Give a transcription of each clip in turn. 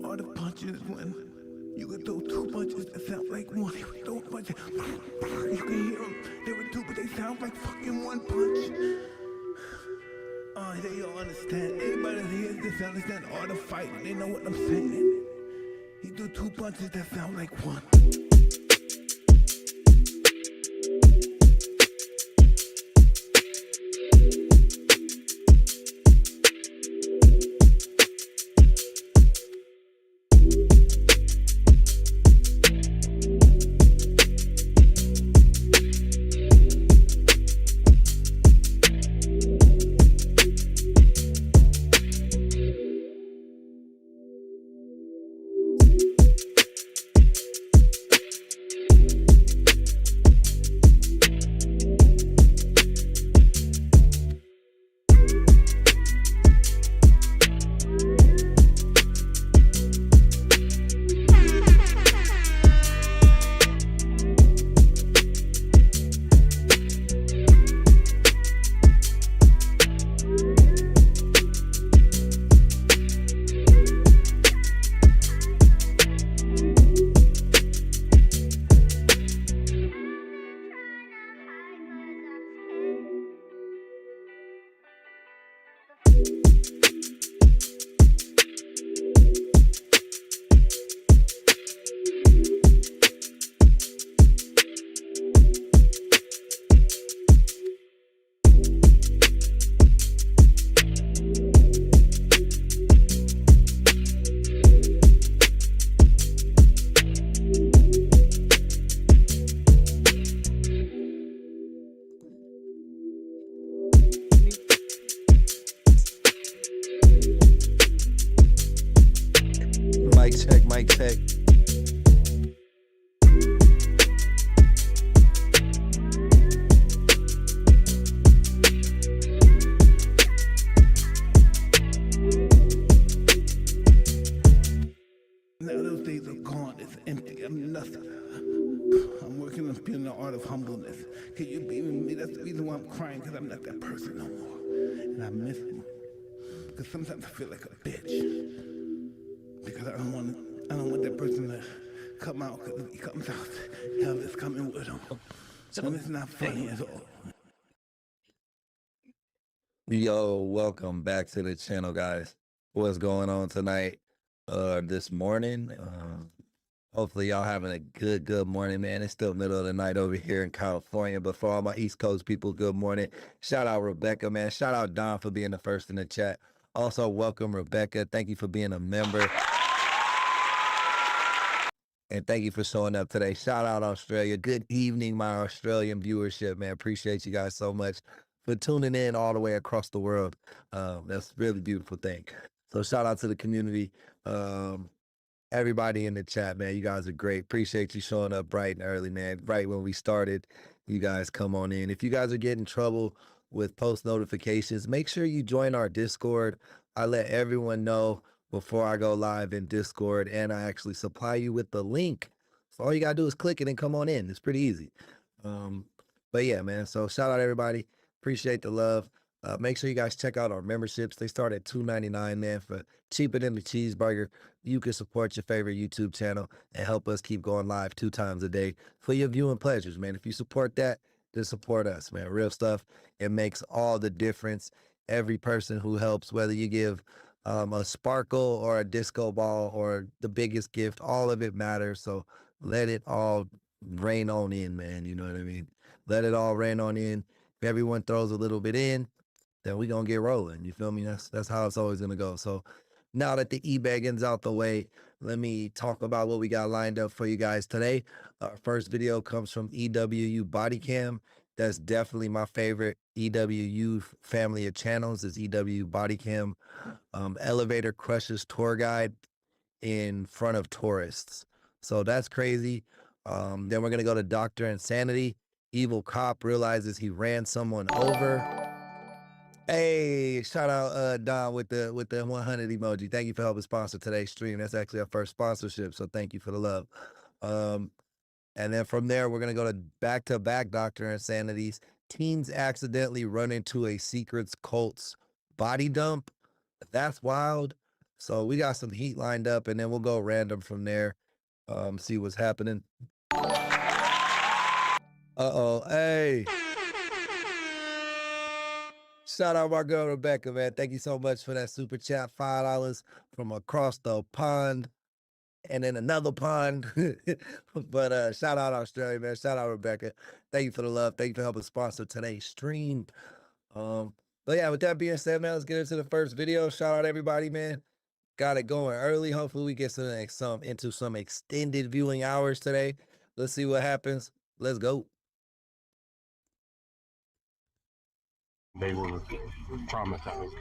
art of punches when you could throw two punches that sound like one. You could throw punches, you can hear them. There were two, but they sound like fucking one punch. They all understand. Anybody that hears this understand the art of fighting. They know what I'm saying. He threw two punches that sound like one. Mic check. Now those days are gone. It's empty. I'm nothing. I'm working on feeling the art of humbleness. Can you be with me? That's the reason why I'm crying, because I'm not that person no more. And I miss him. Because sometimes I feel like a bitch. Because I don't want that person to come out, because if he comes out, hell is coming with him. And it's not funny at all. Yo, welcome back to the channel, guys. What's going on tonight? This morning. Hopefully y'all having a good morning, man. It's still middle of the night over here in California, but for all my East Coast people, good morning. Shout out Rebecca, man. Shout out Don for being the first in the chat. Also, welcome Rebecca. Thank you for being a member. And thank you for showing up today. Shout out Australia. Good evening, my Australian viewership, man. Appreciate you guys so much for tuning in all the way across the world. That's a really beautiful thing. So shout out to the community. Everybody in the chat, man. You guys are great. Appreciate you showing up bright and early, man. Right when we started, you guys come on in. If you guys are getting trouble with post notifications, make sure you join our Discord. I let everyone know before I go live in Discord, and I actually supply you with the link. So all you gotta do is click it and come on in. It's pretty easy. But yeah, man. So shout out everybody. Appreciate the love. Make sure you guys check out our memberships. They start at $2.99, man, for cheaper than the cheeseburger. You can support your favorite YouTube channel and help us keep going live 2 times a day for your viewing pleasures, man. If you support that, then support us, man. Real stuff. It makes all the difference. Every person who helps, whether you give a sparkle or a disco ball or the biggest gift, all of it matters. So let it all rain on in, man. You know what I mean? Let it all rain on in. If everyone throws a little bit in, then we gonna get rolling. You feel me? That's how it's always gonna go. So now that the e-bagging's out the way, let me talk about what we got lined up for you guys today. Our first video comes from EWU Body Cam. That's definitely my favorite EWU family of channels is EWU Body Cam. Elevator crushes tour guide in front of tourists. So that's crazy. Then we're gonna go to Dr. Insanity. Evil cop realizes he ran someone over. Hey, shout out Don with the 100 emoji. Thank you for helping sponsor today's stream. That's actually our first sponsorship, so thank you for the love. And then from there, we're gonna go to back-to-back Dr. Insanities. Teens accidentally run into a secrets cult's body dump. That's wild. So we got some heat lined up, and then we'll go random from there. See what's happening. Uh-oh, hey. Shout out my girl Rebecca, man. Thank you so much for that super chat, $5 from across the pond and then another pond. But shout out Australia, man. Shout out Rebecca. Thank you for the love. Thank you for helping sponsor today's stream. But yeah, with that being said, man, let's get into the first video. Shout out everybody, man. Got it going early. Hopefully we get into some extended viewing hours today. Let's see what happens. Let's go. They were traumatized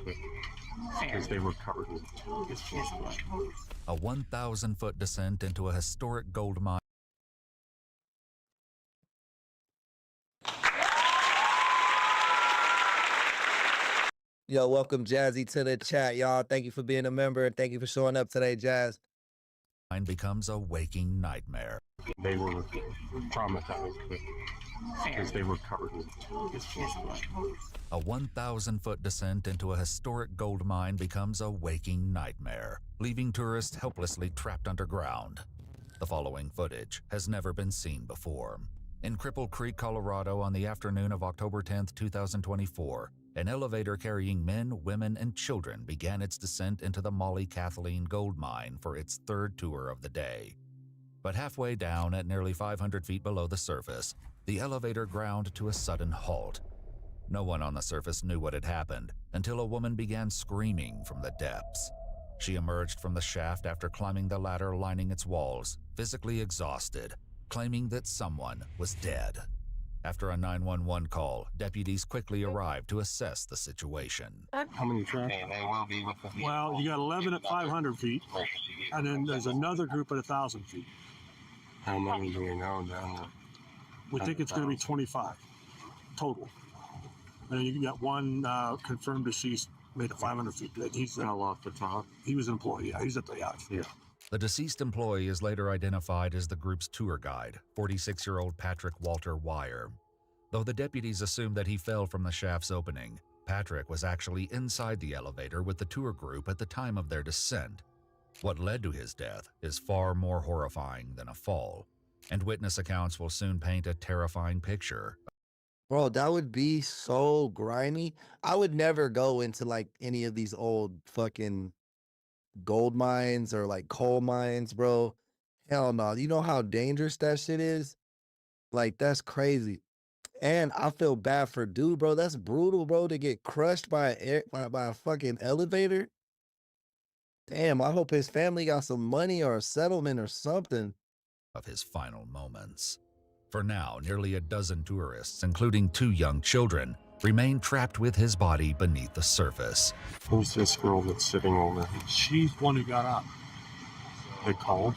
because they were covered in A 1,000-foot descent into a historic gold mine. Yo, welcome Jazzy to the chat, y'all. Thank you for being a member and thank you for showing up today, Jazz. Becomes a waking nightmare. They were traumatized because they were covered in A 1,000-foot descent into a historic gold mine becomes a waking nightmare, leaving tourists helplessly trapped underground. The following footage has never been seen before. In Cripple Creek, Colorado, on the afternoon of October 10th, 2024, an elevator carrying men, women, and children began its descent into the Molly Kathleen gold mine for its third tour of the day. But halfway down, at nearly 500 feet below the surface, the elevator ground to a sudden halt. No one on the surface knew what had happened until a woman began screaming from the depths. She emerged from the shaft after climbing the ladder lining its walls, physically exhausted, claiming that someone was dead. After a 911 call, deputies quickly arrived to assess the situation. How many tracks? Well, you got 11 at 500 feet, and then there's another group at 1,000 feet. How many do we know down there? We think it's going to be 25 total. And you got one confirmed deceased made at 500 feet. He's Fell off the top. he was an employee. Yeah, he's at the yacht. Yeah. The deceased employee is later identified as the group's tour guide, 46-year-old Patrick Walter Wire. Though the deputies assumed that he fell from the shaft's opening, Patrick was actually inside the elevator with the tour group at the time of their descent. What led to his death is far more horrifying than a fall, and witness accounts will soon paint a terrifying picture. Bro, that would be so grimy. I would never go into like any of these old fucking gold mines or like coal mines, bro. Hell no. You know how dangerous that shit is? Like, that's crazy. And I feel bad for dude, bro. That's brutal, bro, to get crushed by a fucking elevator. Damn, I hope his family got some money or a settlement or something. Of his final moments. For now, nearly a dozen tourists, including 2 young children, remain trapped with his body beneath the surface. Who's this girl that's sitting over there? She's one who got up. They called?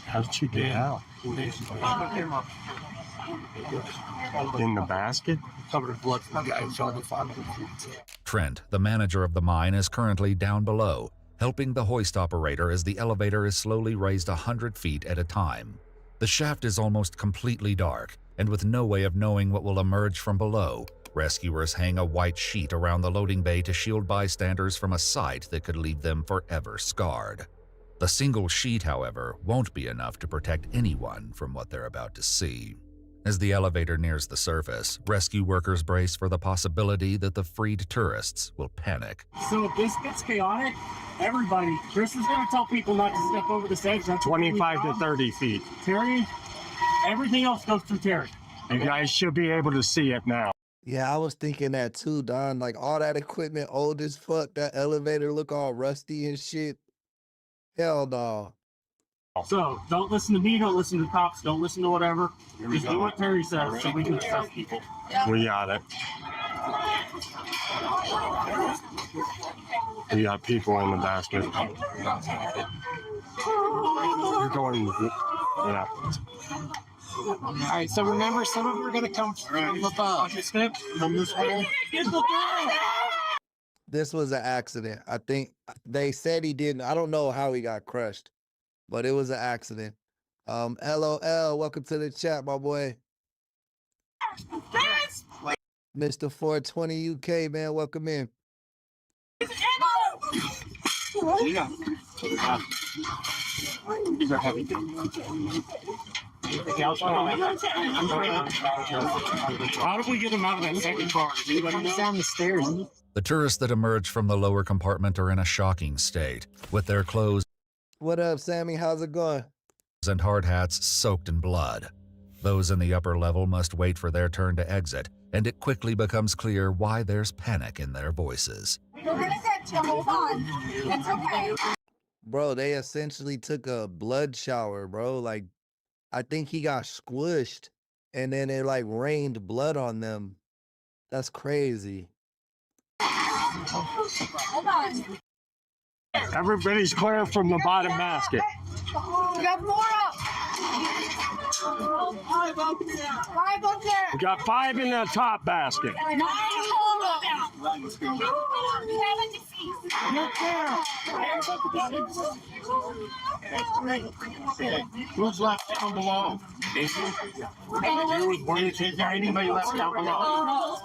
How did she get out? In the basket? Covered in blood from the guy who's only 500 feet. Trent, the manager of the mine, is currently down below, helping the hoist operator as the elevator is slowly raised 100 feet at a time. The shaft is almost completely dark, and with no way of knowing what will emerge from below, rescuers hang a white sheet around the loading bay to shield bystanders from a sight that could leave them forever scarred. The single sheet, however, won't be enough to protect anyone from what they're about to see. As the elevator nears the surface, rescue workers brace for the possibility that the freed tourists will panic. So if this gets chaotic, everybody, Chris is going to tell people not to step over this edge. That's 25 to 30 feet. Terry, everything else goes through Terry. You guys should be able to see it now. Yeah, I was thinking that too, Don. Like, all that equipment old as fuck. That elevator look all rusty and shit. Hell no. So don't listen to me, don't listen to the cops, don't listen to whatever. Just do what Terry says so we can assess people. We got it. We got people in the basket. You're going, yeah. All right, so remember, some of them are going to come from above. From this way. This was an accident. I think they said he didn't. I don't know how he got crushed, but it was an accident. LOL, welcome to the chat, my boy. Mr. 420 UK, man, welcome in. These are heavy. How did we get him out of that second car? Comes down the stairs. The tourists that emerge from the lower compartment are in a shocking state, with their clothes What up, Sammy? How's it going? and hard hats soaked in blood. Those in the upper level must wait for their turn to exit, and it quickly becomes clear why there's panic in their voices. We're gonna get you. Hold on. It's okay. Bro, they essentially took a blood shower, bro. Like, I think he got squished and then it like rained blood on them. That's crazy. Hold on. Everybody's clear from the bottom basket. We got more up. 5 up there. We got 5 in the top basket. 9 total. We have a Who's left down below? Is there anybody left down below?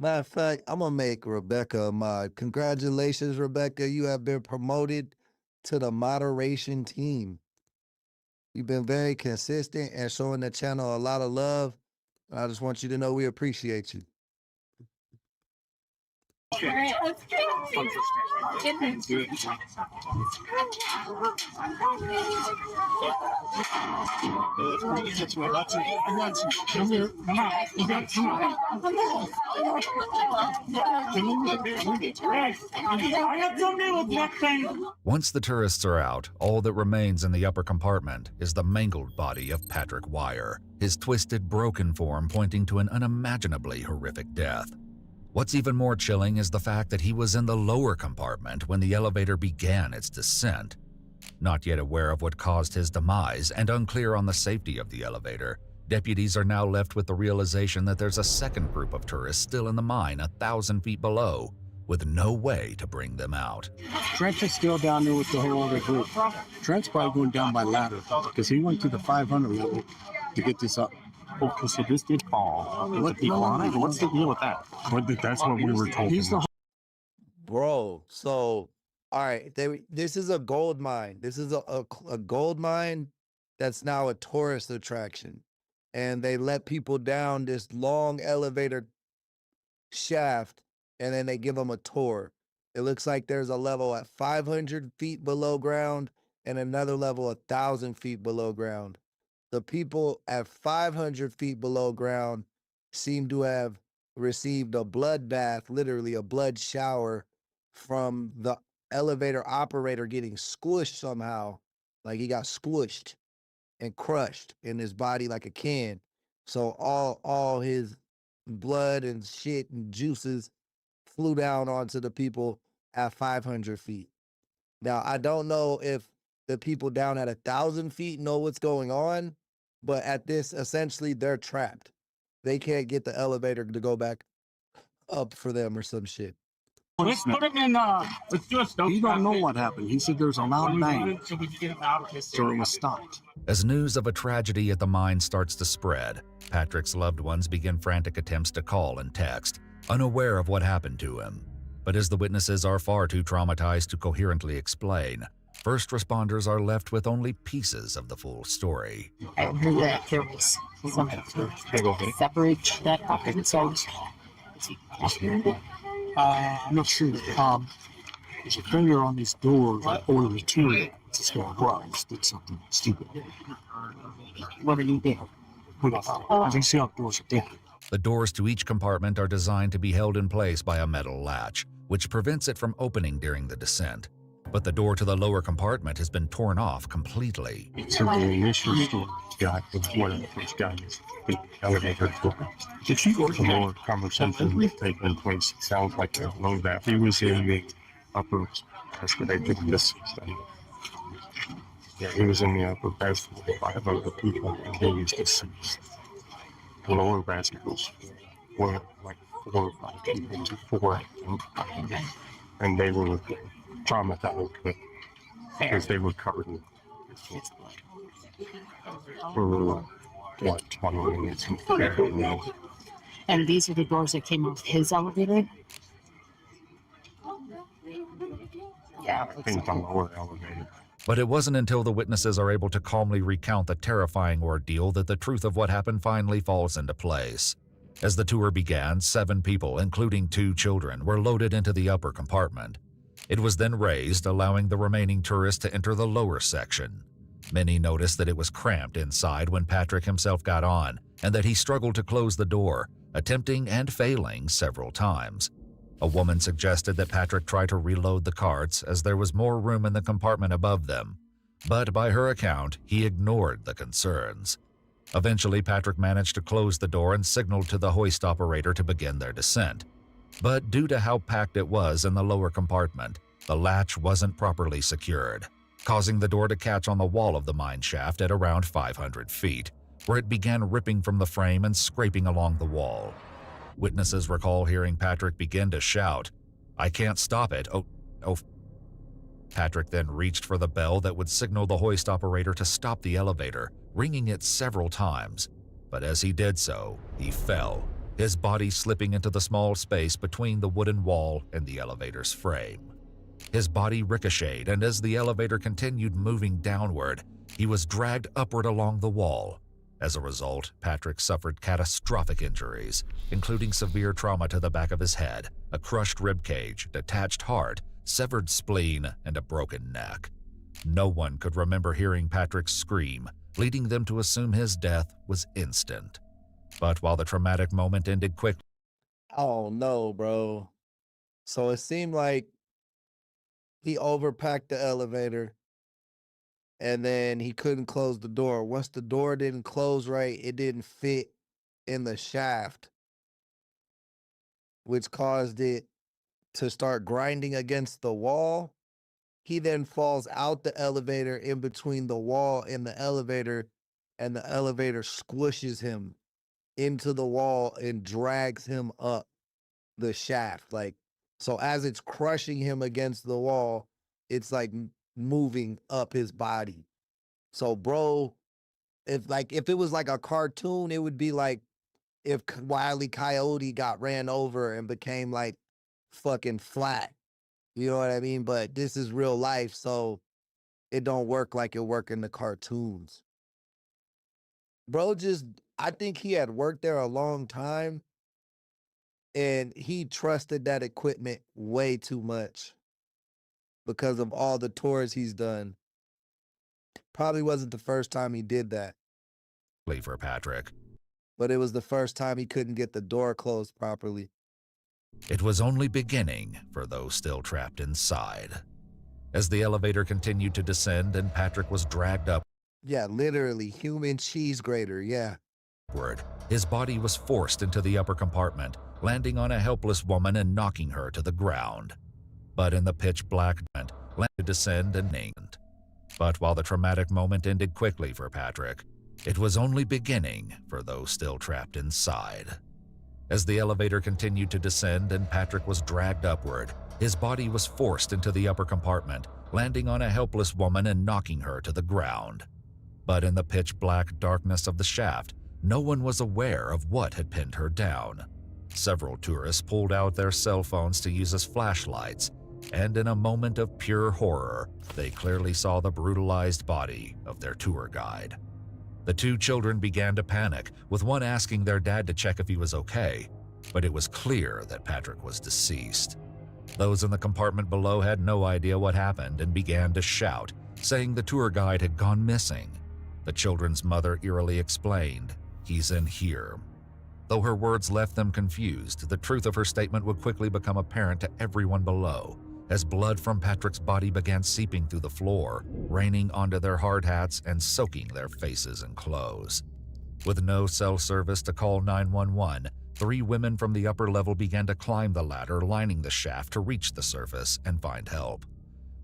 Matter of fact, I'm gonna make Rebecca a mod. Congratulations, Rebecca. You have been promoted to the moderation team. You've been very consistent and showing the channel a lot of love. I just want you to know we appreciate you. All right, let's go. Once the tourists are out, all that remains in the upper compartment is the mangled body of Patrick Wire, his twisted, broken form pointing to an unimaginably horrific death. What's even more chilling is the fact that he was in the lower compartment when the elevator began its descent. Not yet aware of what caused his demise and unclear on the safety of the elevator, deputies are now left with the realization that there's a second group of tourists still in the mine 1,000 feet below, with no way to bring them out. Trent is still down there with the whole other group. Trent's probably going down by ladder because he went to the 500 level to get this up. Okay, so this did fall. What's the deal with that? That's what we were told. He's the Bro, so, all right, this is a gold mine. This is a gold mine that's now a tourist attraction. And they let people down this long elevator shaft, and then they give them a tour. It looks like there's a level at 500 feet below ground and another level 1,000 feet below ground. The people at 500 feet below ground seem to have received a blood bath, literally a blood shower, from the elevator operator getting squished somehow. Like he got squished and crushed in his body like a can. So all his blood and shit and juices flew down onto the people at 500 feet. Now, I don't know if the people down at 1,000 feet know what's going on, but at this, essentially, they're trapped. They can't get the elevator to go back up for them or some shit. Let's put him in, let's do a stove. You don't know what happened. He said there's a loud bang, So we can get him out of this. so it was stopped. As news of a tragedy at the mine starts to spread, Patrick's loved ones begin frantic attempts to call and text, unaware of what happened to him. But as the witnesses are far too traumatized to coherently explain, first responders are left with only pieces of the full story. I heard that there was some separate that happened. So I'm not sure. There's a finger on these doors or the two. Just going, bro, I just did something stupid. what did you do? I can see how doors are down. The doors to each compartment are designed to be held in place by a metal latch, which prevents it from opening during the descent. But the door to the lower compartment has been torn off completely. So the initial story guy was one of the first guys in the elevator door. The more conversation was taking place. It sounds like a low that he was in the upper escalator this study. Yeah, he was in the upper basket with 5 other people, and he was deceased. The lower baskets were like 4 or 5 people to 4 of them, and they were traumatized because they were covered in for what 20 minutes. And these are the doors that came off his elevator. Yeah. I think it's on the lower elevator. But it wasn't until the witnesses are able to calmly recount the terrifying ordeal that the truth of what happened finally falls into place. As the tour began, 7 people, including 2 children, were loaded into the upper compartment. It was then raised, allowing the remaining tourists to enter the lower section. Many noticed that it was cramped inside when Patrick himself got on, and that he struggled to close the door, attempting and failing several times. A woman suggested that Patrick try to reload the carts as there was more room in the compartment above them, but by her account, he ignored the concerns. Eventually, Patrick managed to close the door and signaled to the hoist operator to begin their descent. But due to how packed it was in the lower compartment, the latch wasn't properly secured, causing the door to catch on the wall of the mine shaft at around 500 feet, where it began ripping from the frame and scraping along the wall. Witnesses recall hearing Patrick begin to shout, "I can't stop it, oh. Patrick then reached for the bell that would signal the hoist operator to stop the elevator, ringing it several times. But as he did so, he fell, his body slipping into the small space between the wooden wall and the elevator's frame. His body ricocheted, and as the elevator continued moving downward, he was dragged upward along the wall. As a result, Patrick suffered catastrophic injuries, including severe trauma to the back of his head, a crushed rib cage, detached heart, severed spleen, and a broken neck. No one could remember hearing Patrick scream, leading them to assume his death was instant. But while the traumatic moment ended quickly, Oh no, bro. So it seemed like he overpacked the elevator and then he couldn't close the door. Once the door didn't close right, it didn't fit in the shaft, which caused it to start grinding against the wall. He then falls out the elevator in between the wall and the elevator squishes him into the wall and drags him up the shaft. Like, so as it's crushing him against the wall, it's like moving up his body. So, bro, if it was like a cartoon, it would be like if Wile E. Coyote got ran over and became like fucking flat. You know what I mean? But this is real life, so it don't work like it work in the cartoons. Bro, I think he had worked there a long time and he trusted that equipment way too much because of all the tours he's done. Probably wasn't the first time he did that, for Patrick, but it was the first time he couldn't get the door closed properly. it was only beginning for those still trapped inside. As the elevator continued to descend and Patrick was dragged Yeah, literally, human cheese grater, yeah. upward, his body was forced into the upper compartment, landing on a helpless woman and knocking her to the ground. But in the pitch black, land to descend and named. But while the traumatic moment ended quickly for Patrick, it was only beginning for those still trapped inside. As the elevator continued to descend and Patrick was dragged upward, his body was forced into the upper compartment, landing on a helpless woman and knocking her to the ground. But in the pitch black darkness of the shaft, no one was aware of what had pinned her down. Several tourists pulled out their cell phones to use as flashlights, and in a moment of pure horror, they clearly saw the brutalized body of their tour guide. The 2 children began to panic, with one asking their dad to check if he was okay, but it was clear that Patrick was deceased. Those in the compartment below had no idea what happened and began to shout, saying the tour guide had gone missing. The children's mother eerily explained, "He's in here." Though her words left them confused, the truth of her statement would quickly become apparent to everyone below, as blood from Patrick's body began seeping through the floor, raining onto their hard hats and soaking their faces and clothes. With no cell service to call 911, 3 women from the upper level began to climb the ladder lining the shaft to reach the surface and find help.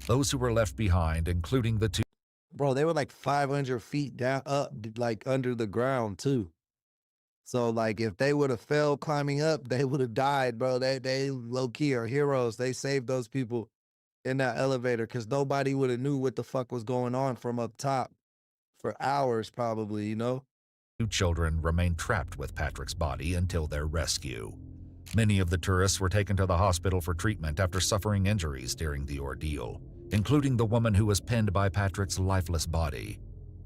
Those who were left behind, including the 2 Bro, they were like 500 feet down, up, like under the ground too. So like if they would have fell climbing up, they would have died, bro. They low key are heroes. They saved those people in that elevator because nobody would have knew what the fuck was going on from up top for hours probably, you know? 2 children remained trapped with Patrick's body until their rescue. Many of the tourists were taken to the hospital for treatment after suffering injuries during the ordeal, including the woman who was pinned by Patrick's lifeless body.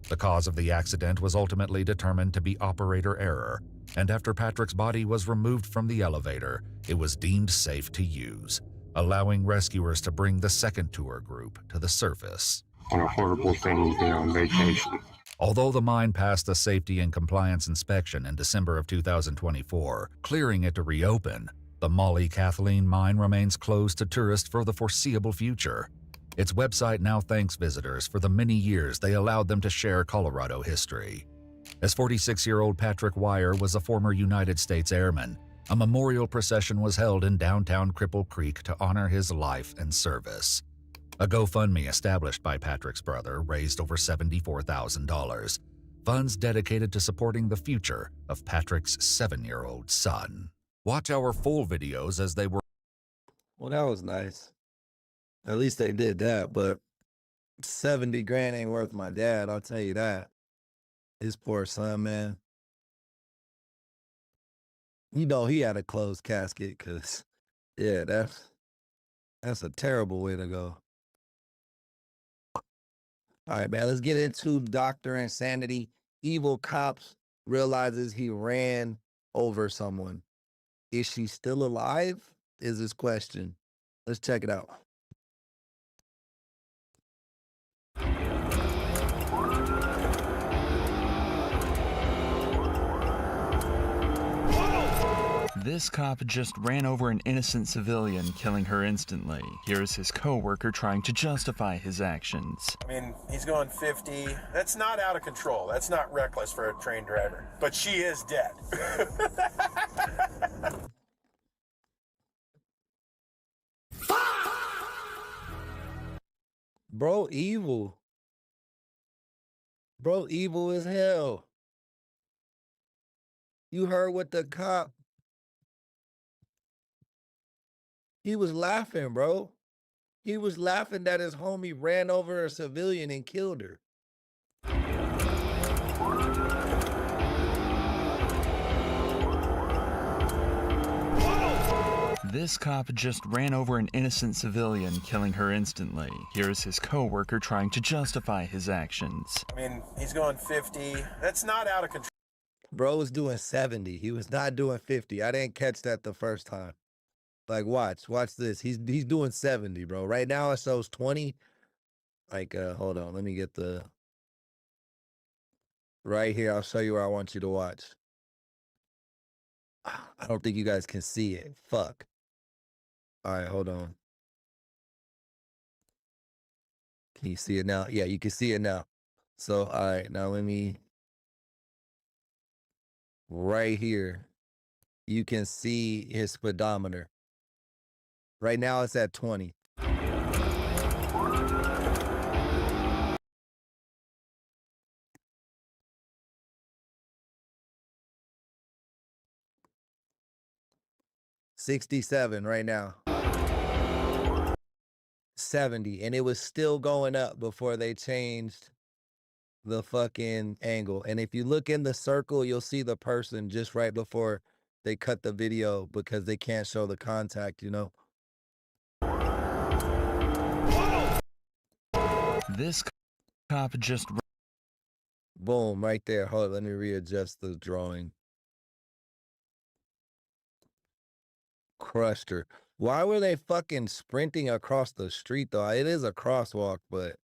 The cause of the accident was ultimately determined to be operator error, and after Patrick's body was removed from the elevator, it was deemed safe to use, allowing rescuers to bring the second tour group to the surface. On a horrible thing being on vacation. Although the mine passed a safety and compliance inspection in December of 2024, clearing it to reopen, the Molly Kathleen mine remains closed to tourists for the foreseeable future. Its website now thanks visitors for the many years they allowed them to share Colorado history. As 46-year-old Patrick Wire was a former United States Airman, a memorial procession was held in downtown Cripple Creek to honor his life and service. A GoFundMe established by Patrick's brother raised over $74,000, funds dedicated to supporting the future of Patrick's 7-year-old son. Watch our full videos as they were. Well, that was nice. At least they did that, but 70 grand ain't worth my dad, I'll tell you that. His poor son, man. You know he had a closed casket, cause yeah, that's a terrible way to go. All right, man, let's get into Dr. Insanity. Evil cops realizes he ran over someone. Is she still alive? Is his question. Let's check it out. This cop just ran over an innocent civilian, killing her instantly. Here's his co-worker trying to justify his actions. I mean, he's going 50. That's not out of control. That's not reckless for a train driver. But she is dead. Bro, evil. Bro, evil as hell. You heard what the cop... He was laughing, bro. He was laughing that his homie ran over a civilian and killed her. This cop just ran over an innocent civilian, killing her instantly. Here's his co-worker trying to justify his actions. I mean, he's going 50. That's not out of control. Bro was doing 70. He was not doing 50. I didn't catch that the first time. Like, watch this. He's doing 70, bro. Right now it shows 20. Like, hold on. Let me get the... Right here, I'll show you where I want you to watch. I don't think you guys can see it. Fuck. All right, hold on. Can you see it now? Yeah, you can see it now. So, all right, now let me... Right here, you can see his speedometer. Right now it's at 20. $67 right now. 70, and it was still going up before they changed the fucking angle. And if you look in the circle, you'll see the person just right before they cut the video because they can't show the contact, you know. This cop just... Boom, right there. Hold on, let me readjust the drawing. Crushed her. Why were they fucking sprinting across the street, though? It is a crosswalk, but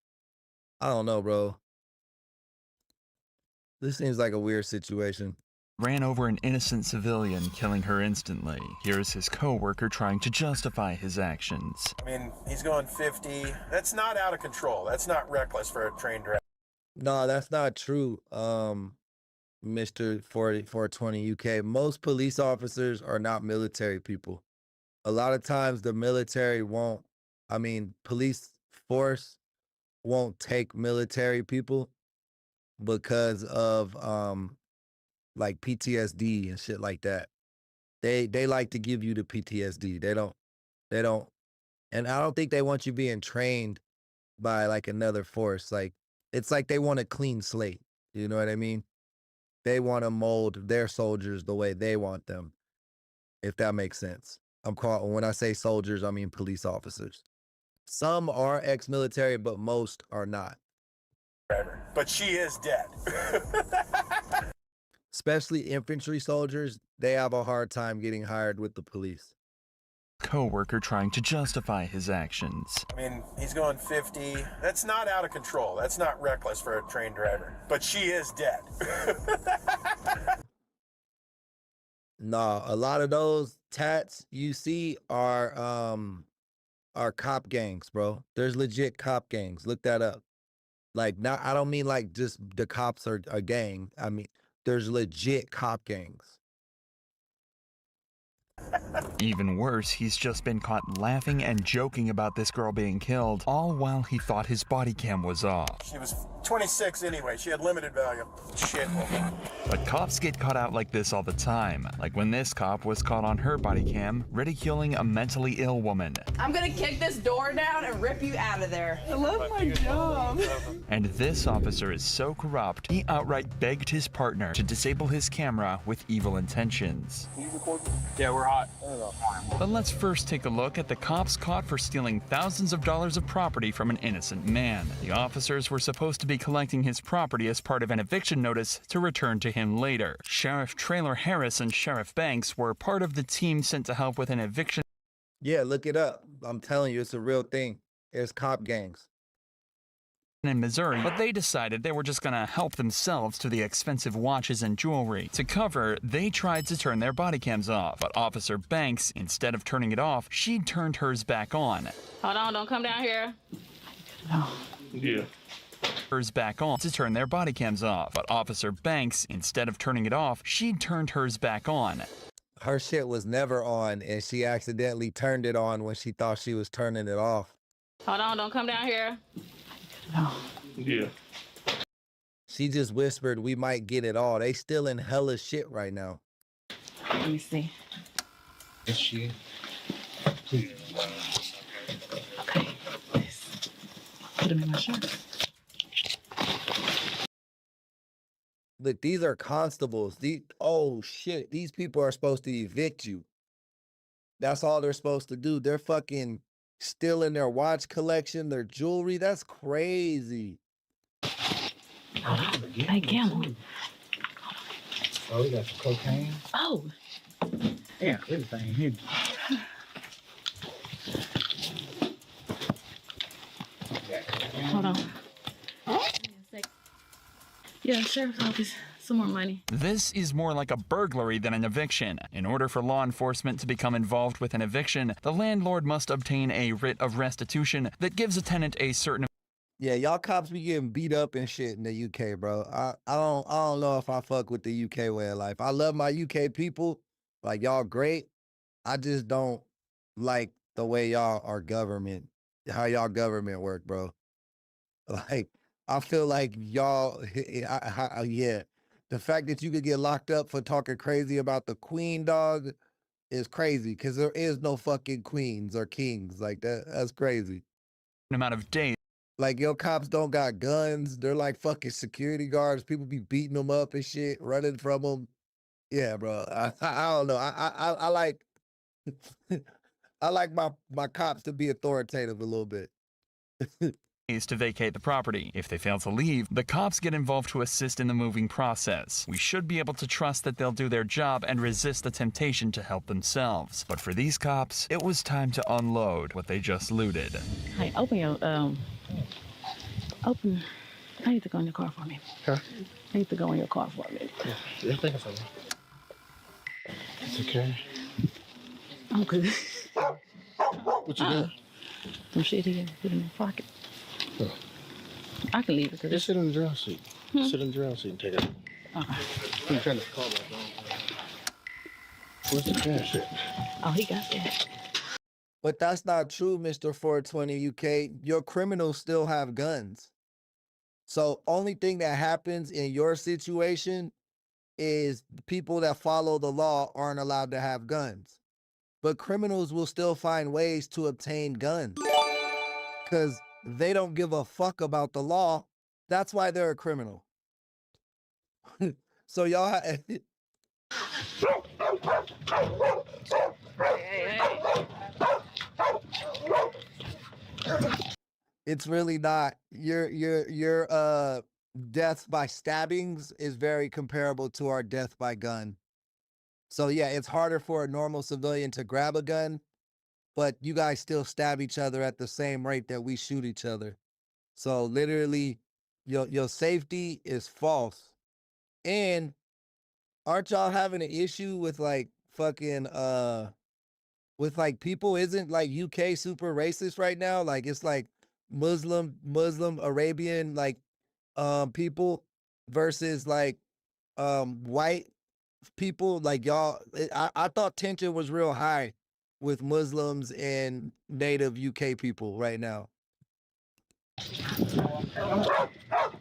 I don't know, bro. This seems like a weird situation. Ran over an innocent civilian, killing her instantly. Here's his co-worker trying to justify his actions. I mean, he's going 50. That's not out of control. That's not reckless for a train driver. No, that's not true, Mr. 420 UK. Most police officers are not military people. A lot of times the military police force won't take military people because of like PTSD and shit like that. They like to give you the PTSD. They don't, and I don't think they want you being trained by like another force. Like, it's like they want a clean slate. You know what I mean? They want to mold their soldiers the way they want them. if that makes sense. When I say soldiers, I mean police officers. Some are ex-military, but most are not. But she is dead. Especially infantry soldiers, they have a hard time getting hired with the police. Co-worker trying to justify his actions. I mean, he's going 50. That's not out of control. That's not reckless for a trained driver. But she is dead. Nah, a lot of those tats you see are cop gangs, bro. There's legit cop gangs. Look that up. Like, now, I don't mean like just the cops are a gang. I mean, there's legit cop gangs. Even worse, he's just been caught laughing and joking about this girl being killed, all while he thought his body cam was off. She was 26 anyway. She had limited value. Shit. But cops get caught out like this all the time. Like when this cop was caught on her body cam ridiculing a mentally ill woman. I'm gonna kick this door down and rip you out of there. I love my job. And this officer is so corrupt, he outright begged his partner to disable his camera with evil intentions. Yeah, we're hot. But let's first take a look at the cops caught for stealing thousands of dollars of property from an innocent man. The officers were supposed to be collecting his property as part of an eviction notice to return to him later. Sheriff Traylor Harris and Sheriff Banks were part of the team sent to help with an eviction. Yeah, look it up. I'm telling you, it's a real thing. It's cop gangs In Missouri, but they decided they were just gonna help themselves to the expensive watches and jewelry. To cover, they tried to turn their body cams off, but Officer Banks, instead of turning it off, she turned hers back on. Hold on, don't come down here. Yeah. Hers back on to turn their body cams off, but Officer Banks, instead of turning it off, she turned hers back on. Her shit was never on, and she accidentally turned it on when she thought she was turning it off. Hold on, don't come down here. Yeah. She just whispered, "We might get it all." They still in hella shit right now. Let me see. Is she? Okay. Put him in my shirt. Look, these are constables. Oh shit, these people are supposed to evict you. That's all they're supposed to do. They're fucking stealing their watch collection, their jewelry. That's crazy. Hey, Camel. Oh, we got some cocaine. Oh. Yeah, everything here. Hold on. Yeah, sheriff's office. Some more money. This is more like a burglary than an eviction. In order for law enforcement to become involved with an eviction, the landlord must obtain a writ of restitution that gives a tenant a certain. Yeah, y'all cops be getting beat up and shit in the UK, bro. I don't know if I fuck with the UK way of life. I love my UK people, like y'all great. I just don't like the way y'all are government, how y'all government work, bro. Like, I feel like y'all, yeah. The fact that you could get locked up for talking crazy about the queen, dog, is crazy, because there is no fucking queens or kings like that. That's crazy. Amount of days. Like, your cops don't got guns. They're like fucking security guards. People be beating them up and shit, running from them. Yeah, bro. I don't know. I like I like my cops to be authoritative a little bit. To vacate the property. If they fail to leave, the cops get involved to assist in the moving process. We should be able to trust that they'll do their job and resist the temptation to help themselves. But for these cops, it was time to unload what they just looted. Hey, open your, open. I need to go in your car for me. Huh? I need to go in your car for me. Yeah, thank you so much. It's okay. I'm good. What you doing? Some shit here. Put in my pocket. Huh. I can leave it. Just sit in the driver's seat. Sit in the driver's seat and take it. Okay. I'm trying to call back. Where's the cash at? Oh, he got that. But that's not true, Mr. 420 UK. Your criminals still have guns. So only thing that happens in your situation is people that follow the law aren't allowed to have guns. But criminals will still find ways to obtain guns because they don't give a fuck about the law. That's why they're a criminal. So y'all It's really not. Your death by stabbings is very comparable to our death by gun. So yeah, it's harder for a normal civilian to grab a gun, but you guys still stab each other at the same rate that we shoot each other. So literally, your safety is false. And aren't y'all having an issue with like fucking with like people? Isn't like UK super racist right now? Like it's like Muslim Arabian like people versus like white people. Like y'all, I thought tension was real high with Muslims and native UK people right now.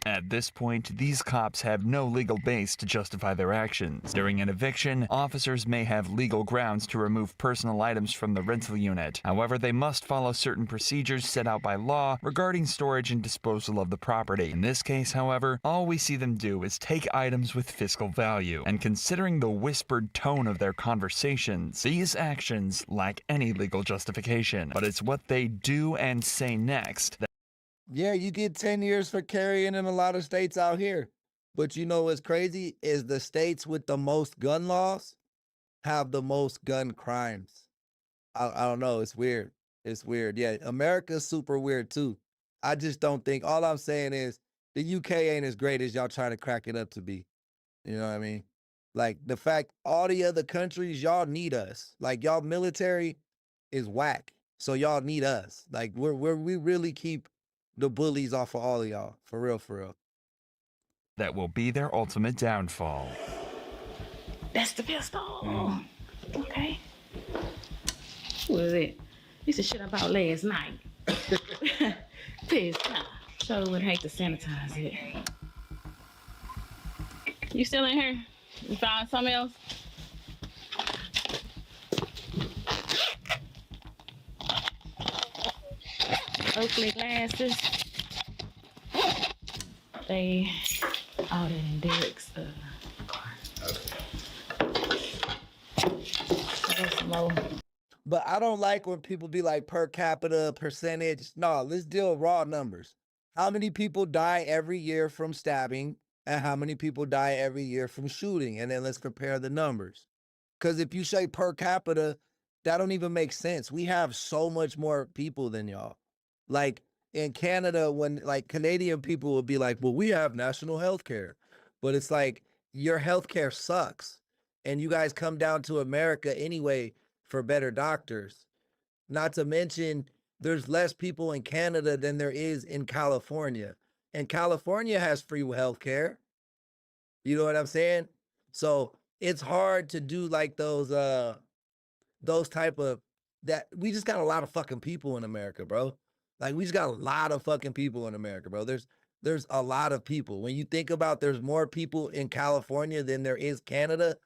At this point, these cops have no legal base to justify their actions. During an eviction, officers may have legal grounds to remove personal items from the rental unit. However, they must follow certain procedures set out by law regarding storage and disposal of the property. In this case, however, all we see them do is take items with fiscal value. And considering the whispered tone of their conversations, these actions lack any legal justification. But it's what they do and say next that Yeah, you get 10 years for carrying in a lot of states out here. But you know what's crazy is the states with the most gun laws have the most gun crimes. I don't know. It's weird. It's weird. Yeah, America's super weird too. I just don't think, all I'm saying is the UK ain't as great as y'all trying to crack it up to be. You know what I mean? Like the fact all the other countries, y'all need us. Like y'all military is whack. So y'all need us. Like we really keep the bullies off of all of y'all. For real, for real. that will be their ultimate downfall. That's the pistol. Okay. What is it? This is shit I bought last night. Pissed. Sure would hate to sanitize it. You still in here? You found something else? Oakley glasses. They all that in Derek's car. Some more. But I don't like when people be like per capita percentage. No, let's deal raw numbers. How many people die every year from stabbing and how many people die every year from shooting? And then let's compare the numbers. Because if you say per capita, that don't even make sense. We have so much more people than y'all. Like in Canada, when like Canadian people will be like, well, we have national health care. But it's like your health care sucks. And you guys come down to America anyway for better doctors. Not to mention, there's less people in Canada than there is in California. And California has free health care. You know what I'm saying? So it's hard to do like those type of that. We just got a lot of fucking people in America, bro. Like we just got a lot of fucking people in America, bro. There's a lot of people. When you think about there's more people in California than there is Canada,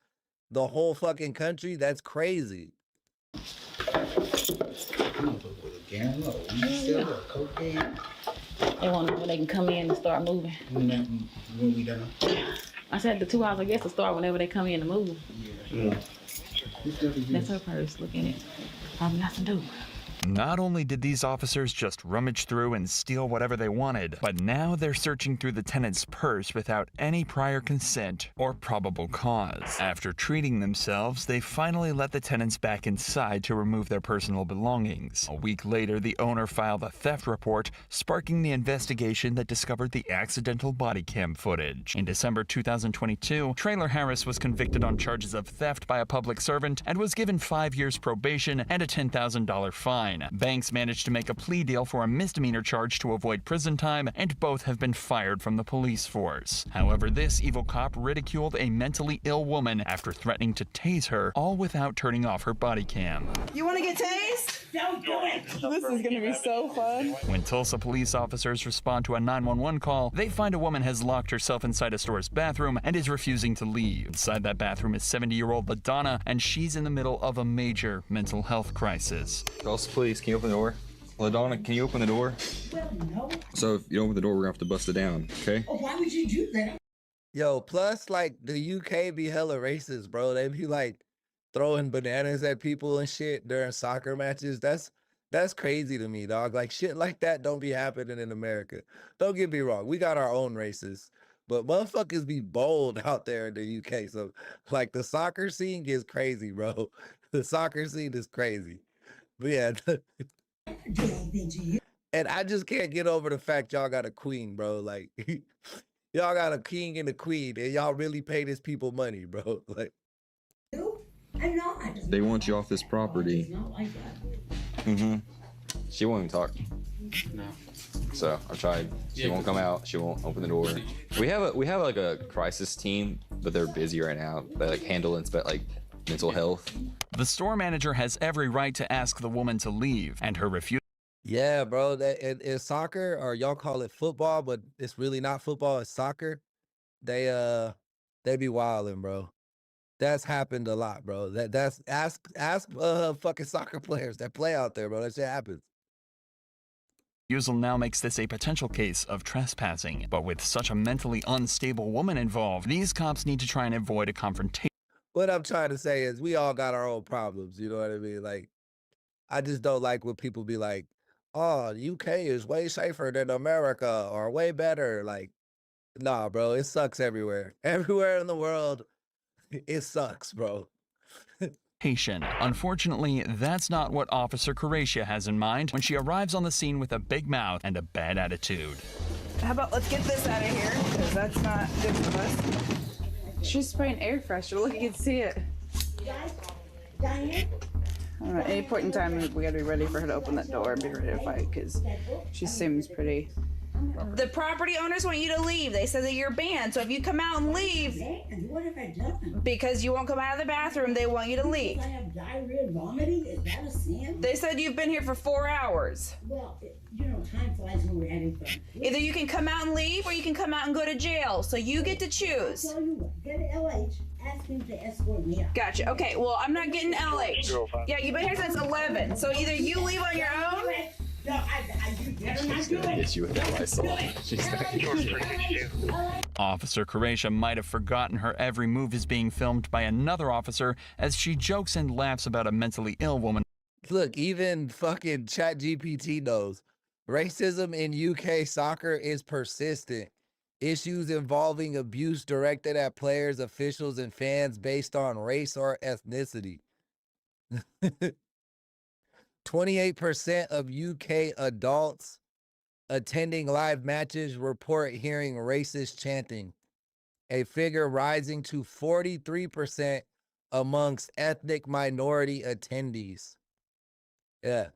the whole fucking country, that's crazy. They want to know when they can come in and start moving. When we done. I said the 2 hours, I guess, to start whenever they come in to move. Yeah. That's her purse. Look in it. Probably nothing to do. Not only did these officers just rummage through and steal whatever they wanted, but now they're searching through the tenant's purse without any prior consent or probable cause. After treating themselves, they finally let the tenants back inside to remove their personal belongings. A week later, the owner filed a theft report, sparking the investigation that discovered the accidental body cam footage. In December 2022, Traylor Harris was convicted on charges of theft by a public servant and was given 5 years probation and a $10,000 fine. Banks managed to make a plea deal for a misdemeanor charge to avoid prison time, and both have been fired from the police force. However, this evil cop ridiculed a mentally ill woman after threatening to tase her, all without turning off her body cam. You want to get tased? Don't do it. This is going to be so fun. When Tulsa police officers respond to a 911 call, they find a woman has locked herself inside a store's bathroom and is refusing to leave. Inside that bathroom is 70-year-old LaDonna, and she's in the middle of a major mental health crisis. Tulsa police, can you open the door? LaDonna, can you open the door? Well, no. So if you don't open the door, we're gonna have to bust it down, okay? Oh, why would you do that? Yo, plus like the UK be hella racist, bro. They be like throwing bananas at people and shit during soccer matches. That's crazy to me, dog. Like shit like that don't be happening in America. Don't get me wrong. We got our own races, but motherfuckers be bold out there in the UK. So like the soccer scene gets crazy, bro. The soccer scene is crazy. But yeah. And I just can't get over the fact y'all got a queen, bro. Like y'all got a king and a queen, and y'all really pay these people money, bro. Like They want you off this property. She won't even talk. No. So I tried. She won't come out. She won't open the door. We have like a crisis team, but they're busy right now. They like handle like mental health. The store manager has every right to ask the woman to leave, and her refusal. Yeah, bro. That it's soccer, or y'all call it football, but it's really not football. It's soccer. They be wilding, bro. That's happened a lot, bro. That's ask fucking soccer players that play out there, bro. That shit happens. Refusal now makes this a potential case of trespassing, but with such a mentally unstable woman involved, these cops need to try and avoid a confrontation. What I'm trying to say is we all got our own problems, you know what I mean? Like, I just don't like when people be like, oh, UK is way safer than America or way better. Like, nah, bro, it sucks everywhere. Everywhere in the world, it sucks, bro. Unfortunately, that's not what Officer Coratia has in mind when she arrives on the scene with a big mouth and a bad attitude. How about let's get this out of here, because that's not good for us. She's spraying air freshener. Look, you can see it. I don't know, at any point in time, we gotta be ready for her to open that door and be ready to fight, because she seems pretty... The property owners want you to leave. They said that you're banned, so if you come out and leave... What have I done? Because you won't come out of the bathroom, they want you to leave. I have diarrhea and vomiting? Is that a sin? They said you've been here for 4 hours. Well, you know, time flies when we're having fun. Either you can come out and leave, or you can come out and go to jail, so you get to choose. I'll tell you what, get an LH, ask him to escort me out. Gotcha. Okay, well, I'm not getting LH. Yeah, you've been here since 11, so either you leave on your own... No, you better not do it. Hit you with that Lysol. Officer Coratia might have forgotten her every move is being filmed by another officer as she jokes and laughs about a mentally ill woman. Look, even fucking ChatGPT knows. Racism in UK soccer is persistent. Issues involving abuse directed at players, officials, and fans based on race or ethnicity. 28% of UK adults attending live matches report hearing racist chanting, a figure rising to 43% amongst ethnic minority attendees. Yeah.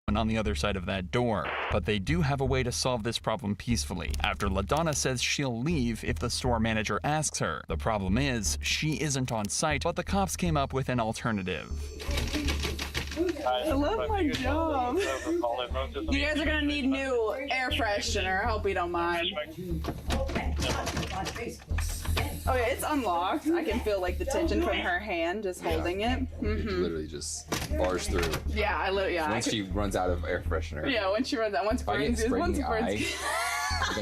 On the other side of that door, but they do have a way to solve this problem peacefully after LaDonna says she'll leave if the store manager asks her. The problem is she isn't on site, but the cops came up with an alternative. I love my job. You guys are gonna need new air freshener. I hope you don't mind. Oh yeah, it's unlocked. I can feel like the tension from her hand just holding it. Literally just bars through. Yeah, I literally, yeah. Once she runs out of air freshener. Yeah, when she runs out, once burns, once it burns.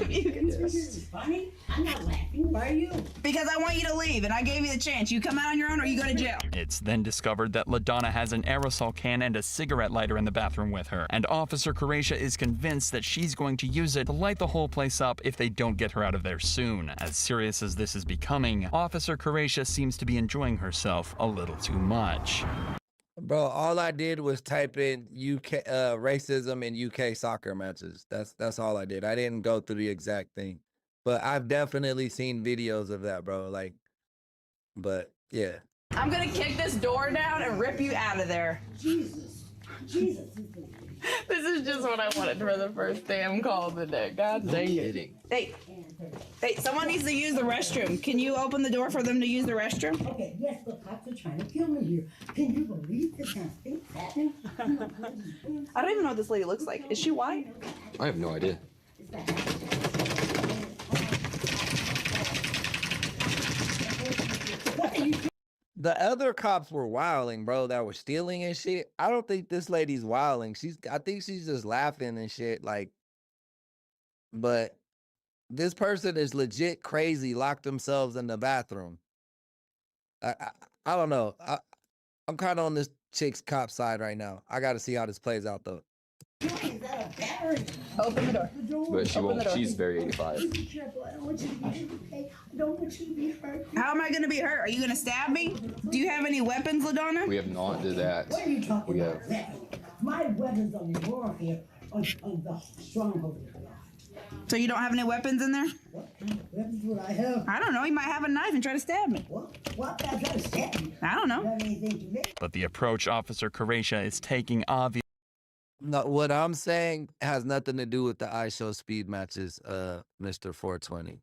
You can This is funny. I'm not laughing. Why are you? Because I want you to leave, and I gave you the chance. You come out on your own, or you go to jail. It's then discovered that LaDonna has an aerosol can and a cigarette lighter in the bathroom with her, and Officer Coratia is convinced that she's going to use it to light the whole place up if they don't get her out of there soon. As serious as this is becoming, Officer Coratia seems to be enjoying herself a little too much. Bro, all I did was type in UK racism in UK soccer matches. That's all I did. I didn't go through the exact thing. But I've definitely seen videos of that, bro. Like, but yeah. I'm gonna kick this door down and rip you out of there. Jesus. This is just what I wanted for the first damn call of the day. God dang it. Hey, someone needs to use the restroom. Can you open the door for them to use the restroom? Okay, yes, the cops are trying to kill me here. Can you believe this kind of thing's happening? I don't even know what this lady looks like. Is she white? I have no idea. The other cops were wilding, bro, that were stealing and shit. I don't think this lady's wilding. I think she's just laughing and shit, like, but this person is legit crazy, locked themselves in the bathroom. I don't know. I'm kind of on this chick's cop side right now. I got to see how this plays out though. Open the door. But she won't. She's very 85. Be careful. I don't want you to get hurt, okay? I don't want you to be hurt. How am I gonna be hurt? Are you gonna stab me? Do you have any weapons, LaDonna? We have not did that. What are you talking We about? have. My weapons of warfare on the stronghold of God. So you don't have any weapons in there? What kind of weapons would I have? I don't know. You might have a knife and try to stab me. What guy's gonna stab me? I don't know. You have anything to me? But the approach Officer Kureisha is taking obvious. No, what I'm saying has nothing to do with the iShow speed matches, Mr. 420.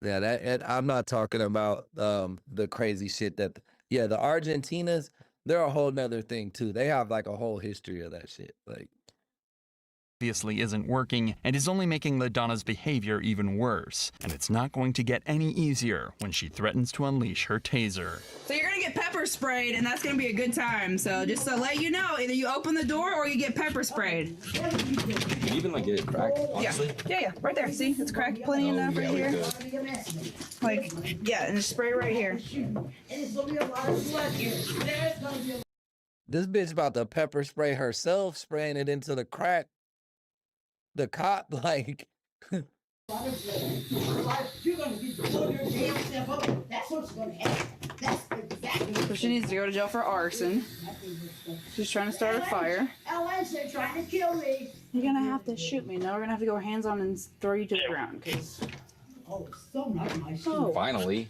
Yeah, and I'm not talking about the crazy shit that. Yeah, the Argentinas, they're a whole nother thing too. They have like a whole history of that shit. Like. Obviously isn't working and is only making LaDonna's behavior even worse. And it's not going to get any easier when she threatens to unleash her taser. So you're gonna get pepper sprayed, and that's gonna be a good time. So just to let you know, either you open the door or you get pepper sprayed. You can even like get it cracked, honestly. Yeah, right there. See, it's cracked plenty enough right here. Like, yeah, and just spray right here. This bitch about to pepper spray herself, spraying it into the crack. The cop, like. You're gonna be blowing your damn self up. That's what's gonna happen. That's exactly. So she needs to go to jail for arson. She's trying to start a fire. Ellen, they're trying to kill me. You're gonna have to shoot me. No, we're gonna have to go hands on and throw you to the ground. Oh, so not my Oh. Finally.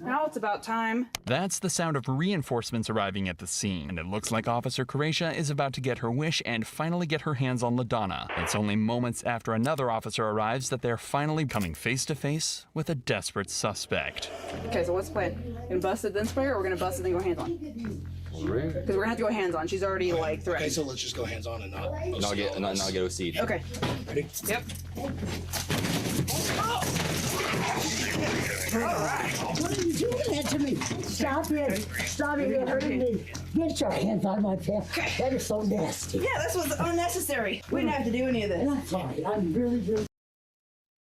Now it's about time. That's the sound of reinforcements arriving at the scene, and it looks like Officer Kureisha is about to get her wish and finally get her hands on LaDonna. It's only moments after another officer arrives that they're finally coming face to face with a desperate suspect. Okay, so what's the plan? Gonna bust it then spray, or we're gonna bust it then go hands on? Because we're gonna have to go hands on. She's already like threatened. Okay, so let's just go hands on and not get OC'd. Okay. Ready? Yep. What are you doing that to me? Stop it. Stop it. You're hurting me. Get your hands on my tail. That is so nasty. Yeah, this was unnecessary. We didn't have to do any of this. I'm sorry. I'm really.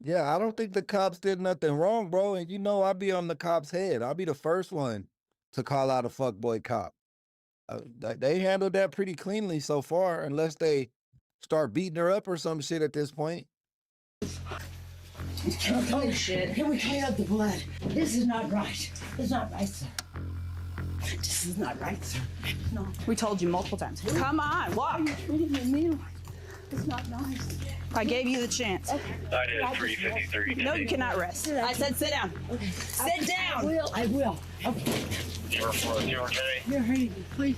Yeah, I don't think the cops did nothing wrong, bro. And you know, I'll be on the cop's head. I'll be the first one to call out a fuckboy cop. They handled that pretty cleanly so far, unless they start beating her up or some shit at this point. Oh, shit. Can we clean up the blood? This is not right. It's not right, sir. This is not right, sir. No. We told you multiple times. Come on, walk. It's not nice. I gave you the chance. Okay. I did 353. No, you cannot rest. I said sit down. Okay. Sit down. I will. Okay. You're hurting me. Please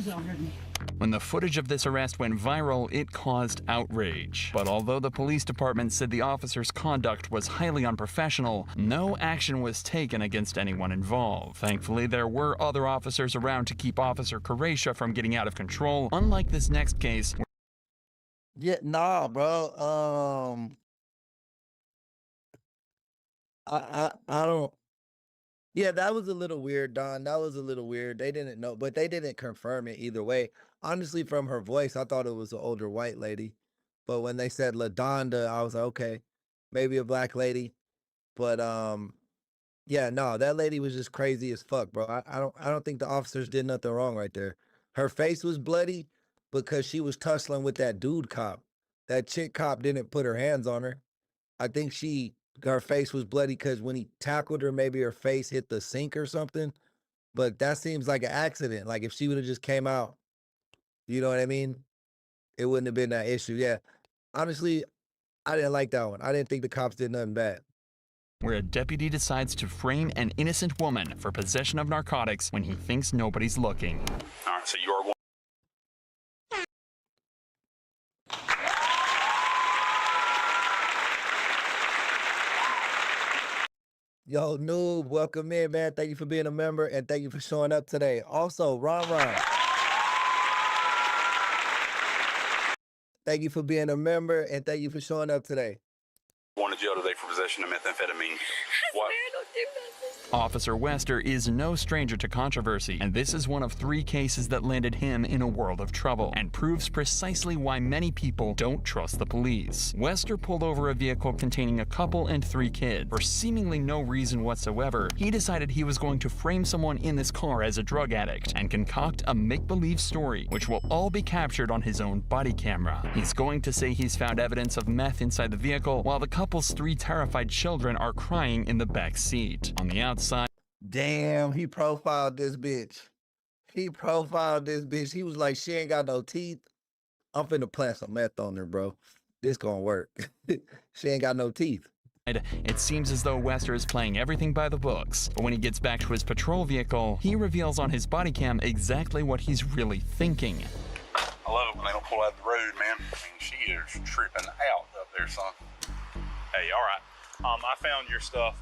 don't hurt me. When the footage of this arrest went viral, it caused outrage. But although the police department said the officer's conduct was highly unprofessional, no action was taken against anyone involved. Thankfully, there were other officers around to keep Officer Kureisha from getting out of control, unlike this next case. Yeah, nah, bro. I don't. Yeah, that was a little weird, Don. That was a little weird. They didn't know, but they didn't confirm it either way. Honestly, from her voice, I thought it was an older white lady. But when they said LaDonda, I was like, okay, maybe a black lady. But yeah, no, that lady was just crazy as fuck, bro. I don't think the officers did nothing wrong right there. Her face was bloody because she was tussling with that dude cop. That chick cop didn't put her hands on her. I think her face was bloody because when he tackled her, maybe her face hit the sink or something. But that seems like an accident. Like if she would have just came out, you know what I mean? It wouldn't have been that issue. Yeah. Honestly, I didn't like that one. I didn't think the cops did nothing bad. Where a deputy decides to frame an innocent woman for possession of narcotics when he thinks nobody's looking. All right, so you're one. Yo, Noob, welcome in, man. Thank you for being a member, and thank you for showing up today. Also, Ron. Thank you for being a member, and thank you for showing up today. Going to jail today for possession of methamphetamine. What? Don't do nothing. Officer Wester is no stranger to controversy, and this is one of 3 cases that landed him in a world of trouble and proves precisely why many people don't trust the police. Wester pulled over a vehicle containing a couple and 3 kids. For seemingly no reason whatsoever, he decided he was going to frame someone in this car as a drug addict and concoct a make-believe story, which will all be captured on his own body camera. He's going to say he's found evidence of meth inside the vehicle, while the couple's 3 terrified children are crying in the back seat. On the outside, Damn, he profiled this bitch. He profiled this bitch. He was like, she ain't got no teeth. I'm finna plant some meth on her, bro. This gonna work. She ain't got no teeth. it seems as though Wester is playing everything by the books, but when he gets back to his patrol vehicle, he reveals on his body cam exactly what he's really thinking. I love it when they don't pull out the road, man. I mean, she is tripping out up there, son. Hey, all right. I found your stuff.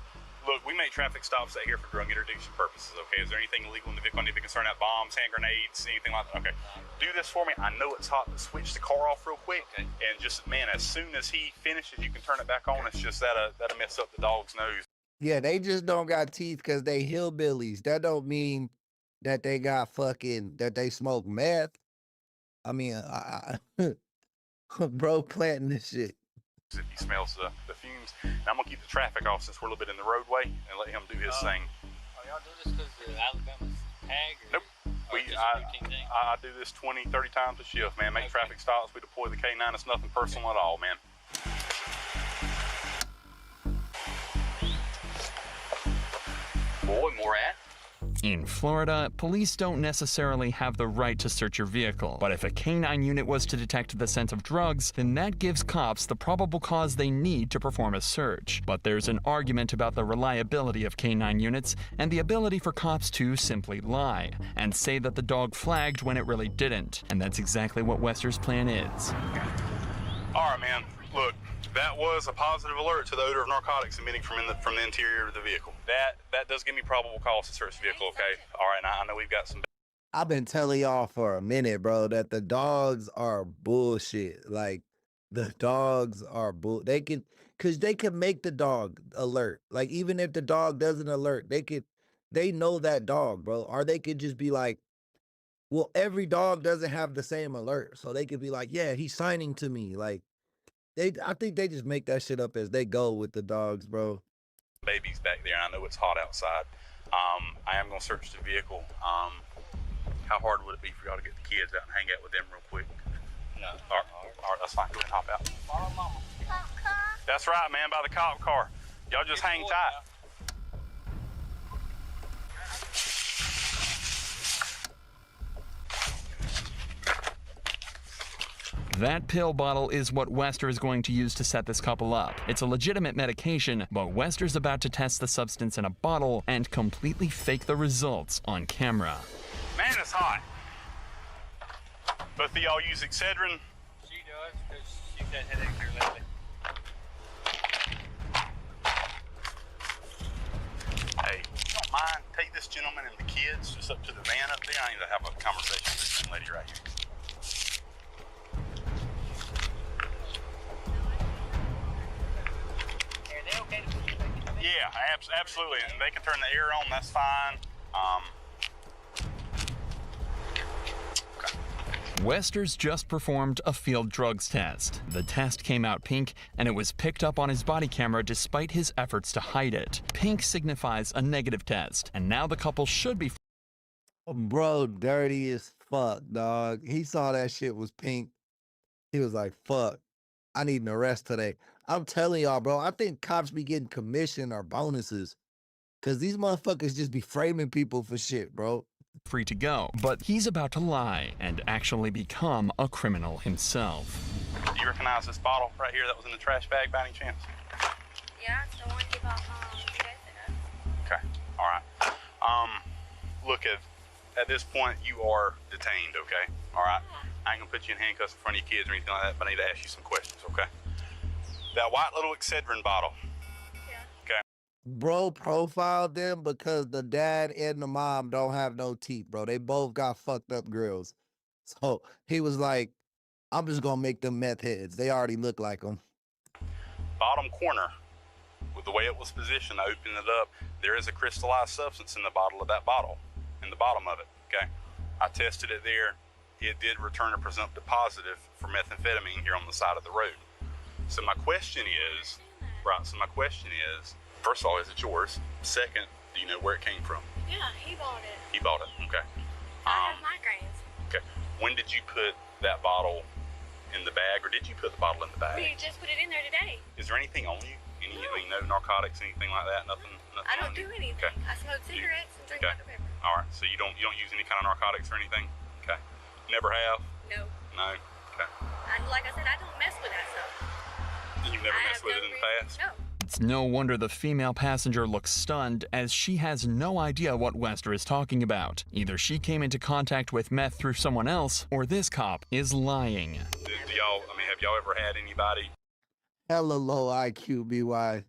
Look, we make traffic stops out here for drug interdiction purposes, okay? Is there anything illegal in the vehicle I need to be concerned about? Bombs, hand grenades, anything like that? Okay. Do this for me. I know it's hot, but switch the car off real quick. Okay. And just, man, as soon as he finishes, you can turn it back on. It's just that'll mess up the dog's nose. Yeah, they just don't got teeth because they hillbillies. That don't mean that they got that they smoke meth. I mean, bro planting this shit. If he smells the fumes, and I'm gonna keep the traffic off since we're a little bit in the roadway and let him do his thing. Are y'all do this because Alabama's tag? Nope. I do this 20, 30 times a shift, man. Make traffic stops. We deploy the K9. It's nothing personal at all, man. Boy, more at? In Florida, police don't necessarily have the right to search your vehicle, but if a K9 unit was to detect the scent of drugs, then that gives cops the probable cause they need to perform a search. But there's an argument about the reliability of K9 units and the ability for cops to simply lie and say that the dog flagged when it really didn't, and that's exactly what Wester's plan is. All right, man. Look, that was a positive alert to the odor of narcotics emitting from the interior of the vehicle. That does give me probable cause to search the vehicle, okay? All right, now I know we've got some... I've been telling y'all for a minute, bro, that the dogs are bullshit. Like, the dogs are they can make the dog alert. Like, even if the dog doesn't alert, they know that dog, bro. Or they could just be like, well, every dog doesn't have the same alert. So they could be like, yeah, he's signing to me. Like, I think they just make that shit up as they go with the dogs, bro. Babies back there, and I know it's hot outside. I am going to search the vehicle. How hard would it be for y'all to get the kids out and hang out with them real quick? No. All right, that's fine. Go ahead and hop out. Follow mama. That's right, man, by the cop car. Y'all just hang tight. That pill bottle is what Wester is going to use to set this couple up. It's a legitimate medication, but Wester's about to test the substance in a bottle and completely fake the results on camera. Man, it's hot. Both of y'all use Excedrin? She does, because she's had headaches here lately. Hey, don't mind, take this gentleman and the kids just up to the van up there. I need to have a conversation with this young lady right here. Yeah, absolutely. And they can turn the air on, that's fine. Okay. Wester's just performed a field drugs test. The test came out pink, and it was picked up on his body camera despite his efforts to hide it. Pink signifies a negative test, and now the couple should be... Bro, dirty as fuck, dog. He saw that shit was pink. He was like, fuck, I need an arrest today. I'm telling y'all, bro, I think cops be getting commission or bonuses because these motherfuckers just be framing people for shit, bro. Free to go, but he's about to lie and actually become a criminal himself. Do you recognize this bottle right here that was in the trash bag by any chance? Yeah, it's the one you bought 2 days ago. Okay, all right. Look, at this point, you are detained, okay? All right? I ain't gonna put you in handcuffs in front of your kids or anything like that, but I need to ask you some questions, okay? That white little Excedrin bottle. Yeah. Okay. Bro profiled them because the dad and the mom don't have no teeth, bro. They both got fucked up grills. So he was like, I'm just gonna make them meth heads. They already look like them. Bottom corner with the way it was positioned, I opened it up. There is a crystallized substance in the bottle of that bottle, in the bottom of it, okay? I tested it there. It did return a presumptive positive for methamphetamine here on the side of the road. So my question is, first of all, is it yours? Second, do you know where it came from? Yeah, he bought it. He bought it, okay. I have migraines. Okay. When did you put that bottle in the bag, or did you put the bottle in the bag? We just put it in there today. Is there anything on you? No narcotics, anything like that? Nothing I don't do anything. Okay. I smoke cigarettes and drink Dr. Pepper. All right. So you don't use any kind of narcotics or anything? Okay. Never have? No. No. Okay. Like I said, I don't mess with that stuff. You've never messed with it in the past? No. It's no wonder the female passenger looks stunned, as she has no idea what Wester is talking about. Either she came into contact with meth through someone else, or this cop is lying. Have y'all ever had anybody? Hella low IQ, BY.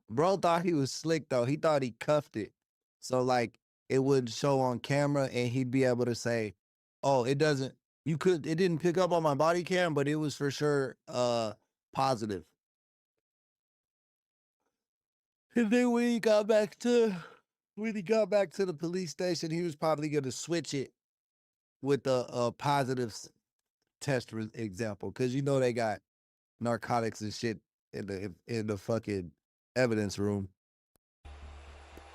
Bro thought he was slick, though. He thought he cuffed it. So, like, it would show on camera, and he'd be able to say, oh, it didn't pick up on my body cam, but it was for sure positive. And then when he got back to the police station, he was probably gonna switch it with a positive test example, because they got narcotics and shit in the fucking evidence room.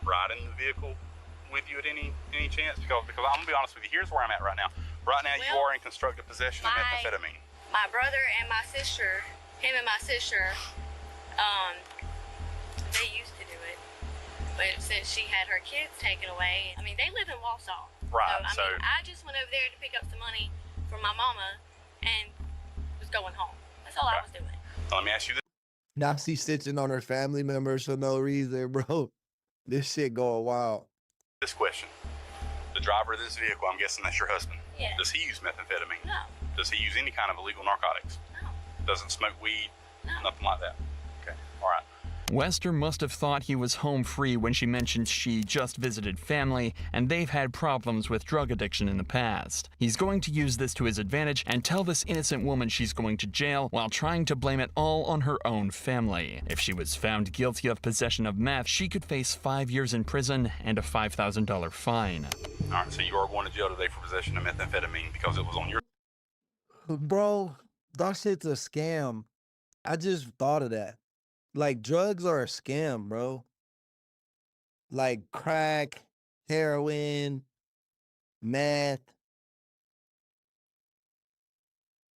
Ride in the vehicle with you at any chance? Because I'm gonna be honest with you, here's where I'm at right now. Right now, you are in constructive possession of methamphetamine. My brother and my sister, him and my sister, they used to do it. But since she had her kids taken away, they live in Wausau. Right. So, I just went over there to pick up some money for my mama and was going home. That's all I was doing. Let me ask you this. Now she's stitching on her family members for no reason, bro. This shit going wild. This question. The driver of this vehicle, I'm guessing that's your husband. Yeah. Does he use methamphetamine? No. Does he use any kind of illegal narcotics? No. Doesn't smoke weed? No. Nothing like that? Okay. All right. Wester must have thought he was home free when she mentioned she just visited family, and they've had problems with drug addiction in the past. He's going to use this to his advantage and tell this innocent woman she's going to jail while trying to blame it all on her own family. If she was found guilty of possession of meth, she could face 5 years in prison and a $5,000 fine. All right, so you are going to jail today for possession of methamphetamine because it was on your... Bro, that shit's a scam. I just thought of that. Like, drugs are a scam, bro. Like crack, heroin, meth,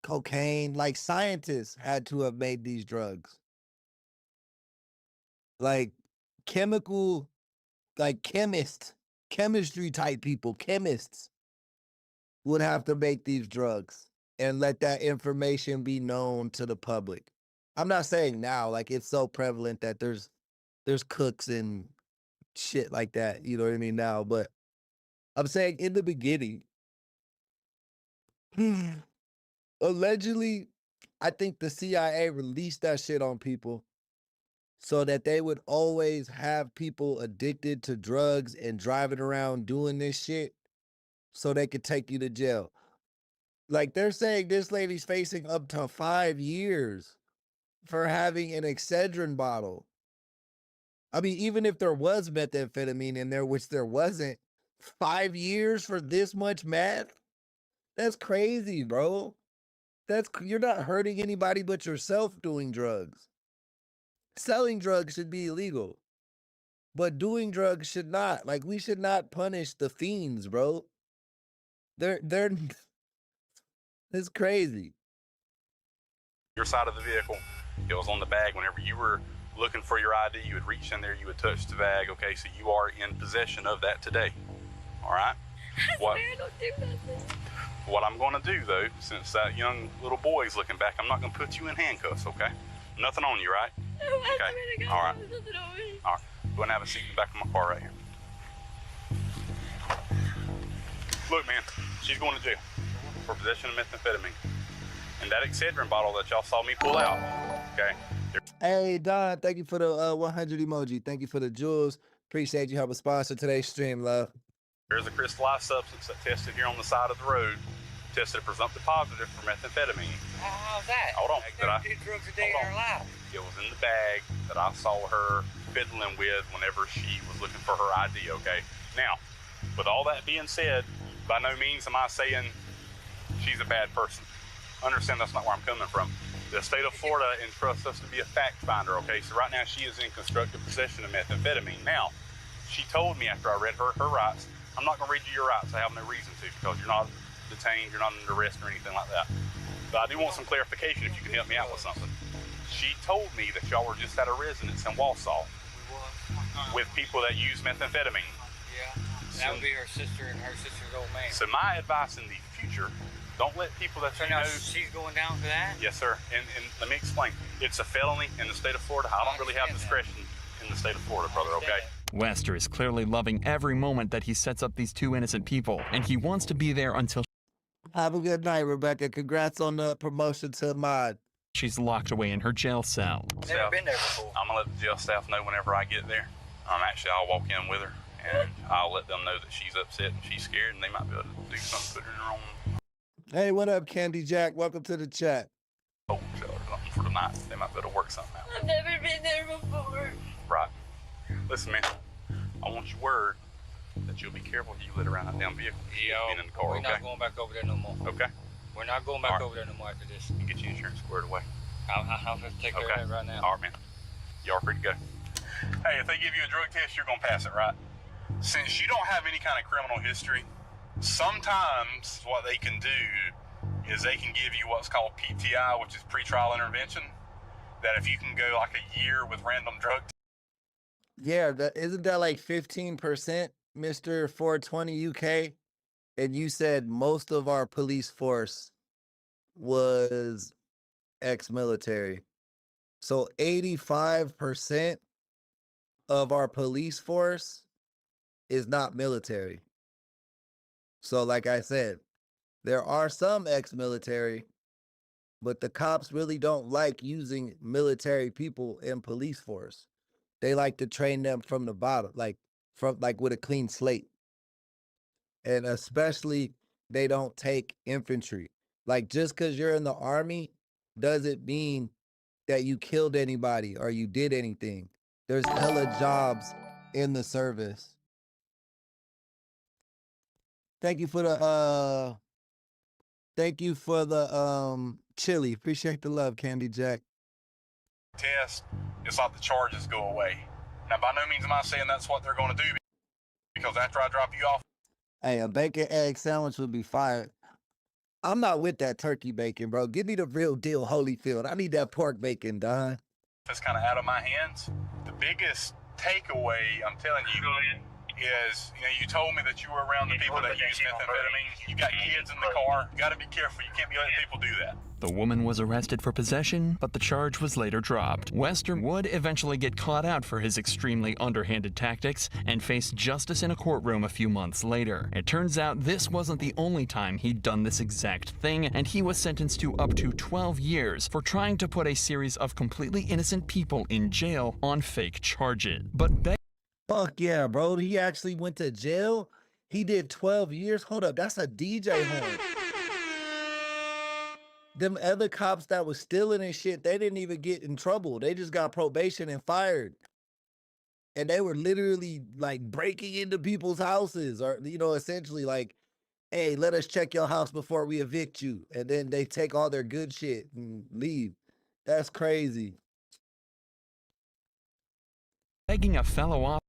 cocaine. Like, scientists had to have made these drugs. Like, chemical, like chemistry type people, chemists would have to make these drugs and let that information be known to the public. I'm not saying now, like, it's so prevalent that there's cooks and shit like that, you know what I mean, now, but I'm saying in the beginning, allegedly, I think the CIA released that shit on people so that they would always have people addicted to drugs and driving around doing this shit so they could take you to jail. Like, they're saying this lady's facing up to 5 years for having an Excedrin bottle. I mean, even if there was methamphetamine in there, which there wasn't, 5 years for this much meth? That's crazy, bro. You're not hurting anybody but yourself doing drugs. Selling drugs should be illegal, but doing drugs should not. Like, we should not punish the fiends, bro. It's crazy. Your side of the vehicle, it was on the bag. Whenever you were looking for your ID, you would reach in there, you would touch the bag. Okay, so you are in possession of that today. All right? I swear I don't do nothing. What I'm going to do, though, since that young little boy's looking back, I'm not going to put you in handcuffs, okay? Nothing on you, right? No, I swear to God, all right. there's nothing on me. All right. Go and have a seat in the back of my car right here. Look, man, she's going to jail for possession of methamphetamine. And that Excedrin bottle that y'all saw me pull out, okay? Hey, Don, thank you for the 100 emoji. Thank you for the jewels. Appreciate you helping sponsor today's stream, love. There's a crystallized substance that tested here on the side of the road, tested a presumptive positive for methamphetamine. How's that? Hold on. Like, 32 drugs a day in our life. It was in the bag that I saw her fiddling with whenever she was looking for her ID, okay? Now, with all that being said, by no means am I saying she's a bad person. Understand that's not where I'm coming from. The state of Florida entrusts us to be a fact finder, okay? So right now she is in constructive possession of methamphetamine. Now, she told me after I read her rights, I'm not gonna read you your rights, I have no reason to, because you're not detained, you're not under arrest or anything like that. But I do want some clarification if you can help me out with something. She told me that y'all were just at a residence in Wausau with people that use methamphetamine. Yeah, that would be her sister and her sister's old man. So my advice in the future, don't let people that So you now know... she's going down for that? Yes, sir. And let me explain. It's a felony in the state of Florida. I don't really have discretion in the state of Florida, brother, okay? Wester is clearly loving every moment that he sets up these two innocent people, and he wants to be there until Have a good night, Rebecca. Congrats on the promotion to mod. she's locked away in her jail cell. Never been there before. I'm gonna let the jail staff know whenever I get there. Actually, I'll walk in with her, and I'll let them know that she's upset and she's scared, and they might be able to do something, put her in her own Hey, what up, Candy Jack? Welcome to the chat. holding cell or something for the night. They might be able to work something out. I've never been there before. Right. Listen, man, I want your word that you'll be careful you let around that damn vehicle. Yo, Being in the car, we're okay? not going back over there no more. Okay. We're not going back over there no more after this. You get your insurance squared away. I'll have to take care of that right now. All right, man. Y'all free to go. Hey, if they give you a drug test, you're gonna pass it, right? Since you don't have any kind of criminal history, sometimes what they can do is they can give you what's called PTI, which is pretrial intervention. That if you can go like a year with random drug Yeah, isn't that like 15%, Mr. 420 UK? And you said most of our police force was ex-military. So 85% of our police force is not military. So like I said, there are some ex-military, but the cops really don't like using military people in police force. They like to train them from the bottom, like with a clean slate. And especially they don't take infantry. Like just because you're in the army doesn't mean that you killed anybody or you did anything. There's hella jobs in the service. Thank you for the chili. Appreciate the love, Candy Jack. test, it's like the charges go away. Now, by no means am I saying that's what they're going to do, because after I drop you off, Hey, a bacon egg sandwich would be fire. I'm not with that turkey bacon, bro. Give me the real deal, Holyfield. I need that pork bacon, Don. it's kind of out of my hands. The biggest takeaway, I'm telling you, is, you told me that you were around the people that use methamphetamine. You got kids in the car. You got to be careful. You can't be letting people do that. The woman was arrested for possession, but the charge was later dropped. Wester would eventually get caught out for his extremely underhanded tactics and face justice in a courtroom a few months later. It turns out this wasn't the only time he'd done this exact thing, and he was sentenced to up to 12 years for trying to put a series of completely innocent people in jail on fake charges. But Fuck yeah, bro. He actually went to jail. He did 12 years. Hold up, that's a DJ horn. Them other cops that was stealing and shit, they didn't even get in trouble. They just got probation and fired. And they were literally like breaking into people's houses or, essentially like, hey, let us check your house before we evict you. And then they take all their good shit and leave. That's crazy. begging a fellow officer.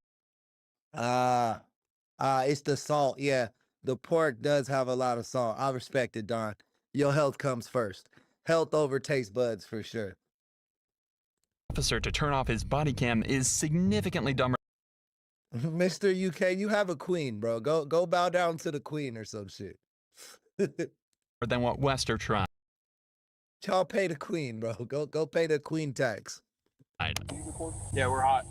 It's the salt. Yeah, the pork does have a lot of salt. I respect it, Don. Your health comes first. Health over taste buds for sure. Officer to turn off his body cam is significantly dumber. Mr. UK, you have a queen, bro. Go bow down to the queen or some shit. Than what Wester tried. Y'all pay the queen, bro. Go pay the queen tax. Yeah, we're hot.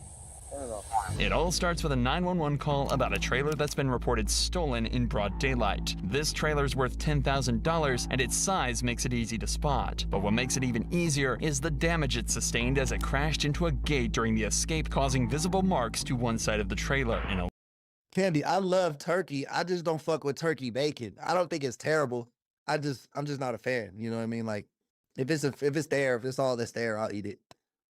It all starts with a 911 call about a trailer that's been reported stolen in broad daylight. This trailer's worth $10,000 and its size makes it easy to spot. But what makes it even easier is the damage it sustained as it crashed into a gate during the escape, causing visible marks to one side of the trailer. Candy, I love turkey. I just don't fuck with turkey bacon. I don't think it's terrible. I'm just not a fan. You know what I mean? Like if it's there, if it's all that's there, I'll eat it.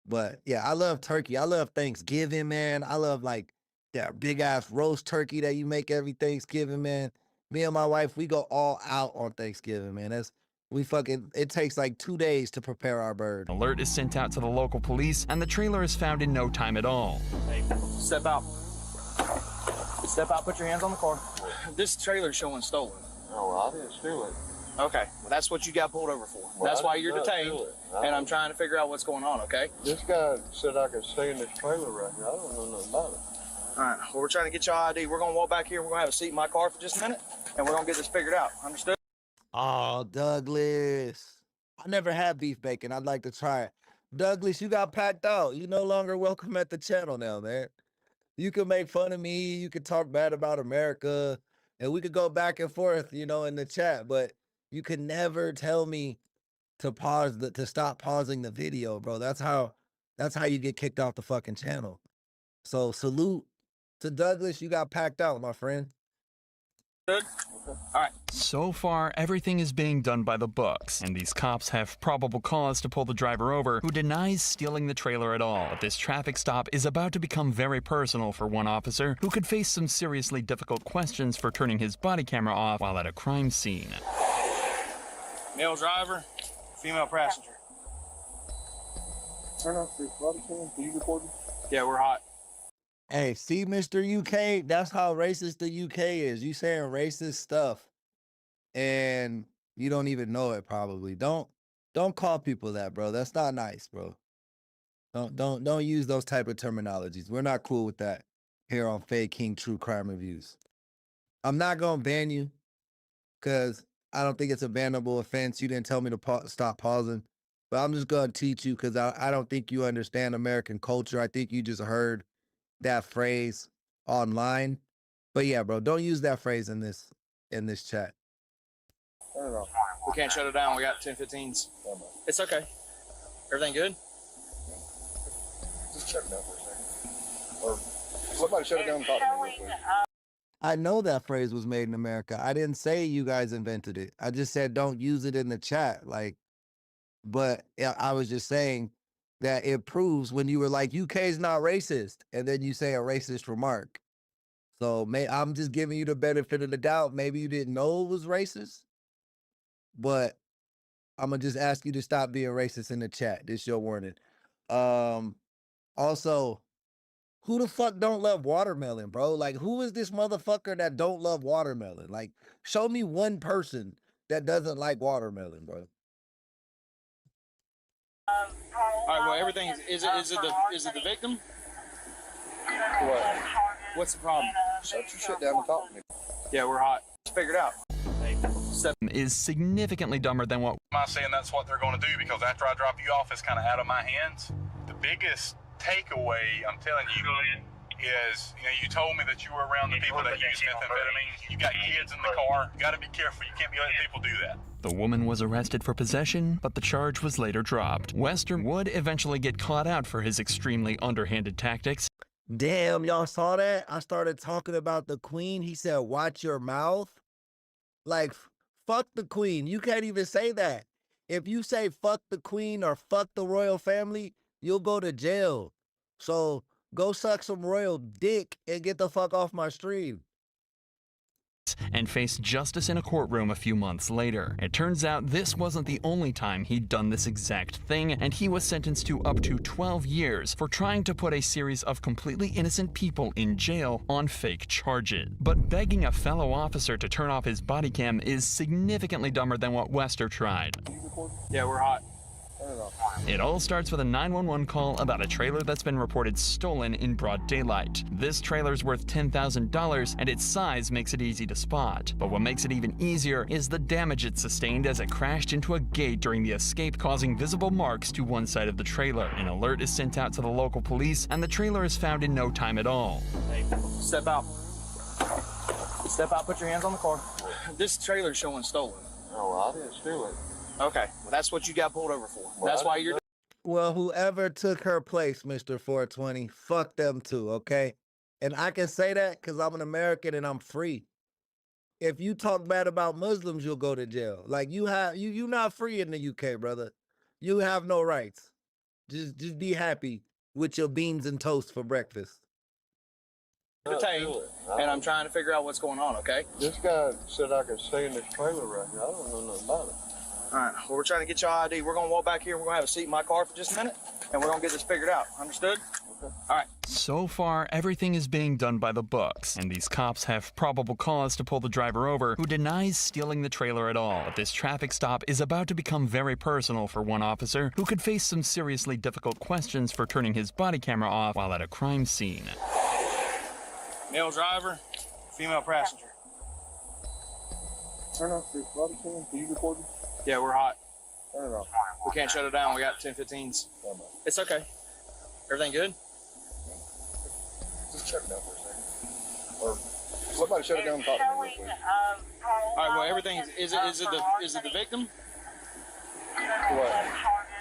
But yeah, I love turkey. I love Thanksgiving, man. I love like that big ass roast turkey that you make every Thanksgiving, man. Me and my wife, we go all out on Thanksgiving, man. It takes like 2 days to prepare our bird. Alert is sent out to the local police, and the trailer is found in no time at all. Hey, step out. Step out, put your hands on the car. This trailer's showing stolen. Oh, I didn't steal it. Okay, well, that's what you got pulled over for. Well, that's I why did you're not detained, steal it. and I'm trying to figure out what's going on, okay? This guy said I could stay in this trailer right here. I don't know nothing about it. All right, well, we're trying to get your ID. We're going to walk back here. We're going to have a seat in my car for just a minute, and we're going to get this figured out. Understood? Oh, Douglas. I never had beef bacon. I'd like to try it. Douglas, you got packed out. You no longer welcome at the channel now, man. You can make fun of me. You can talk bad about America. And we could go back and forth, in the chat. But you can never tell me to stop pausing the video, bro. That's how you get kicked off the fucking channel. So salute to Douglas. You got packed out, my friend. Good. All right. So far, everything is being done by the books, and these cops have probable cause to pull the driver over, who denies stealing the trailer at all. But this traffic stop is about to become very personal for one officer, who could face some seriously difficult questions for turning his body camera off while at a crime scene. Male driver, female passenger. Turn off your body cam. Are you recording? Yeah, we're hot. Hey, see, Mr. UK, that's how racist the UK is. You saying racist stuff, and you don't even know it. Probably don't call people that, bro. That's not nice, bro. Don't use those type of terminologies. We're not cool with that here on Fake King True Crime Reviews. I'm not gonna ban you because I don't think it's a bannable offense. You didn't tell me to stop pausing, but I'm just gonna teach you because I don't think you understand American culture. I think you just heard that phrase online. But yeah, bro, don't use that phrase in this chat. Turn it off. We can't shut it down. We got 10-15s. It's okay. Everything good? Just shut it down for a second. Or somebody shut it down and talk to me real quick. I know that phrase was made in America. I didn't say you guys invented it. I just said don't use it in the chat. But I was just saying that it proves when you were like, UK is not racist, and then you say a racist remark. So I'm just giving you the benefit of the doubt. Maybe you didn't know it was racist, but I'm gonna just ask you to stop being racist in the chat. This is your warning. Also, who the fuck don't love watermelon, bro? Like, who is this motherfucker that don't love watermelon? Like, show me one person that doesn't like watermelon, bro. All right. Well, everything is it the victim? What? What's the problem? Shut your shit down and talk to me. Yeah, we're hot. Let's figure it out. Is significantly dumber than what I'm not saying that's what they're going to do, because after I drop you off, it's kind of out of my hands. The biggest takeaway, I'm telling you, is, you told me that you were around the people that use methamphetamine. You got kids in the car. You got to be careful. You can't be letting people do that. the woman was arrested for possession, but the charge was later dropped. Wester would eventually get caught out for his extremely underhanded tactics. Damn, y'all saw that? I started talking about the queen. He said, watch your mouth. Like, fuck the queen. You can't even say that. If you say fuck the queen or fuck the royal family, you'll go to jail. So go suck some royal dick and get the fuck off my stream. And faced justice in a courtroom a few months later. It turns out this wasn't the only time he'd done this exact thing, and he was sentenced to up to 12 years for trying to put a series of completely innocent people in jail on fake charges. But begging a fellow officer to turn off his body cam is significantly dumber than what Wester tried. Yeah, we're hot. It all starts with a 911 call about a trailer that's been reported stolen in broad daylight. This trailer's worth $10,000 and its size makes it easy to spot. But what makes it even easier is the damage it sustained as it crashed into a gate during the escape, causing visible marks to one side of the trailer. An alert is sent out to the local police and the trailer is found in no time at all. Hey, step out. Step out, put your hands on the car. This trailer's showing stolen. Oh, I didn't steal it. Okay, well, that's what you got pulled over for. That's why you're... Well, whoever took her place, Mr. 420, fuck them too, okay? And I can say that because I'm an American and I'm free. If you talk bad about Muslims, you'll go to jail. Like, you're not free in the UK, brother. You have no rights. Just be happy with your beans and toast for breakfast. Detained, and I'm trying to figure out what's going on, okay? This guy said I could stay in this trailer right here. I don't know nothing about it. All right, well, we're trying to get your ID. We're going to walk back here. We're going to have a seat in my car for just a minute, and we're going to get this figured out. Understood? Okay. All right. So far, everything is being done by the books, and these cops have probable cause to pull the driver over, who denies stealing the trailer at all. But this traffic stop is about to become very personal for one officer, who could face some seriously difficult questions for turning his body camera off while at a crime scene. Male driver, female passenger. Turn off the body cam. Are you recording? Yeah, we're hot. Turn it off. We can't shut it down. We got 10-15s. It's okay. Everything good? Just shut it down for a second. Or somebody shut it down and talk to me real quick. All right. Well, everything is it the victim? What?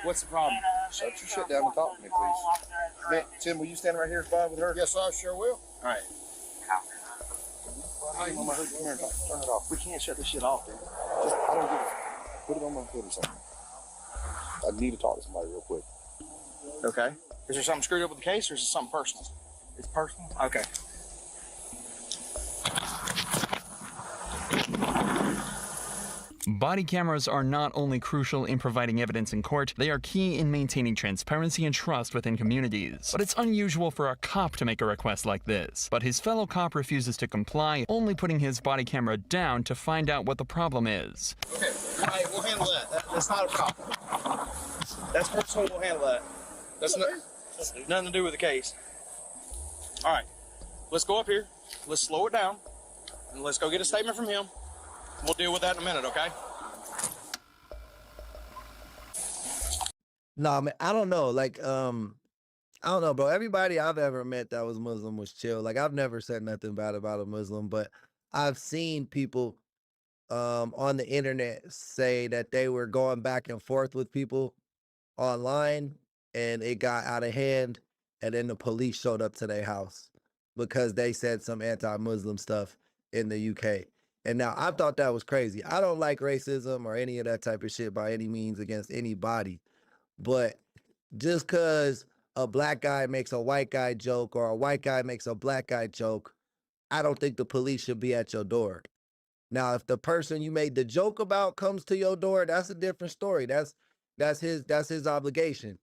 What's the problem? Shut your shit down and talk to me, please. Man, Tim, will you stand right here with her? Yes, I sure will. All right. Hey, Mama, come here and talk. Turn it off. We can't shut this shit off, dude. Just, I don't give a. Put it on my foot or something. I need to talk to somebody real quick. Okay. Is there something screwed up with the case, or is it something personal? It's personal? Okay. Body cameras are not only crucial in providing evidence in court, they are key in maintaining transparency and trust within communities. But it's unusual for a cop to make a request like this. But his fellow cop refuses to comply, only putting his body camera down to find out what the problem is. Okay, all right, we'll handle that. That's not a problem. That's personal, we'll handle that. That's nothing to do with the case. All right, let's go up here, let's slow it down, and let's go get a statement from him. We'll deal with that in a minute, okay? Nah, man, I don't know. Like, I don't know, bro. Everybody I've ever met that was Muslim was chill. Like, I've never said nothing bad about a Muslim, but I've seen people on the internet say that they were going back and forth with people online and it got out of hand, and then the police showed up to their house because they said some anti-Muslim stuff in the UK. And now I thought that was crazy. I don't like racism or any of that type of shit by any means against anybody. But just because a black guy makes a white guy joke or a white guy makes a black guy joke, I don't think the police should be at your door. Now, if the person you made the joke about comes to your door, that's a different story. That's his obligation.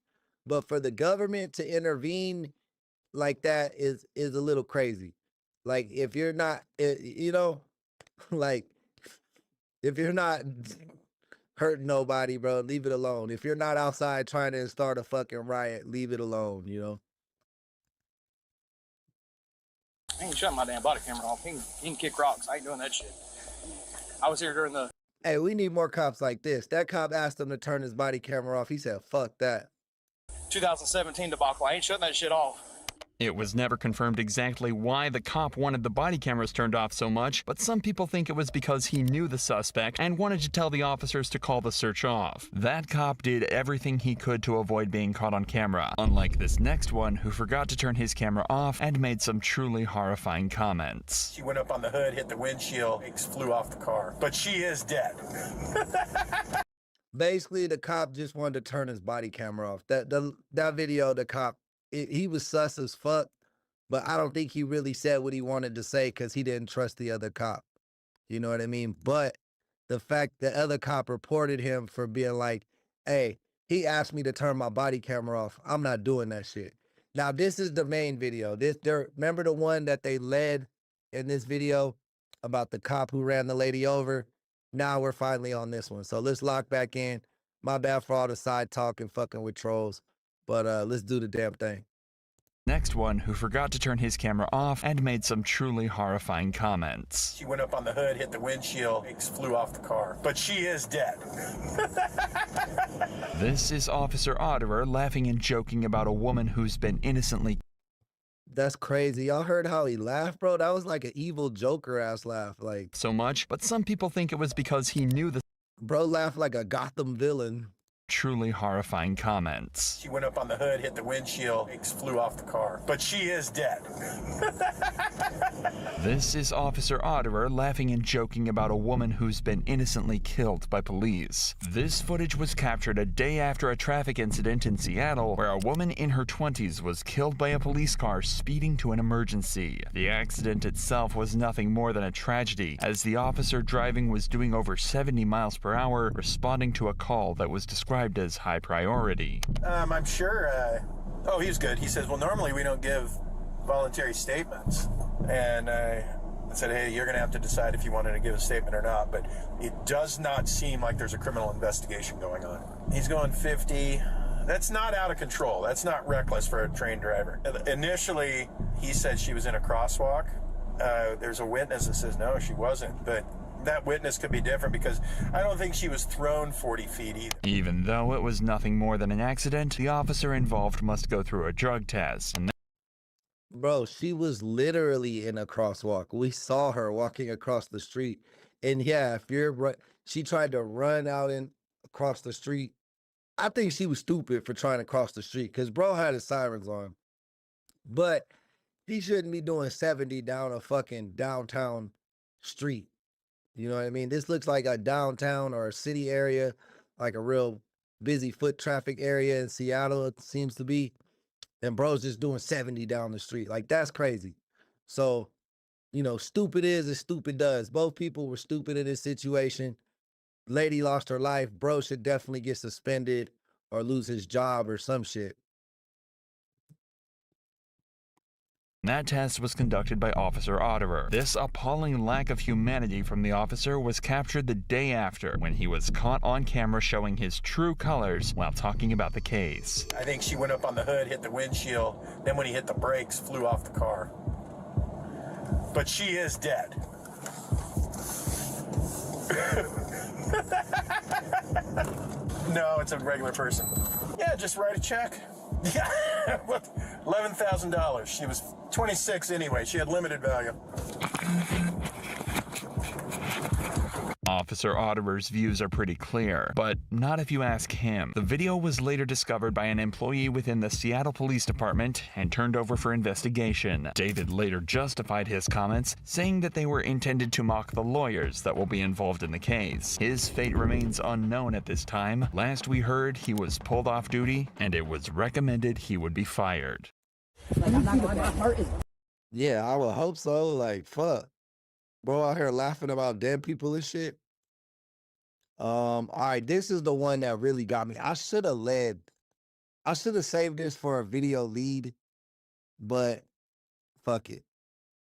But for the government to intervene like that is a little crazy. Like, if you're not, you know, like, if you're not hurting nobody, bro, leave it alone. If you're not outside trying to start a fucking riot, leave it alone, you know? I ain't shutting my damn body camera off. He can kick rocks. I ain't doing that shit. I was here during the... Hey, we need more cops like this. That cop asked him to turn his body camera off. He said, fuck that. 2017 debacle. I ain't shutting that shit off. It was never confirmed exactly why the cop wanted the body cameras turned off so much, but some people think it was because he knew the suspect and wanted to tell the officers to call the search off. That cop did everything he could to avoid being caught on camera, unlike this next one who forgot to turn his camera off and made some truly horrifying comments. She went up on the hood, hit the windshield, flew off the car. But she is dead. Basically, the cop just wanted to turn his body camera off. That video, the cop, he was sus as fuck, but I don't think he really said what he wanted to say because he didn't trust the other cop. You know what I mean? But the fact the other cop reported him for being like, hey, he asked me to turn my body camera off. I'm not doing that shit. Now, this is the main video. Remember the one that they led in this video about the cop who ran the lady over? Now we're finally on this one. So let's lock back in. My bad for all the side talk and fucking with trolls. But let's do the damn thing. Next one who forgot to turn his camera off and made some truly horrifying comments. She went up on the hood, hit the windshield, flew off the car. But she is dead. This is Officer Otterer laughing and joking about a woman who's been innocently... That's crazy. Y'all heard how he laughed, bro? That was like an evil Joker-ass laugh. Like, so much, but some people think it was because he knew the... Bro laughed like a Gotham villain. truly horrifying comments. She went up on the hood, hit the windshield, brakes flew off the car. But she is dead. This is Officer Otterer laughing and joking about a woman who's been innocently killed by police. This footage was captured a day after a traffic incident in Seattle where a woman in her 20s was killed by a police car speeding to an emergency. The accident itself was nothing more than a tragedy, as the officer driving was doing over 70 miles per hour, responding to a call that was described as high priority. I'm sure, oh, he's good. He says, well, normally we don't give voluntary statements. And I said, hey, you're going to have to decide if you wanted to give a statement or not, but it does not seem like there's a criminal investigation going on. He's going 50. That's not out of control. That's not reckless for a trained driver. Initially, he said she was in a crosswalk. There's a witness that says, no, she wasn't, but that witness could be different because I don't think she was thrown 40 feet either. Even though it was nothing more than an accident, the officer involved must go through a drug test. And Bro, she was literally in a crosswalk. We saw her walking across the street. And yeah, if you're she tried to run out and across the street. I think she was stupid for trying to cross the street because bro had his sirens on. But he shouldn't be doing 70 down a fucking downtown street. You know what I mean? This looks like a downtown or a city area, like a real busy foot traffic area in Seattle, it seems to be. And bro's just doing 70 down the street. Like, that's crazy. So, you know, stupid is as stupid does. Both people were stupid in this situation. Lady lost her life. Bro should definitely get suspended or lose his job or some shit. that test was conducted by Officer Otterer. This appalling lack of humanity from the officer was captured the day after, when he was caught on camera showing his true colors while talking about the case. I think she went up on the hood, hit the windshield, then when he hit the brakes, flew off the car. But she is dead. No, it's a regular person. Yeah, just write a check. Yeah, $11,000. She was 26 anyway. She had limited value. Officer Otterer's views are pretty clear, but not if you ask him. The video was later discovered by an employee within the Seattle Police Department and turned over for investigation. David later justified his comments, saying that they were intended to mock the lawyers that will be involved in the case. His fate remains unknown at this time. Last we heard, he was pulled off duty, and it was recommended he would be fired. Yeah, I would hope so. Like, fuck. Bro out here laughing about dead people and shit. All right, this is the one that really got me. I should have saved this for a video lead, but fuck it.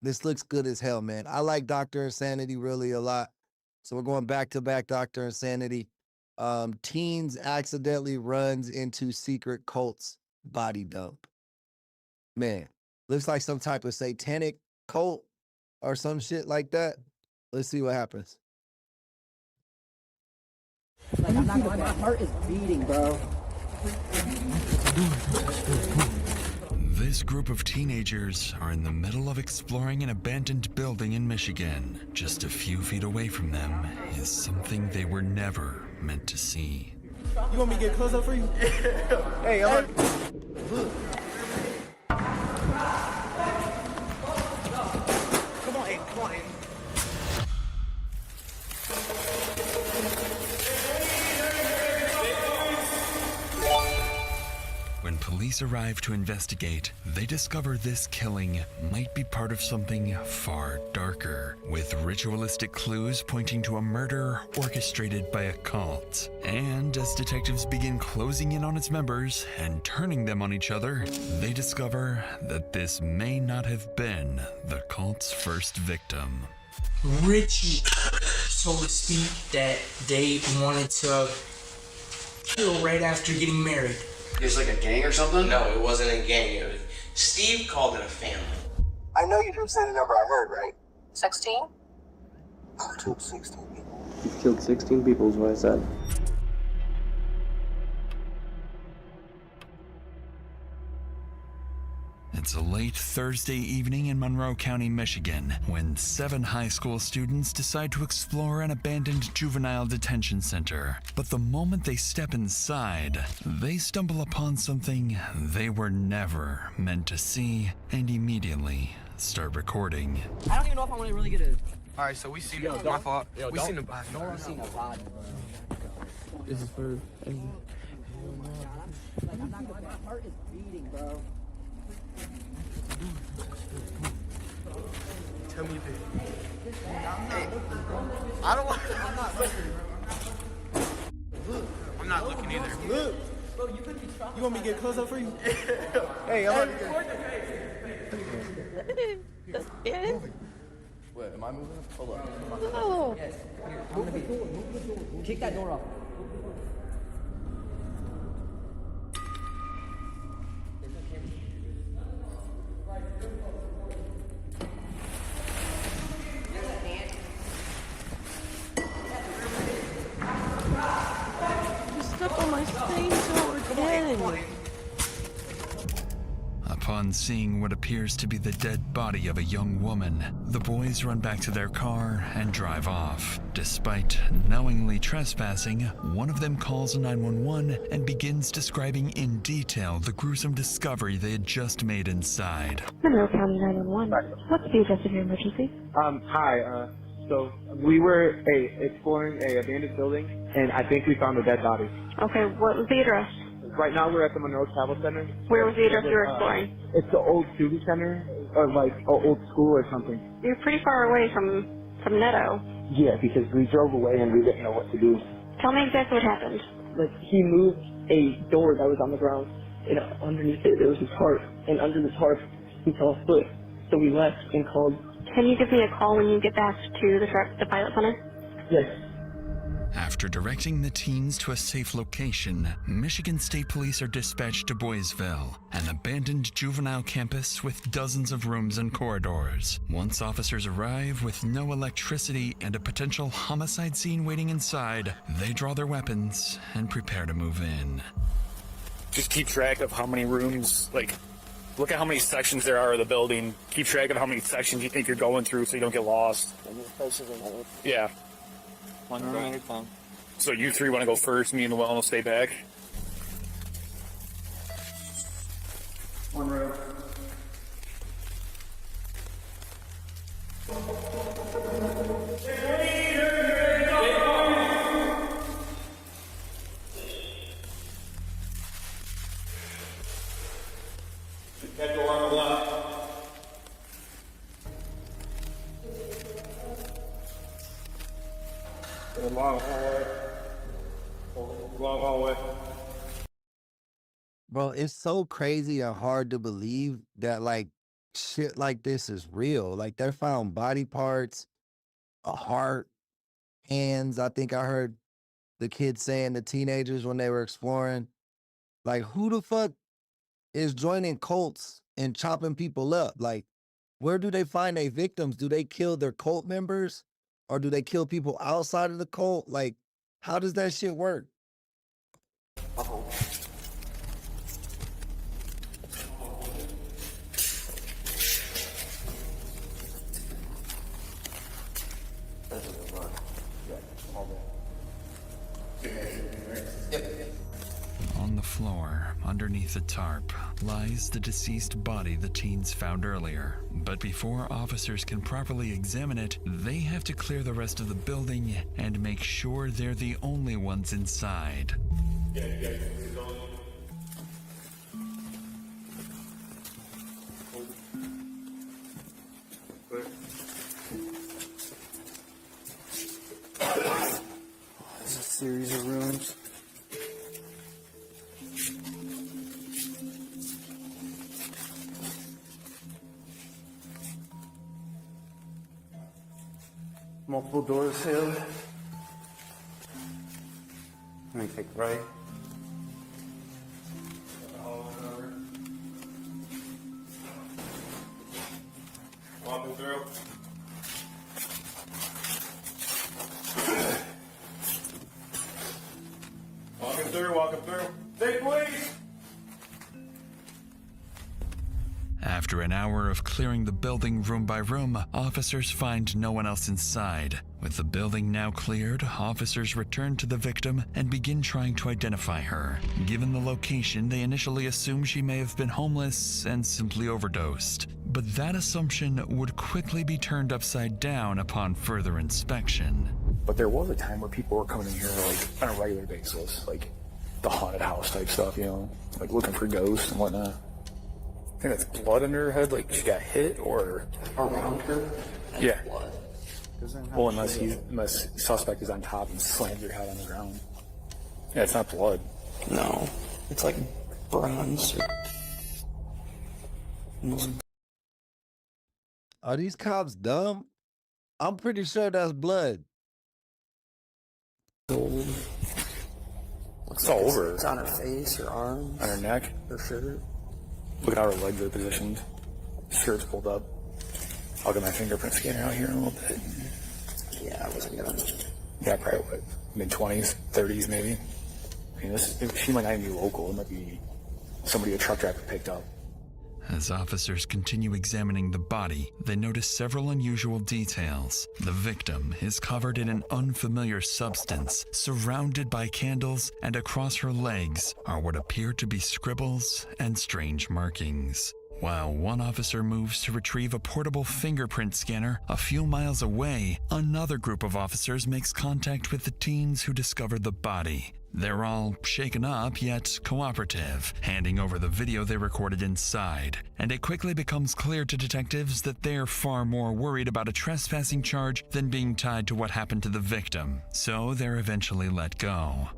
This looks good as hell, man. I like Dr. Insanity really a lot. So we're going back to back Dr. Insanity. Teens accidentally runs into secret cult's body dump. Man, looks like some type of satanic cult or some shit like that. Let's see what happens. Like, I'm not gonna, my heart is beating, bro. This group of teenagers are in the middle of exploring an abandoned building in Michigan. Just a few feet away from them is something they were never meant to see. You want me to get close up for you? Hey, I'm Come on, Aiden. Come on, Aiden. When police arrive to investigate, they discover this killing might be part of something far darker, with ritualistic clues pointing to a murder orchestrated by a cult. And as detectives begin closing in on its members and turning them on each other, they discover that this may not have been the cult's first victim. Richie, so to speak, that they wanted to kill right after getting married. It was like a gang or something? No, it wasn't a gang. It was, Steve called it a family. I know you didn't say the number I heard, right? 16? I killed 16 people. You killed 16 people is what I said. It's a late Thursday evening in Monroe County, Michigan, when 7 high school students decide to explore an abandoned juvenile detention center. But the moment they step inside, they stumble upon something they were never meant to see and immediately start recording. I don't even know if I want to really get it. All right, so we seen Yo, it. don't- My fault. yo, We don't- seen the body. No one's seen a body. This is for. Like, my heart is beating, bro. Tell me if it. Hey, I don't want. I'm not looking. I'm not looking either. Look. Bro, you could be traumatized. You want me to get close up for you? Hey, I'm about That's it. Wait, am I moving? Hold up. Oh. Yes. Here, I'm gonna be. Kick that door off. You stepped on my stain sword again. Upon seeing what appears to be the dead body of a young woman, the boys run back to their car and drive off. Despite knowingly trespassing, one of them calls 911 and begins describing in detail the gruesome discovery they had just made inside. Monroe County 911. What's the address of your emergency? Hi. So we were exploring a abandoned building, and I think we found a dead body. Okay, what was the address? Right now we're at the Monroe Travel Center. Where was the address you were exploring? It's the old student center, or like an old school or something. You're pretty far away from Netto. Yeah, because we drove away and we didn't know what to do. Tell me exactly what happened. Like, he moved a door that was on the ground, and underneath it there was his tarp, and under the tarp we saw a foot. So we left and called. Can you give me a call when you get back to the pilot center? Yes. After directing the teens to a safe location, Michigan State Police are dispatched to Boysville, an abandoned juvenile campus with dozens of rooms and corridors. Once officers arrive with no electricity and a potential homicide scene waiting inside, they draw their weapons and prepare to move in. Just keep track of how many rooms, like, look at how many sections there are of the building. Keep track of how many sections you think you're going through so you don't get lost. Yeah. One room at a time. So you three want to go first, me and Llewellyn will stay back? One room. Head door on the left. Long hallway. Long hallway. Bro, it's so crazy and hard to believe that like shit like this is real. Like they found body parts, a heart, hands. I think I heard the kids saying, the teenagers when they were exploring, like who the fuck is joining cults and chopping people up? Like, where do they find their victims? Do they kill their cult members? Or do they kill people outside of the cult? Like, how does that shit work? On the floor, underneath the tarp, lies the deceased body the teens found earlier. But before officers can properly examine it, they have to clear the rest of the building and make sure they're the only ones inside. It's a series of rooms. Multiple doors here. Let me take right. Walking through. Walking through. Stay, please. After an hour of clearing the building room by room, officers find no one else inside. With the building now cleared, officers return to the victim and begin trying to identify her. Given the location, they initially assume she may have been homeless and simply overdosed. But that assumption would quickly be turned upside down upon further inspection. But there was a time where people were coming in here like on a regular basis, like the haunted house type stuff, you know, like looking for ghosts and whatnot. I think that's blood under her head, like she got hit or around her. Yeah. Well, unless suspect is on top and slams your head on the ground. Yeah, it's not blood. No, it's like bronze. Are these cops dumb? I'm pretty sure that's blood. It's all over. It's on her face, her arms, on her neck, her shirt. Look at how her legs are positioned. Shirt's pulled up. I'll get my fingerprint scanner out here in a little bit. Yeah, I wasn't gonna. Yeah, probably what, mid-20s, 30s maybe. I mean, she might not even be local. It might be somebody a truck driver picked up. As officers continue examining the body, they notice several unusual details. The victim is covered in an unfamiliar substance, surrounded by candles, and across her legs are what appear to be scribbles and strange markings. While one officer moves to retrieve a portable fingerprint scanner a few miles away, another group of officers makes contact with the teens who discovered the body. They're all shaken up yet cooperative, handing over the video they recorded inside. And it quickly becomes clear to detectives that they're far more worried about a trespassing charge than being tied to what happened to the victim. So they're eventually let go.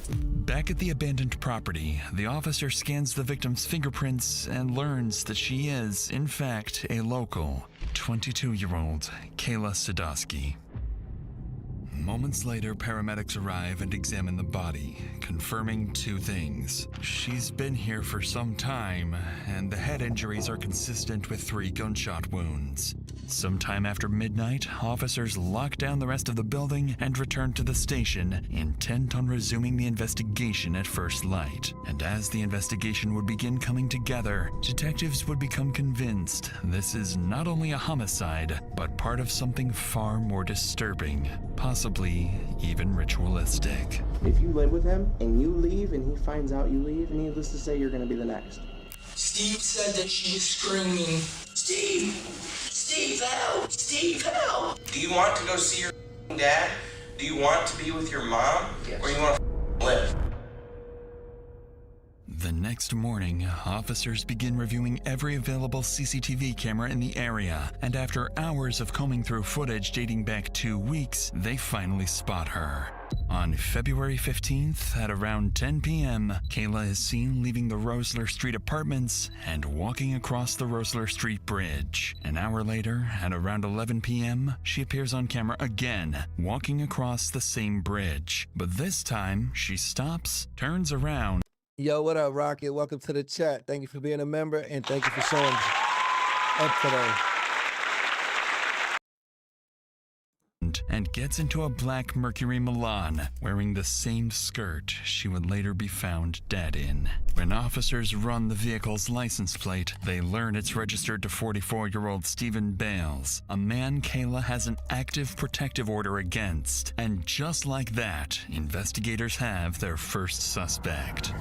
Back at the abandoned property, the officer scans the victim's fingerprints and learns that she is, in fact, a local, 22-year-old Kayla Sadowski. Moments later, paramedics arrive and examine the body, confirming two things. She's been here for some time, and the head injuries are consistent with 3 gunshot wounds. Sometime after midnight, officers lock down the rest of the building and return to the station, intent on resuming the investigation at first light. And as the investigation would begin coming together, detectives would become convinced this is not only a homicide, but part of something far more disturbing, possibly even ritualistic. If you live with him and you leave and he finds out you leave, needless to say, you're going to be the next. Steve said that she was screaming, Steve! Steve, help! Steve, help! Do you want to go see your dad? Do you want to be with your mom? Yes. Or you want to live? The next morning, officers begin reviewing every available CCTV camera in the area, and after hours of combing through footage dating back 2 weeks, they finally spot her. On February 15th, at around 10 p.m., Kayla is seen leaving the Rosler Street apartments and walking across the Rosler Street Bridge. An hour later, at around 11 p.m., she appears on camera again, walking across the same bridge. But this time, she stops, turns around. Yo, what up, Rocket? Welcome to the chat. Thank you for being a member, and thank you for showing up today. And gets into a black Mercury Milan, wearing the same skirt she would later be found dead in. When officers run the vehicle's license plate, they learn it's registered to 44-year-old Stephen Bales, a man Kayla has an active protective order against. And just like that, investigators have their first suspect.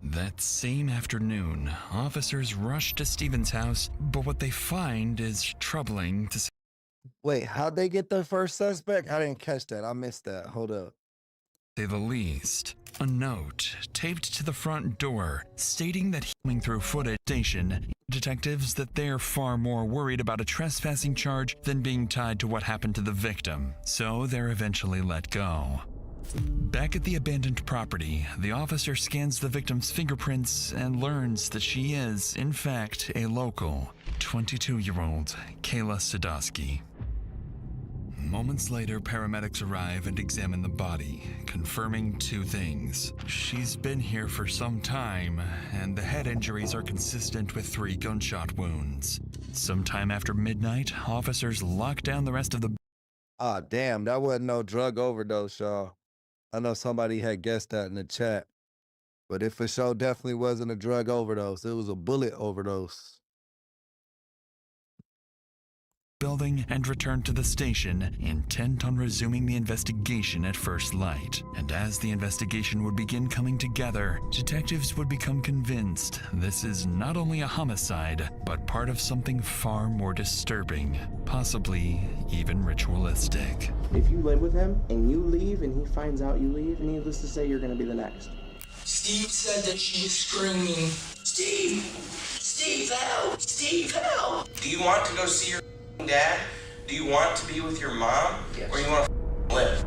That same afternoon, officers rush to Stephen's house, but what they find is troubling to say. Wait, how'd they get their first suspect? I didn't catch that. I missed that. Hold up. Say the least. A note taped to the front door stating that coming through footage station, detectives that they're far more worried about a trespassing charge than being tied to what happened to the victim. So they're eventually let go. Back at the abandoned property, the officer scans the victim's fingerprints and learns that she is, in fact, a local, 22-year-old Kayla Sadowski. Moments later, paramedics arrive and examine the body, confirming two things. She's been here for some time, and the head injuries are consistent with 3 gunshot wounds. Sometime after midnight, officers lock down the rest of the... Ah, damn, that wasn't no drug overdose, y'all. I know somebody had guessed that in the chat, but it for sure definitely wasn't a drug overdose. It was a bullet overdose. building and returned to the station, intent on resuming the investigation at first light. And as the investigation would begin coming together, detectives would become convinced this is not only a homicide, but part of something far more disturbing, possibly even ritualistic. If you live with him and you leave and he finds out you leave, needless to say, you're going to be the next. Steve said that she was screaming, Steve! Steve, help! Steve, help! Do you want to go see your dad? Do you want to be with your mom? Or you want to live?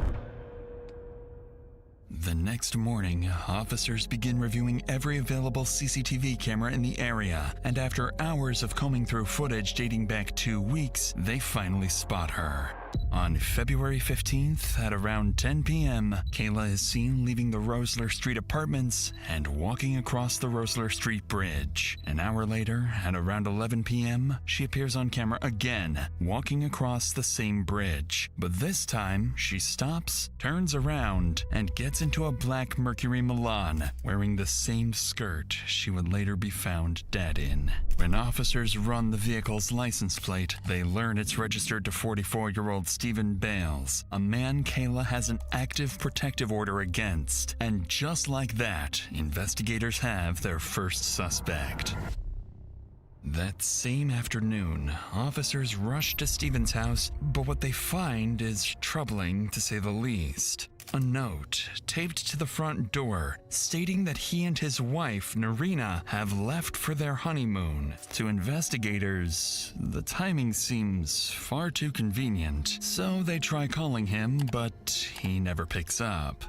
The next morning, officers begin reviewing every available CCTV camera in the area, and after hours of combing through footage dating back 2 weeks, they finally spot her. On February 15th at around 10 p.m., Kayla is seen leaving the Rosler Street apartments and walking across the Rosler Street Bridge. An hour later, at around 11 p.m., she appears on camera again, walking across the same bridge. But this time, she stops, turns around, and gets into a black Mercury Milan, wearing the same skirt she would later be found dead in. When officers run the vehicle's license plate, they learn it's registered to 44-year-old Stephen Bales, a man Kayla has an active protective order against. And just like that, investigators have their first suspect. That same afternoon, officers rush to Stephen's house, but what they find is troubling to say the least. A note taped to the front door stating that he and his wife, Narina, have left for their honeymoon. To investigators, the timing seems far too convenient, so they try calling him, but he never picks up.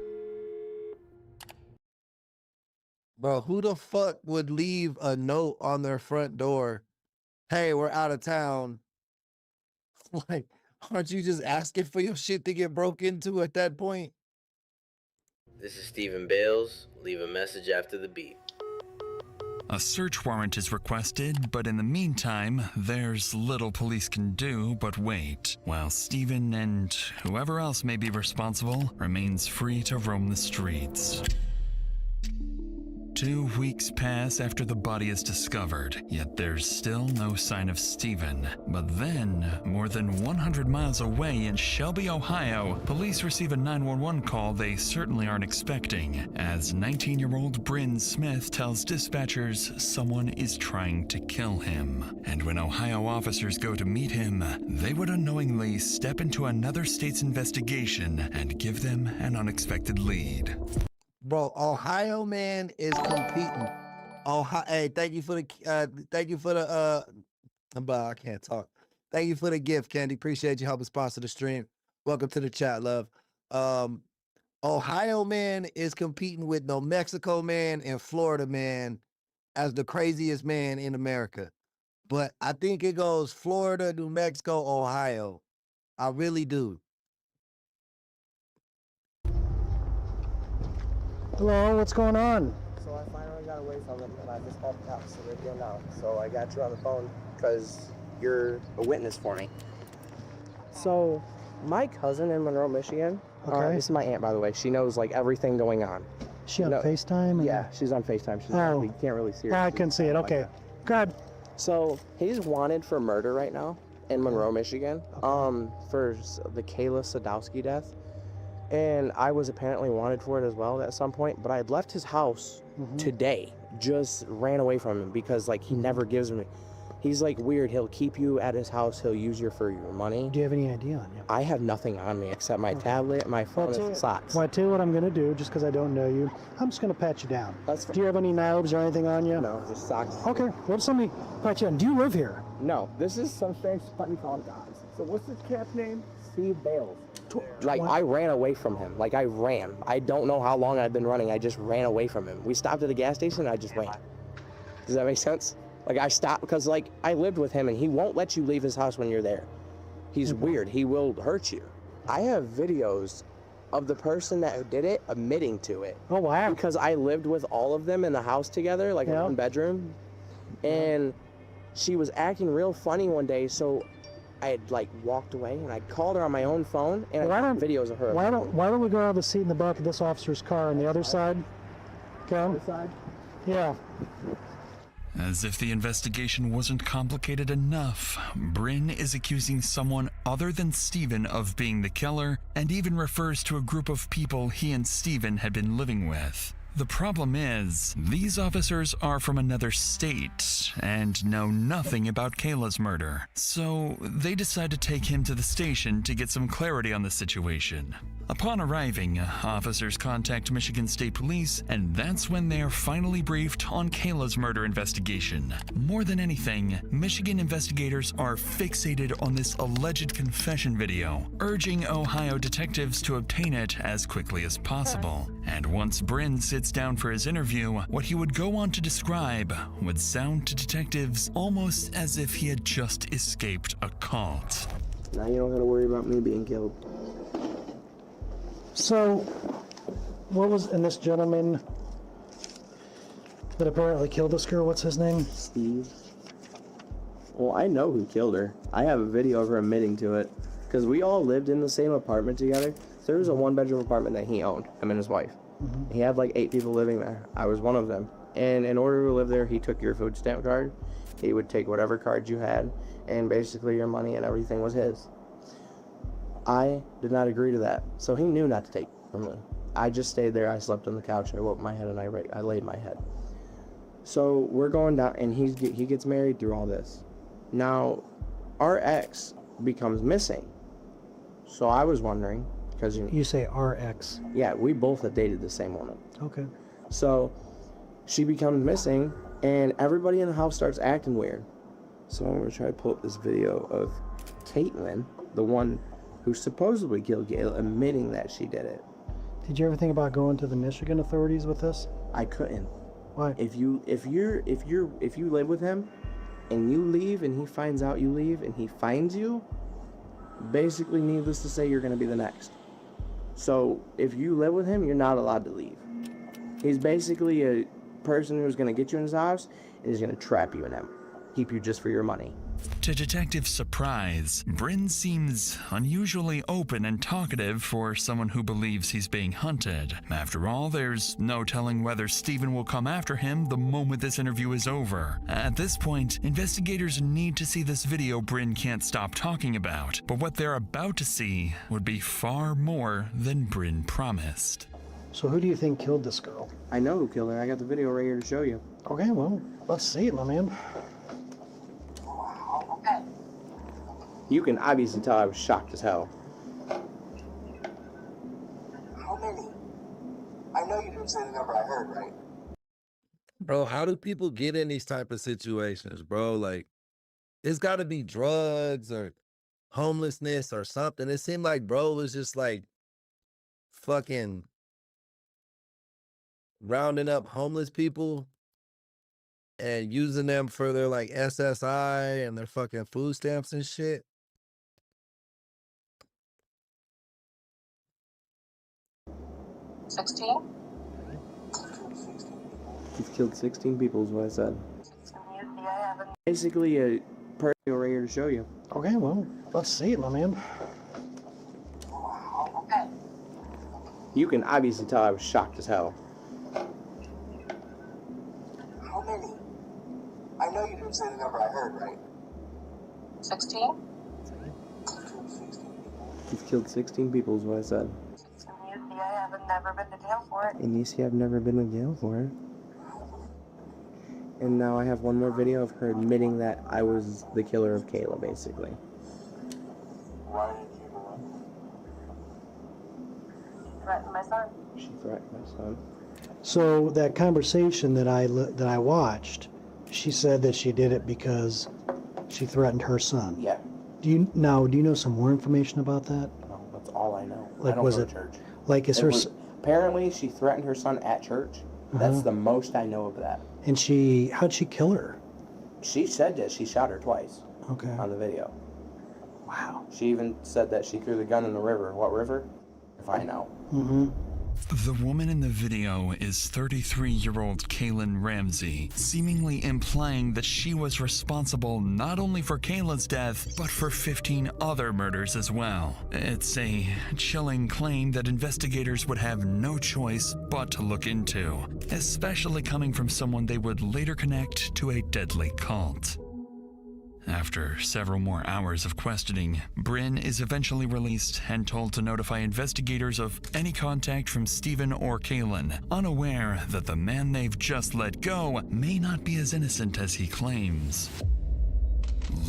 Bro, who the fuck would leave a note on their front door? Hey, we're out of town. Like, aren't you just asking for your shit to get broke into at that point? This is Stephen Bales. Leave a message after the beep. A search warrant is requested, but in the meantime, there's little police can do but wait, while Stephen and whoever else may be responsible remains free to roam the streets. 2 weeks pass after the body is discovered, yet there's still no sign of Stephen. But then, more than 100 miles away in Shelby, Ohio, police receive a 911 call they certainly aren't expecting, as 19-year-old Bryn Smith tells dispatchers someone is trying to kill him. And when Ohio officers go to meet him, they would unknowingly step into another state's investigation and give them an unexpected lead. Bro, Ohio man is competing. Ohio, hey, thank you for the I can't talk. Thank you for the gift, Candy. Appreciate you helping sponsor the stream. Welcome to the chat, love. Ohio man is competing with New Mexico man and Florida man as the craziest man in America. But I think it goes Florida, New Mexico, Ohio. I really do. Hello, what's going on? So I finally got away from them, and I just called the cops, so they're here now. So I got you on the phone because you're a witness for me. So my cousin in Monroe, Michigan, this is my aunt, by the way. She knows, like, everything going on. She on FaceTime? Yeah, she's on FaceTime. You can't really see her. I can see it. Okay. Good. So he's wanted for murder right now in Monroe, Michigan, for the Kayla Sadowski death. And I was apparently wanted for it as well at some point, but I had left his house today, just ran away from him because, like, he never gives me. He's, like, weird. He'll keep you at his house. He'll use you for your money. Do you have any idea on you? I have nothing on me except my tablet, my phone, and socks. Well, I tell you what I'm going to do, just because I don't know you. I'm just going to pat you down. Do you have any knives or anything on you? No, just socks. Okay. Well, somebody pat you down. Do you live here? No, this is some strange funny called guys. So what's this cat's name? Steve Bales. Like, I ran away from him. Like, I ran. I don't know how long I've been running. I just ran away from him. We stopped at a gas station and I just ran. Does that make sense? Like, I stopped because, like, I lived with him and he won't let you leave his house when you're there. He's weird. He will hurt you. I have videos of the person that did it admitting to it. Oh, wow. Because I lived with all of them in the house together, like in one bedroom. And she was acting real funny one day, so I had, like, walked away and I called her on my own phone and I got videos of her. Why don't we go out of the seat in the back of this officer's car on the other side? Okay. Other side? Yeah. As if the investigation wasn't complicated enough, Bryn is accusing someone other than Steven of being the killer and even refers to a group of people he and Steven had been living with. The problem is, these officers are from another state and know nothing about Kayla's murder, so they decide to take him to the station to get some clarity on the situation. Upon arriving, officers contact Michigan State Police, and that's when they are finally briefed on Kayla's murder investigation. More than anything, Michigan investigators are fixated on this alleged confession video, urging Ohio detectives to obtain it as quickly as possible. And once Bryn sits down for his interview, what he would go on to describe would sound to detectives almost as if he had just escaped a cult. Now you don't gotta worry about me being killed. So, what was, and this gentleman that apparently killed this girl, what's his name? Steve. Well, I know who killed her. I have a video of her admitting to it. Because we all lived in the same apartment together. So there was a one-bedroom apartment that he owned, him and his wife. He had like 8 people living there. I was one of them. And in order to live there, he took your food stamp card. He would take whatever card you had. And basically your money and everything was his. I did not agree to that, so he knew not to take from me. I just stayed there. I slept on the couch. I woke my head and I laid my head. So we're going down, and he gets married through all this. Now, our ex becomes missing. So I was wondering, because you say our ex. Yeah, we both had dated the same woman. Okay. So she becomes missing, and everybody in the house starts acting weird. So I'm gonna try to pull up this video of Caitlin, the one who supposedly killed Gail, admitting that she did it. Did you ever think about going to the Michigan authorities with this? I couldn't. Why? If you live with him and you leave and he finds out you leave and he finds you, basically needless to say, you're gonna be the next. So if you live with him, you're not allowed to leave. He's basically a person who's gonna get you in his house and is gonna trap you in him. Keep you just for your money. To detectives' surprise, Bryn seems unusually open and talkative for someone who believes he's being hunted. After all, there's no telling whether Steven will come after him the moment this interview is over. At this point, investigators need to see this video Bryn can't stop talking about, but what they're about to see would be far more than Bryn promised. So who do you think killed this girl? I know who killed her. I got the video right here to show you. Okay, well, let's see it, my man. You can obviously tell I was shocked as hell. How many? I know you didn't say the number I heard, right? Bro, how do people get in these type of situations, bro? Like, it's got to be drugs or homelessness or something. It seemed like bro was just like fucking rounding up homeless people and using them for their like SSI and their fucking food stamps and shit. He's killed 16 people is what I said. Basically a person right here to show you. Okay, well, let's see it, my man. You can obviously tell I was shocked as hell. How many? I know you didn't say the number I heard, right? 16? He's killed 16 people is what I said. I have never been to jail for it. And you see I've never been to jail for it. And now I have one more video of her admitting that I was the killer of Kayla, basically. Why did you threaten my son? She threatened my son. So that conversation that I watched, she said that she did it because she threatened her son. Yeah. Do you know some more information about that? No, that's all I know. Like, I don't was go it to church. like is her? Apparently, she threatened her son at church. That's the most I know of that. And how'd she kill her? She said that she shot her twice. Okay. On the video. Wow. She even said that she threw the gun in the river. What river? If I know. Mm-hmm. The woman in the video is 33-year-old Kaylin Ramsey, seemingly implying that she was responsible not only for Kayla's death, but for 15 other murders as well. It's a chilling claim that investigators would have no choice but to look into, especially coming from someone they would later connect to a deadly cult. After several more hours of questioning, Bryn is eventually released and told to notify investigators of any contact from Stephen or Kaylin, unaware that the man they've just let go may not be as innocent as he claims.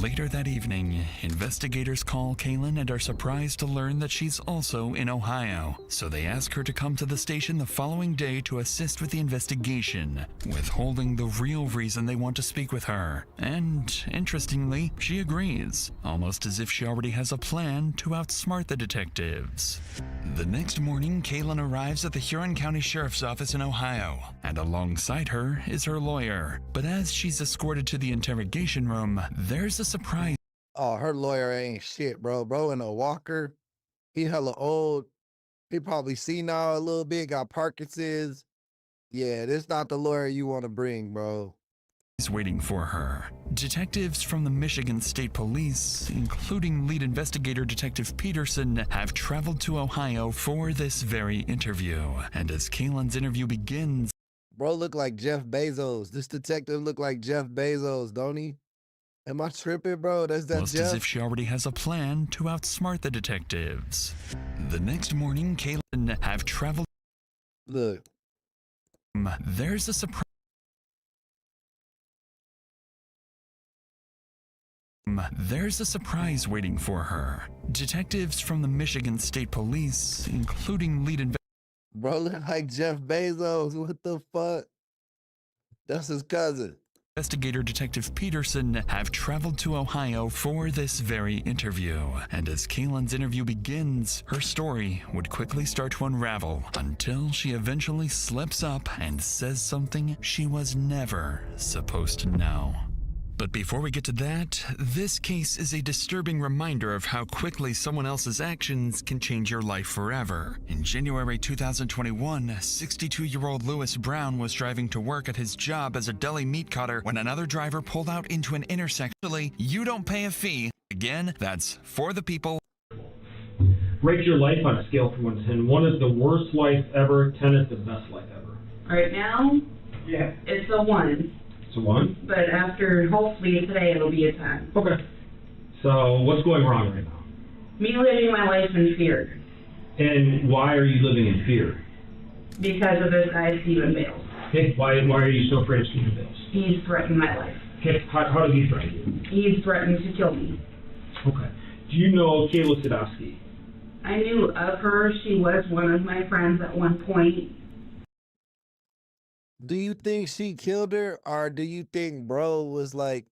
Later that evening, investigators call Kaylin and are surprised to learn that she's also in Ohio, so they ask her to come to the station the following day to assist with the investigation, withholding the real reason they want to speak with her. And, interestingly, she agrees, almost as if she already has a plan to outsmart the detectives. The next morning, Kaylin arrives at the Huron County Sheriff's Office in Ohio, and alongside her is her lawyer. But as she's escorted to the interrogation room, there's a surprise. Oh, her lawyer ain't shit, bro. Bro in a walker. He hella old. He probably senile a little bit, got Parkinson's. Yeah, this not the lawyer you want to bring, bro. Is waiting for her. Detectives from the Michigan State Police, including lead investigator Detective Peterson, have traveled to Ohio for this very interview. And as Kaylin's interview begins, bro look like Jeff Bezos. This detective look like Jeff Bezos, don't he? Am I tripping, bro? That's that almost Jeff? as if she already has a plan to outsmart the detectives. The next morning, Kaylin have traveled. Look. There's a surprise. There's a surprise waiting for her. Detectives from the Michigan State Police, including lead investigator. Bro look like Jeff Bezos. What the fuck? That's his cousin. Investigator Detective Peterson have traveled to Ohio for this very interview. And as Kaylin's interview begins, her story would quickly start to unravel until she eventually slips up and says something she was never supposed to know. But before we get to that, this case is a disturbing reminder of how quickly someone else's actions can change your life forever. In January 2021, 62-year-old Lewis Brown was driving to work at his job as a deli meat cutter when another driver pulled out into an intersection. Actually, you don't pay a fee. Again, that's for the people. Rate your life on a scale from 1 to 10. 1 is the worst life ever, 10 is the best life ever. Right now, Yeah. it's a 1. It's a 1? But after, hopefully today, it'll be a 10. Okay. So what's going wrong right now? Me living my life in fear And why are you living in fear? because of this guy, Stephen Bales. Okay. Why are you so afraid of Stephen Bales? He's threatened my life. Okay. How does he threaten you? He's threatened to kill me. Okay. Do you know Kayla Sadowski? I knew of her. She was one of my friends at one point. Do you think she killed her, or do you think bro was like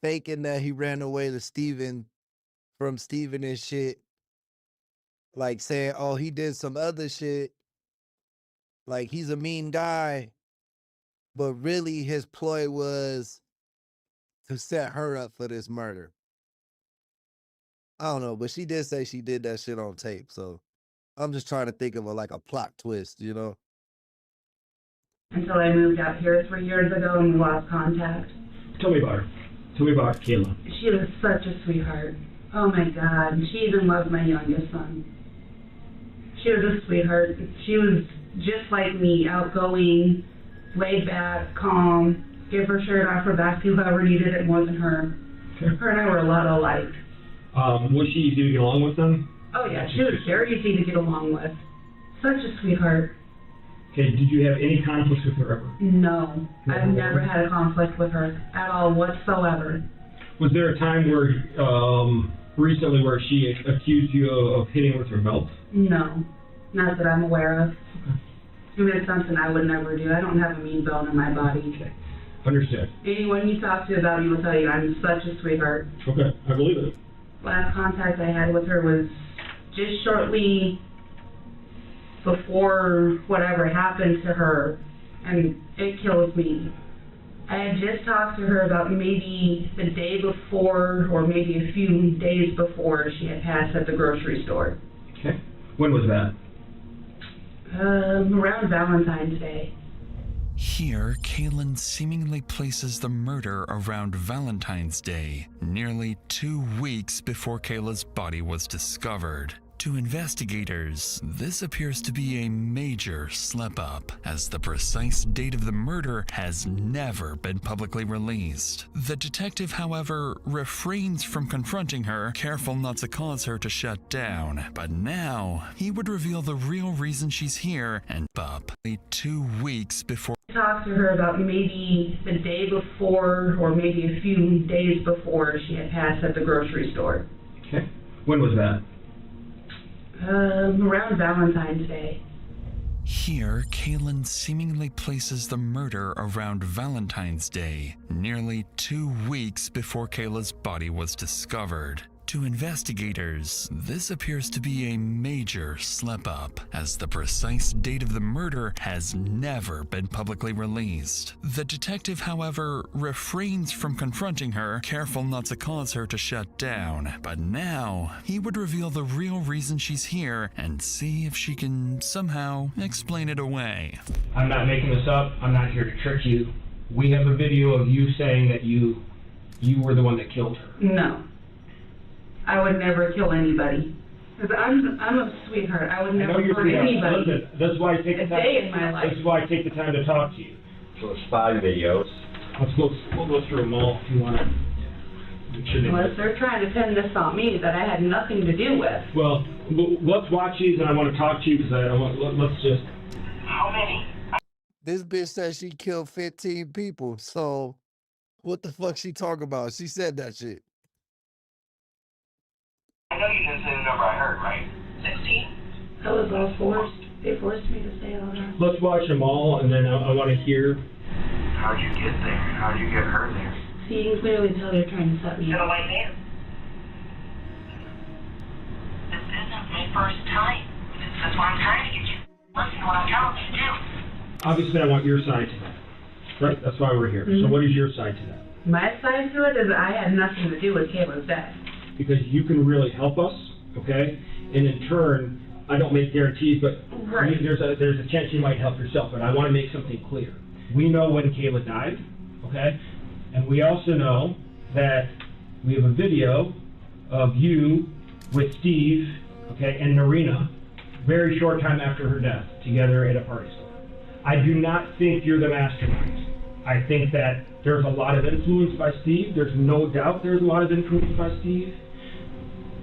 faking that he ran away to Steven from Steven and shit? Like saying, oh, he did some other shit. Like he's a mean guy. But really his ploy was to set her up for this murder. I don't know, but she did say she did that shit on tape. So I'm just trying to think of a plot twist, you know? Until I moved out here 3 years ago and we lost contact. Tell me about her. Tell me about Kayla. She was such a sweetheart. Oh my God. She even loved my youngest son. She was a sweetheart. She was just like me, outgoing, laid back, calm, give her shirt off her back to whoever needed it more than her. Okay. Her and I were a lot alike. Was she easy to get along with them? Oh yeah, she was very easy to get along with. Such a sweetheart. Okay, did you have any conflicts with her ever? No, I've never had a conflict with her at all whatsoever. Was there a time where, recently where she accused you of hitting with her belt? No, not that I'm aware of. Okay. I mean, it's something I would never do. I don't have a mean bone in my body. Okay, understood. Anyone you talk to about me will tell you I'm such a sweetheart. Okay, I believe it. Last contact I had with her was just shortly before whatever happened to her, and it kills me. I had just talked to her about maybe the day before or maybe a few days before she had passed at the grocery store. Okay. When was that? Around Valentine's Day. Here, Kaylin seemingly places the murder around Valentine's Day, nearly 2 weeks before Kayla's body was discovered. To investigators, this appears to be a major slip-up, as the precise date of the murder has never been publicly released. The detective, however, refrains from confronting her, careful not to cause her to shut down. But now, he would reveal the real reason she's here and up 2 weeks before. Talked to her about maybe the day before or maybe a few days before she had passed at the grocery store. Okay. When was that? Around Valentine's Day. Here, Kaylin seemingly places the murder around Valentine's Day, nearly 2 weeks before Kayla's body was discovered. To investigators, this appears to be a major slip-up, as the precise date of the murder has never been publicly released. The detective, however, refrains from confronting her, careful not to cause her to shut down. But now, he would reveal the real reason she's here and see if she can somehow explain it away. I'm not making this up. I'm not here to trick you. We have a video of you saying that you were the one that killed her. No. I would never kill anybody. Because I'm a sweetheart. I would never hurt anybody. Listen, that's why I take the time. Day in my life. This is why I take the time to talk to you. So it's 5 videos. We'll go through them all if you want to. Unless they're trying to pin this on me that I had nothing to do with. Well, let's watch these, and I want to talk to you because let's just. How many? This bitch said she killed 15 people. So, what the fuck she talking about? She said that shit. I know you didn't say the number I heard, right? 16? That was all forced. They forced me to say all that. Let's watch them all, and then I want to hear. How'd you get there? How'd you get her there? See, you can clearly tell they're trying to set me In a up. white van. This isn't my first time. That's why I'm trying to get you. Listen to what I'm telling you to do. Obviously, I want your side to that. Right? That's why we're here. So what is your side to that? My side to it is I had nothing to do with Kayla's death. Because you can really help us, okay? And in turn, I don't make guarantees, but there's a chance you might help yourself. But I want to make something clear. We know when Kayla died, okay? And we also know that we have a video of you with Steve, okay, and Narina, very short time after her death, together at a party store. I do not think you're the mastermind. I think that there's a lot of influence by Steve. There's no doubt there's a lot of influence by Steve.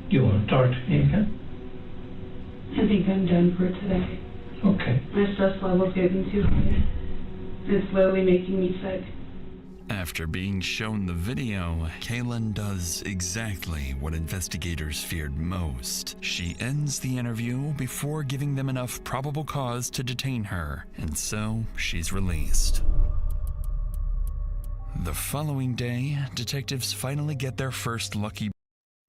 Do you want to talk to me again? I think I'm done for today. Okay. My stress level's getting too high. It's slowly making me sick. After being shown the video, Kaylin does exactly what investigators feared most. She ends the interview before giving them enough probable cause to detain her, and so she's released. The following day, detectives finally get their first lucky.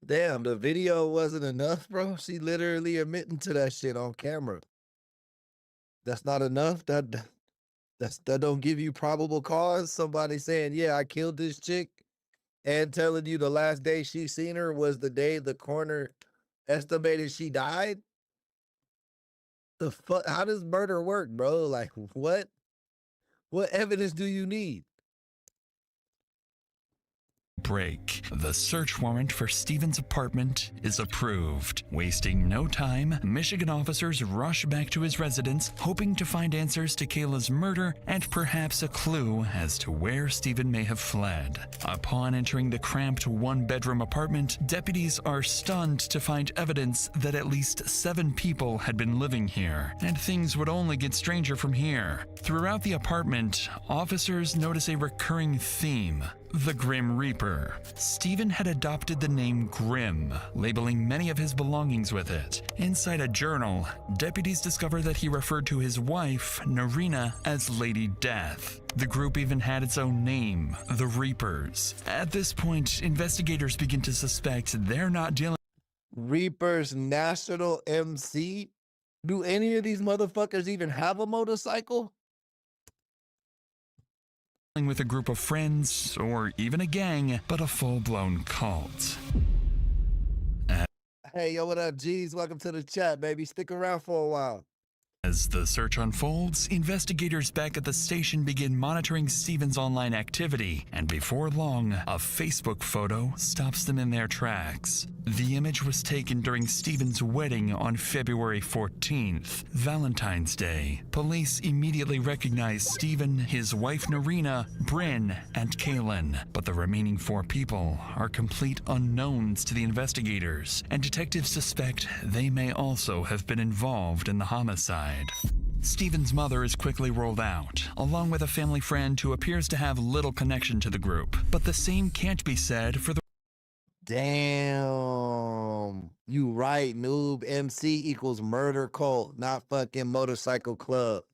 Damn, the video wasn't enough, bro. She literally admitting to that shit on camera. That's not enough. That don't give you probable cause. Somebody saying, "Yeah, I killed this chick," and telling you the last day she seen her was the day the coroner estimated she died. The fuck? How does murder work, bro? Like, what? What evidence do you need? Break. The search warrant for Stephen's apartment is approved. Wasting no time, Michigan officers rush back to his residence, hoping to find answers to Kayla's murder and perhaps a clue as to where Stephen may have fled. Upon entering the cramped one-bedroom apartment, deputies are stunned to find evidence that at least 7 people had been living here, and things would only get stranger from here. Throughout the apartment, officers notice a recurring theme: the Grim Reaper. Stephen had adopted the name Grim, labeling many of his belongings with it. Inside a journal, deputies discover that he referred to his wife, Narina, as Lady Death. The group even had its own name, the Reapers. At this point, investigators begin to suspect they're not dealing Reapers National MC? Do any of these motherfuckers even have a motorcycle? with a group of friends or even a gang, but a full-blown cult. Hey, yo, what up, G's? Welcome to the chat, baby. Stick around for a while. As the search unfolds, investigators back at the station begin monitoring Stephen's online activity, and before long, a Facebook photo stops them in their tracks. The image was taken during Stephen's wedding on February 14th, Valentine's Day. Police immediately recognized Stephen, his wife Narina, Bryn, and Kaylin, but the remaining 4 people are complete unknowns to the investigators, and detectives suspect they may also have been involved in the homicide. Stephen's mother is quickly rolled out, along with a family friend who appears to have little connection to the group, but the same can't be said for the Damn. You right, noob. MC equals murder cult, not fucking motorcycle club.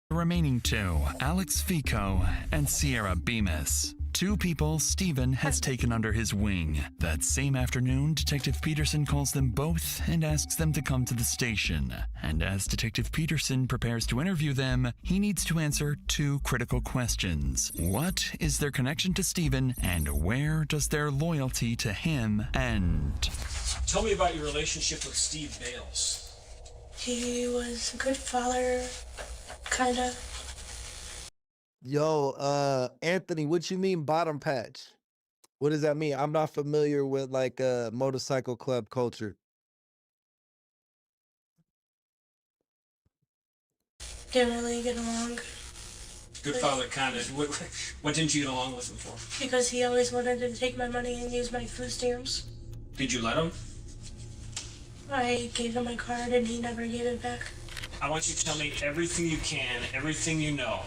remaining 2, Alex Fico and Sierra Bemis. 2 people Stephen has taken under his wing. That same afternoon, Detective Peterson calls them both and asks them to come to the station. And as Detective Peterson prepares to interview them, he needs to answer 2 critical questions. What is their connection to Stephen, and where does their loyalty to him end? Tell me about your relationship with Steve Bales. He was a good father, kinda. Yo, Anthony, what you mean bottom patch? What does that mean? I'm not familiar with like motorcycle club culture. Didn't really get along. Good father, kind of. What didn't you get along with him for? Because he always wanted to take my money and use my food stamps. Did you let him? I gave him my card and he never gave it back. I want you to tell me everything you can, everything you know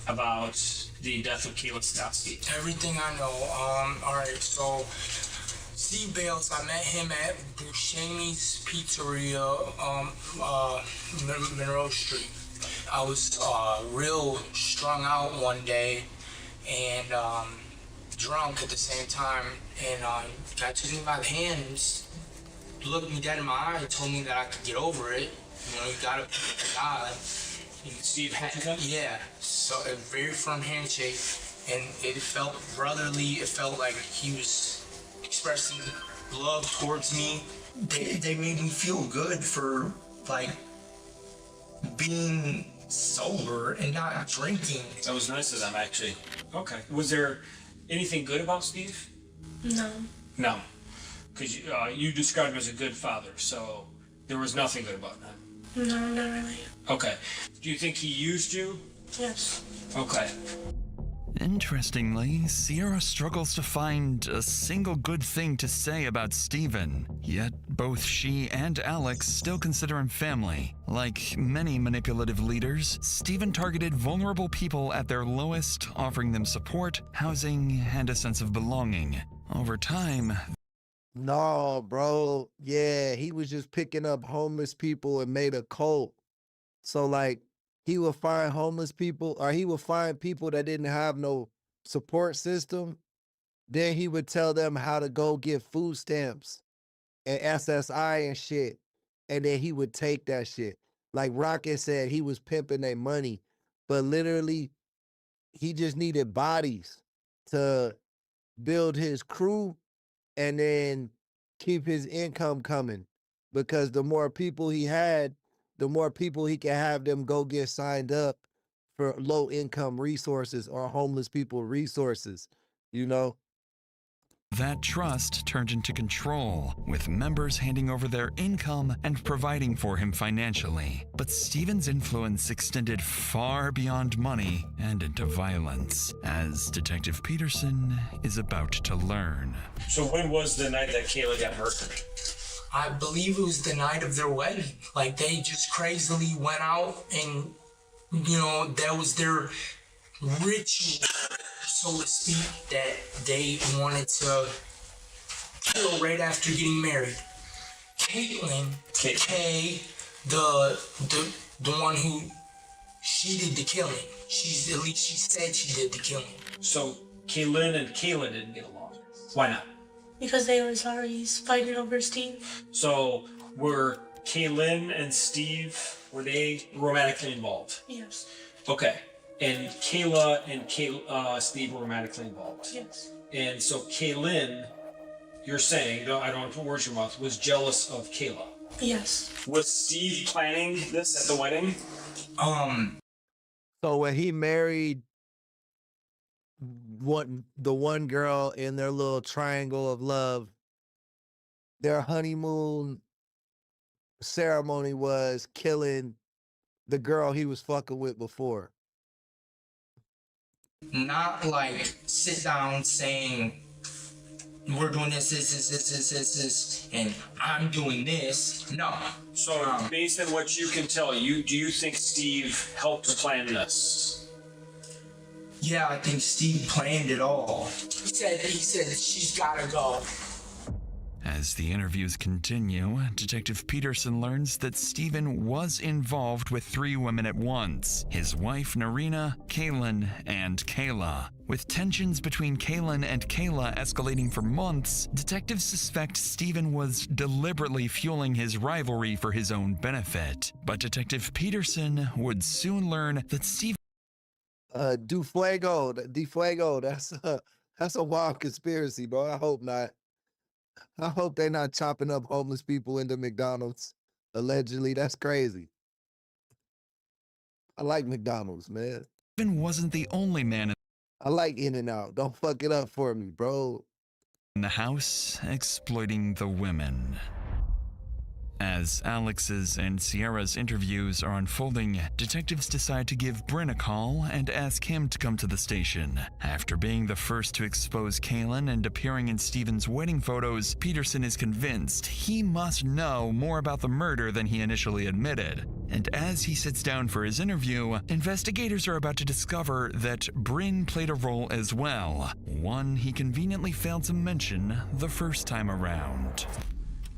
about the death of Kayla Stowski. Everything I know. Alright, so Steve Bales, I met him at Buscemi's Pizzeria, Monroe Street. I was real strung out one day and drunk at the same time, and guy took me by the hand and just looked me dead in my eye and told me that I could get over it. You know, you gotta pick the guy. Steve had, yeah, so a very firm handshake, and it felt brotherly. It felt like he was expressing love towards me. They made me feel good for like being sober and not drinking. That was nice of them, actually. Okay. Was there anything good about Steve? No. No. Because you described him as a good father, so there was nothing good about that. No, not really. Okay. Do you think he used you? Yes. Okay. Interestingly, Sierra struggles to find a single good thing to say about Stephen, yet both she and Alex still consider him family. Like many manipulative leaders, Stephen targeted vulnerable people at their lowest, offering them support, housing, and a sense of belonging. Over time, No, bro. Yeah, he was just picking up homeless people and made a cult. So like he would find homeless people, or he would find people that didn't have no support system. Then he would tell them how to go get food stamps and SSI and shit. And then he would take that shit. Like Rocket said, he was pimping their money, but literally he just needed bodies to build his crew and then keep his income coming, because the more people he had, the more people he can have them go get signed up for low income resources or homeless people resources, you know? that trust turned into control, with members handing over their income and providing for him financially. But Stephen's influence extended far beyond money and into violence, as Detective Peterson is about to learn. So when was the night that Kayla got murdered? I believe it was the night of their wedding. Like, they just crazily went out and, you know, that was their ritual, so to speak, that they wanted to kill right after getting married. Caitlin, Kay, the one who, she did the killing. At least she said she did the killing. So Kaylin and Kayla didn't get along. Why not? Because they were sorry, fighting over Steve. So were Kaylin and Steve, were they romantically involved? Yes. Okay. And Kayla and Steve were romantically involved? Yes. And so Kaylin, you're saying, I don't want to put words in your mouth, was jealous of Kayla? Yes. Was Steve planning this at the wedding? So when he married the one girl in their little triangle of love, their honeymoon ceremony was killing the girl he was fucking with before. Not like sit down saying, we're doing this, and I'm doing this. No. So, based on what you can tell, do you think Steve helped plan this? Yeah, I think Steve planned it all. He said she's gotta go. As the interviews continue, Detective Peterson learns that Stephen was involved with 3 women at once: his wife Narina, Kaylin, and Kayla. With tensions between Kaylin and Kayla escalating for months, detectives suspect Stephen was deliberately fueling his rivalry for his own benefit. But Detective Peterson would soon learn that Stephen Defuego, that's a wild conspiracy, bro. I hope not. I hope they're not chopping up homeless people into McDonald's. Allegedly, that's crazy. I like McDonald's, man. wasn't the only man I like In-N-Out. Don't fuck it up for me, bro. in the house exploiting the women. As Alex's and Sierra's interviews are unfolding, detectives decide to give Bryn a call and ask him to come to the station. After being the first to expose Kaylin and appearing in Stephen's wedding photos, Peterson is convinced he must know more about the murder than he initially admitted. And as he sits down for his interview, investigators are about to discover that Bryn played a role as well, one he conveniently failed to mention the first time around.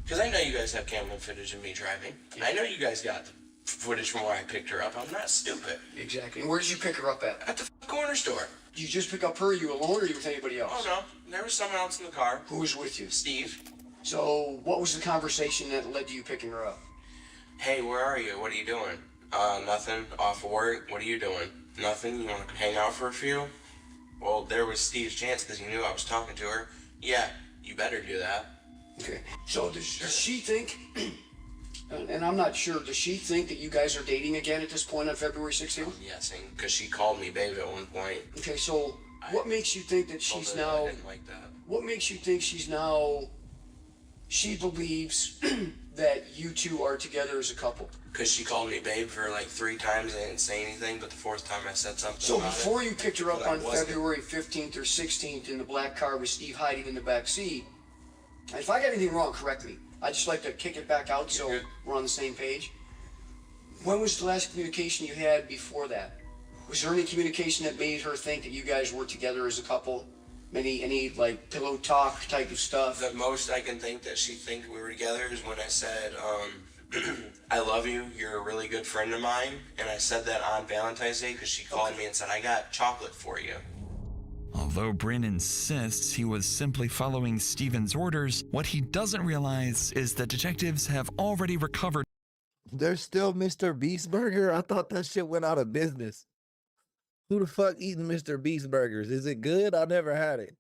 Because I know you guys have camera footage of me driving. And I know you guys got the footage from where I picked her up. I'm not stupid. Exactly. And where did you pick her up at? At the corner store. Did you just pick up her? Are you alone or are you with anybody else? Oh, no. There was someone else in the car. Who was with you? Steve. So, what was the conversation that led to you picking her up? Hey, where are you? What are you doing? Nothing. Off work. What are you doing? Nothing. You want to hang out for a few? Well, there was Steve's chance because he knew I was talking to her. Yeah, you better do that. Okay. So does she think, and I'm not sure, does she think that you guys are dating again at this point on February 16th? I'm guessing, because she called me babe at one point. Okay, so what makes you think that she's now, I didn't like that. What makes you think she's now, she believes that you two are together as a couple? Because she called me babe for like 3 times. I didn't say anything, but the 4th time I said something So about before it, you picked her up but I on wasn't. February 15th or 16th in the black car with Steve hiding in the back seat, if I got anything wrong, correct me. I just like to kick it back out so we're on the same page. When was the last communication you had before that? Was there any communication that made her think that you guys were together as a couple? Any like pillow talk type of stuff? The most I can think that she think we were together is when I said, I love you, you're a really good friend of mine. And I said that on Valentine's Day because she called me and said, I got chocolate for you. Although Bryn insists he was simply following Stephen's orders, what he doesn't realize is that detectives have already recovered. There's still Mr. Beast Burger? I thought that shit went out of business. Who the fuck eating Mr. Beast Burgers? Is it good? I never had it.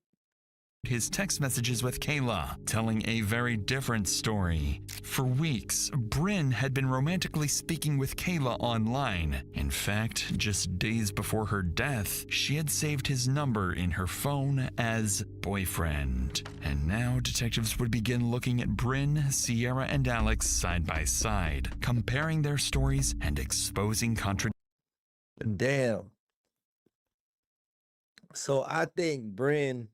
His text messages with Kayla, telling a very different story. For weeks, Bryn had been romantically speaking with Kayla online. In fact, just days before her death, she had saved his number in her phone as boyfriend. And now detectives would begin looking at Bryn, Sierra, and Alex side by side, comparing their stories and exposing contradictions. Damn. So I think Bryn,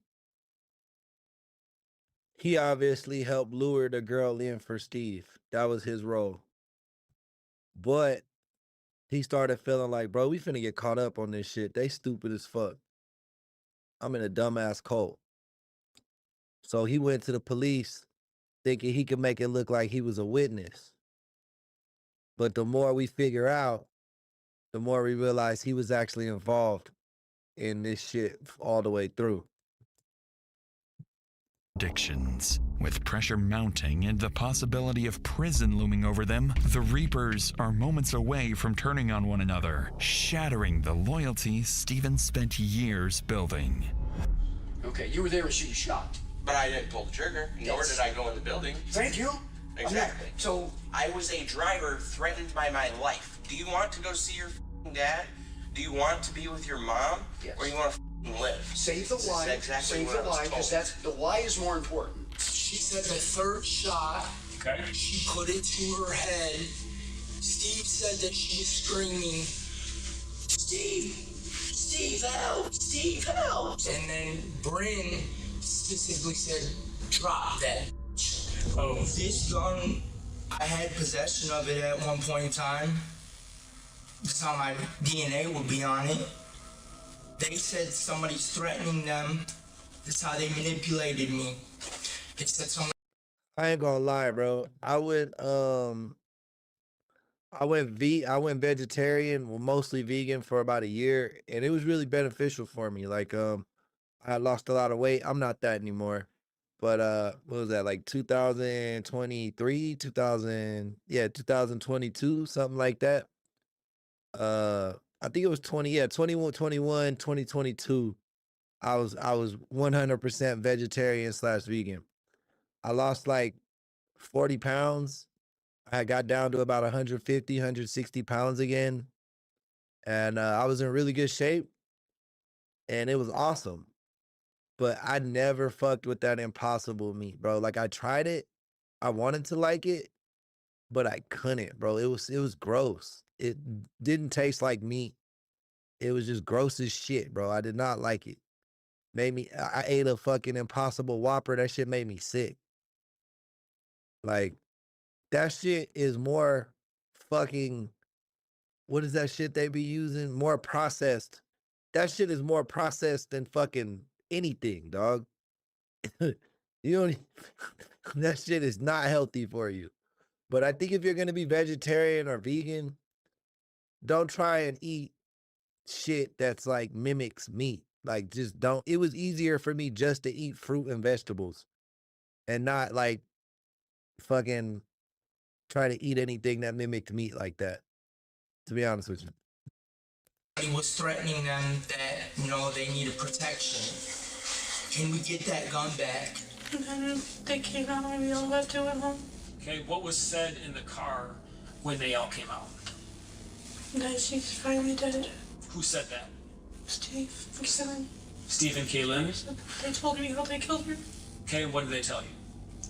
he obviously helped lure the girl in for Steve. That was his role. But he started feeling like, bro, we finna get caught up on this shit. They stupid as fuck. I'm in a dumbass cult. So he went to the police thinking he could make it look like he was a witness. But the more we figure out, the more we realize he was actually involved in this shit all the way through. With pressure mounting and the possibility of prison looming over them, the Reapers are moments away from turning on one another, shattering the loyalty Stephen spent years building. Okay, you were there when she was shot. But I didn't pull the trigger, nor did I go in the building. Thank you. Exactly. So I was a driver threatened by my life. Do you want to go see your dad? Do you want to be with your mom? Yes. Or you want to live? Save the lie. Exactly Save the lie, because that's the lie is more important. She said the third shot, she put it to her head. Steve said that she was screaming, Steve! Steve, help! Steve, help! And then Bryn specifically said, drop that. Oh. This gun, I had possession of it at one point in time. That's how my DNA would be on it. They said somebody's threatening them. That's how they manipulated me. They said somebody. I ain't gonna lie, bro. I went vegetarian, well, mostly vegan for about a year, and it was really beneficial for me. Like I lost a lot of weight. I'm not that anymore. But what was that, like 2023, 2022, something like that. I think it was 2022. I was 100% vegetarian slash vegan. I lost like 40 pounds. I got down to about 150, 160 pounds again. And I was in really good shape. And it was awesome. But I never fucked with that impossible meat, bro. Like I tried it. I wanted to like it, but I couldn't, bro. It was gross. It didn't taste like meat. It was just gross as shit, bro. I did not like it. I ate a fucking Impossible Whopper. That shit made me sick. Like, that shit is more fucking, what is that shit they be using? More processed. That shit is more processed than fucking anything, dog. You don't, that shit is not healthy for you. But I think if you're gonna be vegetarian or vegan, don't try and eat shit that's like mimics meat. Like, just don't. It was easier for me just to eat fruit and vegetables and not like fucking try to eat anything that mimicked meat like that, to be honest with you. He was threatening them that, they needed protection. Can we get that gun back? And then they came out and we all left and went home. Okay, what was said in the car when they all came out? That she's finally dead. Who said that? Steve and Kaylin. Steve and Kaylin? They told me how they killed her. Okay, what did they tell you?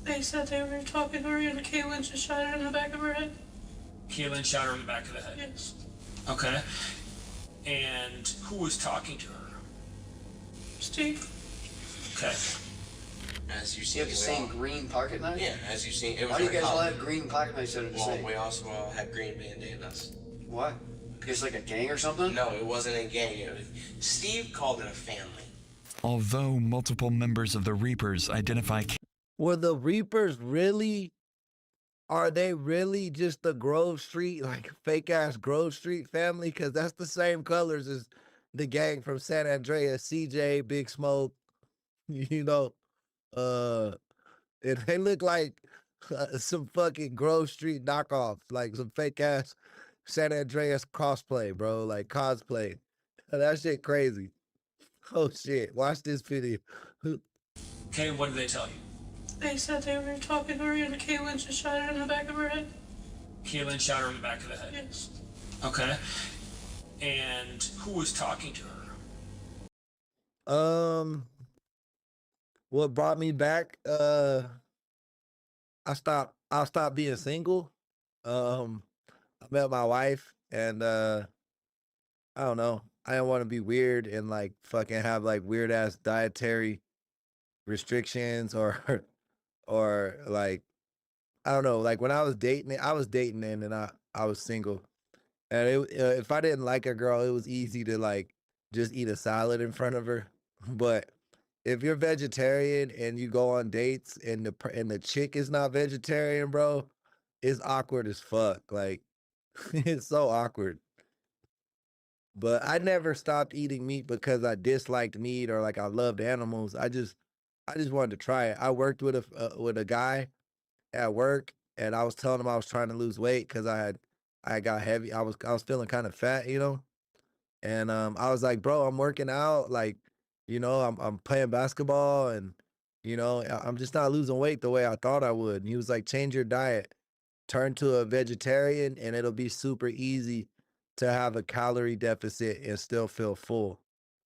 They said they were talking to her and Kaylin just shot her in the back of her head. Kaylin shot her in the back of the head? Yes. Okay. And who was talking to her? Steve. Okay. As you see, You have the same green pocket knife? Yeah, as you see, it was. Why do you guys all have green pocket knives that are the Well, same? we also had green bandanas. What? You guys like a gang or something? No, it wasn't a gang. Steve called it a family. Although multiple members of the Reapers identify. Were the Reapers really? Are they really just the Grove Street, like fake ass Grove Street family? Because that's the same colors as the gang from San Andreas, CJ, Big Smoke. And they look like some fucking Grove Street knockoffs, like some fake ass San Andreas cosplay, bro, like cosplay. That shit crazy. Oh shit! Watch this video. Okay, what did they tell you? They said they were talking to her and Kaylin just shot her in the back of her head. Kaylin shot her in the back of the head? Yes. Okay. And who was talking to her? What brought me back? I stopped being single. I met my wife and I don't know. I didn't want to be weird and like fucking have like weird ass dietary restrictions or like, I don't know, like when I was dating then and I was single. And if I didn't like a girl, it was easy to like just eat a salad in front of her. But if you're vegetarian and you go on dates and the chick is not vegetarian, bro, it's awkward as fuck. Like, it's so awkward. But I never stopped eating meat because I disliked meat or like I loved animals. I just wanted to try it. I worked with a guy at work, and I was telling him I was trying to lose weight because I got heavy. I was feeling kind of fat, And I was like, bro, I'm working out, like, I'm playing basketball, and I'm just not losing weight the way I thought I would. And he was like, change your diet. turn to a vegetarian, and it'll be super easy to have a calorie deficit and still feel full.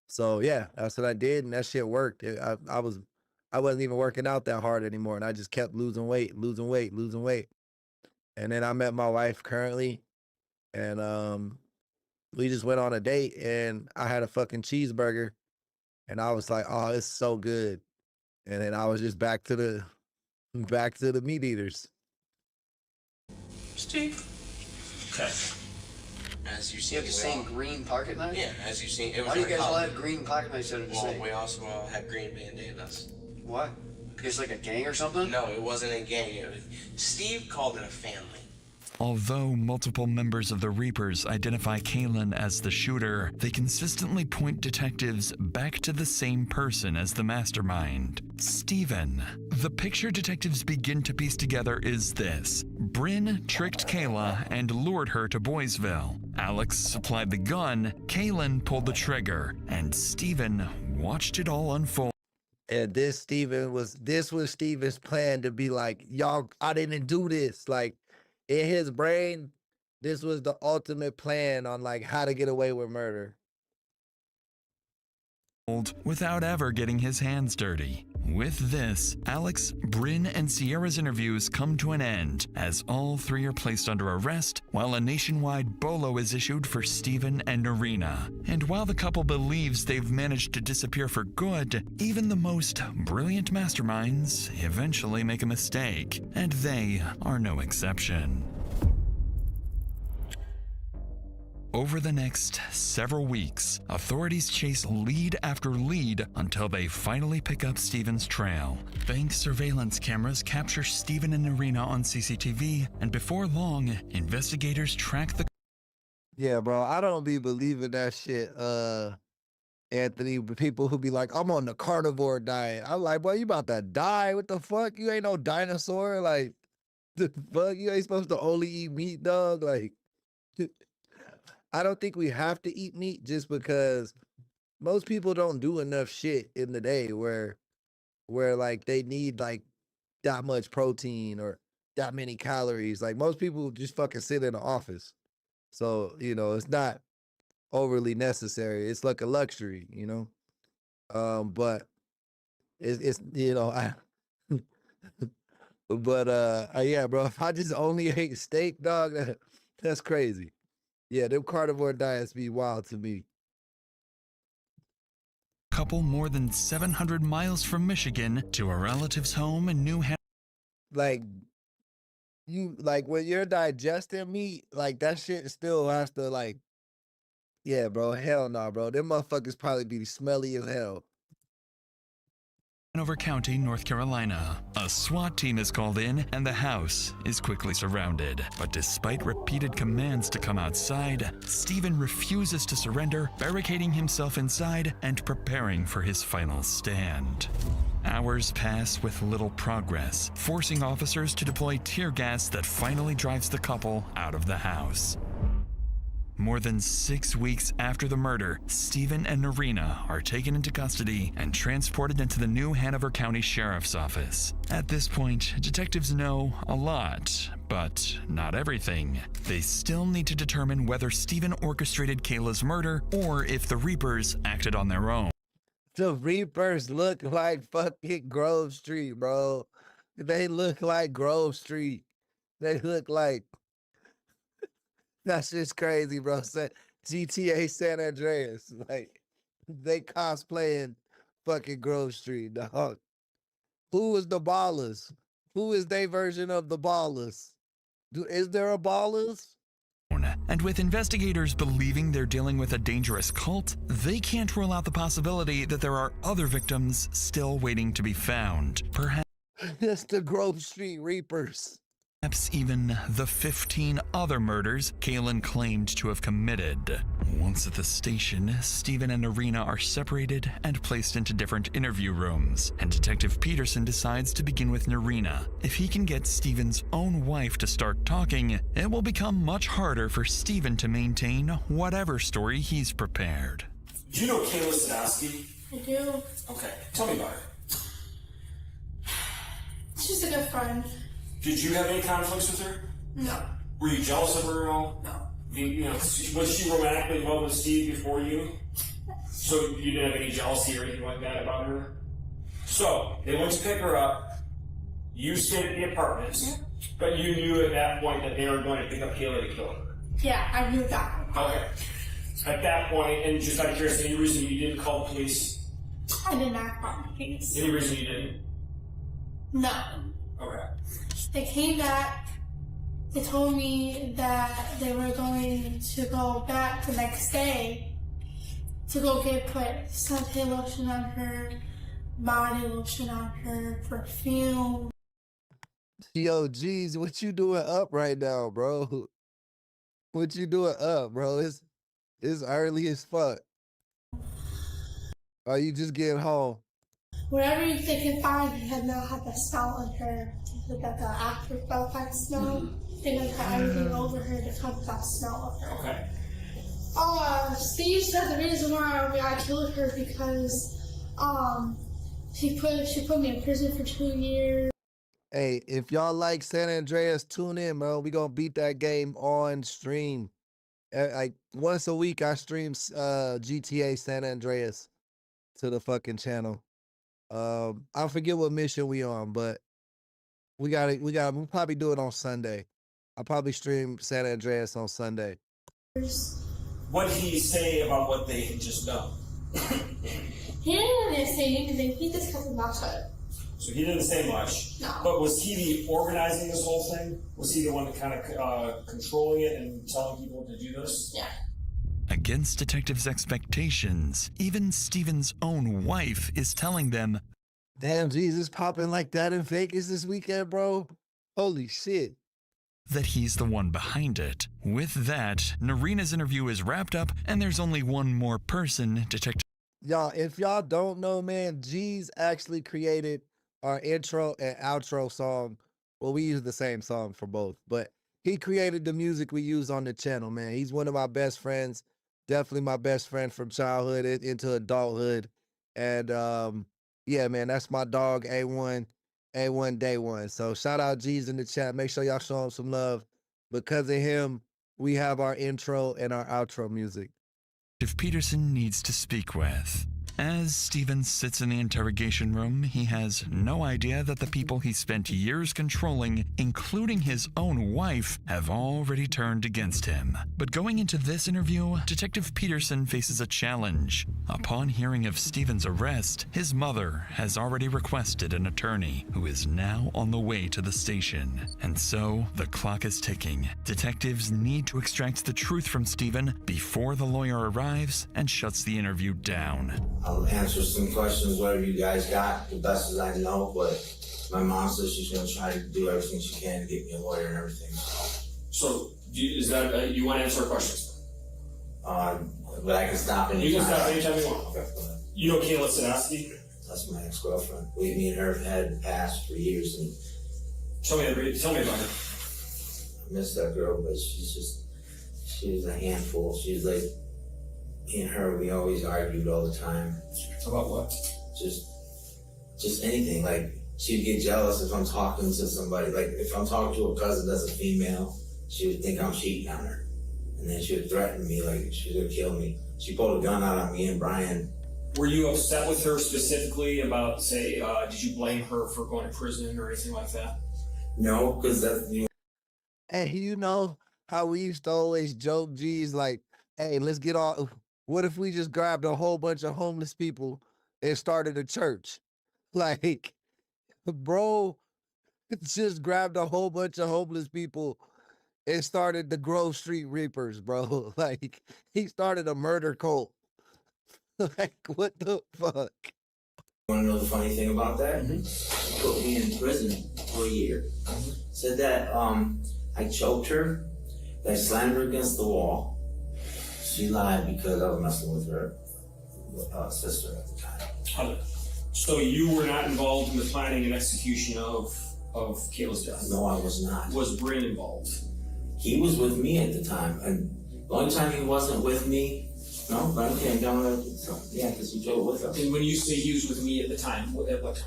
So yeah, that's what I did, and that shit worked. I wasn't even working out that hard anymore, and I just kept losing weight, losing weight, losing weight. And then I met my wife currently, and we just went on a date, and I had a fucking cheeseburger, and I was like, oh, it's so good. And then I was just back to the meat eaters. Steve. Okay. As you see, You have the same green pocket knife? Yeah, as you see, it was. Why do you guys all have green pocket knives that are the Well, same? we also had green bandanas. What? You guys like a gang or something? No, it wasn't a gang. Steve called it a family. Although multiple members of the Reapers identify Kalen as the shooter, they consistently point detectives back to the same person as the mastermind, Steven. The picture detectives begin to piece together is this. Bryn tricked Kayla and lured her to Boysville. Alex supplied the gun, Kalen pulled the trigger, and Steven watched it all unfold. And this was Steven's plan to be like, y'all, I didn't do this. Like, in his brain, this was the ultimate plan on like how to get away with murder. Without ever getting his hands dirty. With this, Alex, Bryn, and Sierra's interviews come to an end as all three are placed under arrest while a nationwide BOLO is issued for Steven and Narina. And while the couple believes they've managed to disappear for good, even the most brilliant masterminds eventually make a mistake, and they are no exception. Over the next several weeks, authorities chase lead after lead until they finally pick up Steven's trail. Bank surveillance cameras capture Steven and Narina on CCTV, and before long, investigators track the... Yeah, bro, I don't be believing that shit, Anthony. People who be like, I'm on the carnivore diet. I'm like, boy, you about to die? What the fuck? You ain't no dinosaur. Like, the fuck? You ain't supposed to only eat meat, dog. Like, I don't think we have to eat meat just because most people don't do enough shit in the day where like they need like that much protein or that many calories. Like most people just fucking sit in the office. So, you know, it's not overly necessary. It's like a luxury, you know? But it's you know, yeah, bro, if I just only ate steak, dog, that's crazy. Yeah, them carnivore diets be wild to me. Couple more than 700 miles from Michigan to a relative's home in New Hampshire. Like, when you're digesting meat, like, that shit still has to, like, yeah, bro, hell no, bro. Them motherfuckers probably be smelly as hell. Hanover County, North Carolina. A SWAT team is called in and the house is quickly surrounded. But despite repeated commands to come outside, Steven refuses to surrender, barricading himself inside and preparing for his final stand. Hours pass with little progress, forcing officers to deploy tear gas that finally drives the couple out of the house. More than 6 weeks after the murder, Steven and Narina are taken into custody and transported into the new Hanover County Sheriff's Office. At this point, detectives know a lot, but not everything. They still need to determine whether Steven orchestrated Kayla's murder or if the Reapers acted on their own. The Reapers look like fucking Grove Street, bro. They look like Grove Street. They look like... That's just crazy, bro. GTA San Andreas. Like, they cosplaying fucking Grove Street, dog. Who is the Ballers? Who is their version of the Ballers? Is there a Ballers? And with investigators believing they're dealing with a dangerous cult, they can't rule out the possibility that there are other victims still waiting to be found. Perhaps it's the Grove Street Reapers. Perhaps even the 15 other murders Kalen claimed to have committed. Once at the station, Steven and Narina are separated and placed into different interview rooms, and Detective Peterson decides to begin with Narina. If he can get Steven's own wife to start talking, it will become much harder for Steven to maintain whatever story he's prepared. Do you know Kayla Sadowski? I do. Okay, tell me about her. She's a good friend. Did you have any conflicts with her? No. Were you jealous of her at all? No. You know, was she romantically involved with Steve before you? So you didn't have any jealousy or anything like that about her? So, they went to pick her up. You stayed at the apartment, but you knew at that point that they were going to pick up Kayla to kill her. Yeah, I knew that. Okay. At that point, and just out of curiosity, any reason you didn't call the police? I didn't act on the case. Any reason you didn't? No. Okay. They came back. They told me that they were going to go back the next day to go put suntan lotion on her, body lotion on her, perfume. Yo, geez, what you doing up right now, bro? What you doing up, bro? It's early as fuck. Are you just getting home? Whatever they can find, they had not had the smell on her. They got the afterfelt kind of smell. They got everything over her to cover that smell of her. Okay. Steve said the reason why I killed her because she put me in prison for 2 years. Hey, if y'all like San Andreas, tune in, bro. We gonna beat that game on stream. Like once a week, I stream GTA San Andreas to the fucking channel. I forget what mission we on, but we'll probably do it on Sunday. I'll probably stream San Andreas on Sunday. What did he say about what they had just done? He didn't really say anything. He just kept his mouth shut. So he didn't say much. No. But was he the organizing this whole thing? Was he the one that kind of controlling it and telling people to do this? Yeah. Against detectives' expectations, even Steven's own wife is telling them, "Damn, Jesus, popping like that in Vegas this weekend, bro. Holy shit." That he's the one behind it. With that, Narina's interview is wrapped up, and there's only one more person, Detective. Y'all, if y'all don't know, man, G's actually created our intro and outro song. Well, we use the same song for both, but he created the music we use on the channel, man. He's one of my best friends, definitely my best friend from childhood into adulthood. And yeah, man, that's my dog, A1 day one. So shout out G's in the chat. Make sure y'all show him some love. Because of him, we have our intro and our outro music. Detective Peterson needs to speak with. As Steven sits in the interrogation room, he has no idea that the people he spent years controlling, including his own wife, have already turned against him. But going into this interview, Detective Peterson faces a challenge. Upon hearing of Steven's arrest, his mother has already requested an attorney who is now on the way to the station. And so, the clock is ticking. Detectives need to extract the truth from Steven before the lawyer arrives and shuts the interview down. I'll answer some questions, whatever you guys got, the best as I know, but my mom says she's going to try to do everything she can to get me a lawyer and everything. So, is that, you want to answer questions? But I can stop anytime. You can stop anytime you want. Okay. You know Kayla Sadowski? That's my ex-girlfriend. Me and her have had passed for years. And tell me about her. I miss that girl, but she's a handful. She's like, me and her, we always argued all the time. About what? Just anything. Like, she'd get jealous if I'm talking to somebody. Like, if I'm talking to a cousin that's a female, she would think I'm cheating on her. And then she would threaten me, like, she was gonna kill me. She pulled a gun out on me and Brian. Were you upset with her specifically about, say, did you blame her for going to prison or anything like that? No, because that's, you know. Hey, you know how we used to always joke, G's, like, hey, let's get all... What if we just grabbed a whole bunch of homeless people and started a church? Like, bro, just grabbed a whole bunch of homeless people and started the Grove Street Reapers, bro. Like, he started a murder cult. Like, what the fuck? You want to know the funny thing about that? She put me in prison for a year. Said that I choked her, that I slammed her against the wall. She lied because I was messing with her sister at the time. So you were not involved in the planning and execution of Kayla's death? No, I was not. Was Bryn involved? He was with me at the time. And the only time he wasn't with me, no, Bryn came down there. Yeah, because he drove with us. And when you say he was with me at the time, at what time?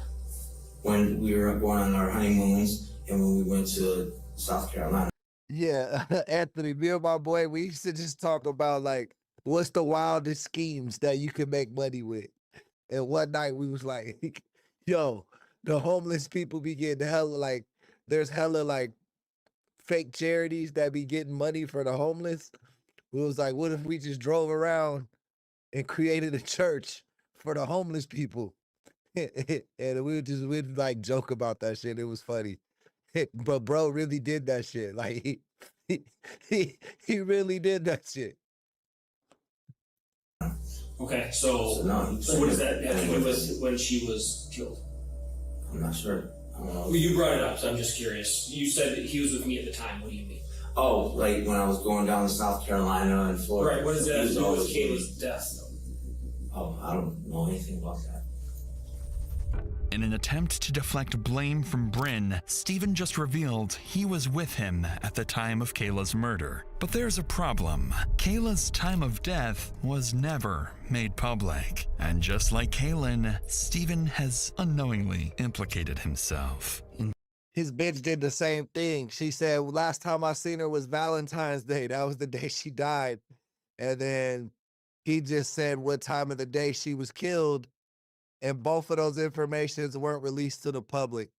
When we were going on our honeymoons and when we went to South Carolina. Yeah, Anthony, me and my boy, we used to just talk about like what's the wildest schemes that you can make money with. And one night we was like, yo, the homeless people be getting hella like there's hella like fake charities that be getting money for the homeless. We was like, what if we just drove around and created a church for the homeless people? And we'd like joke about that shit. It was funny. But bro really did that shit. Like he really did that shit. Okay, so what does that have to do with when she was killed? I'm not sure. I don't know. Well, you brought it up, so I'm just curious. You said that he was with me at the time. What do you mean? Oh, like when I was going down to South Carolina and Florida. Right, what does that have to do with Kayla's death? Oh, I don't know anything about that. In an attempt to deflect blame from Bryn, Stephen just revealed he was with him at the time of Kayla's murder. But there's a problem. Kayla's time of death was never made public. And just like Kaylin, Stephen has unknowingly implicated himself. His bitch did the same thing. She said, last time I seen her was Valentine's Day. That was the day she died. And then he just said what time of the day she was killed. And both of those informations weren't released to the public.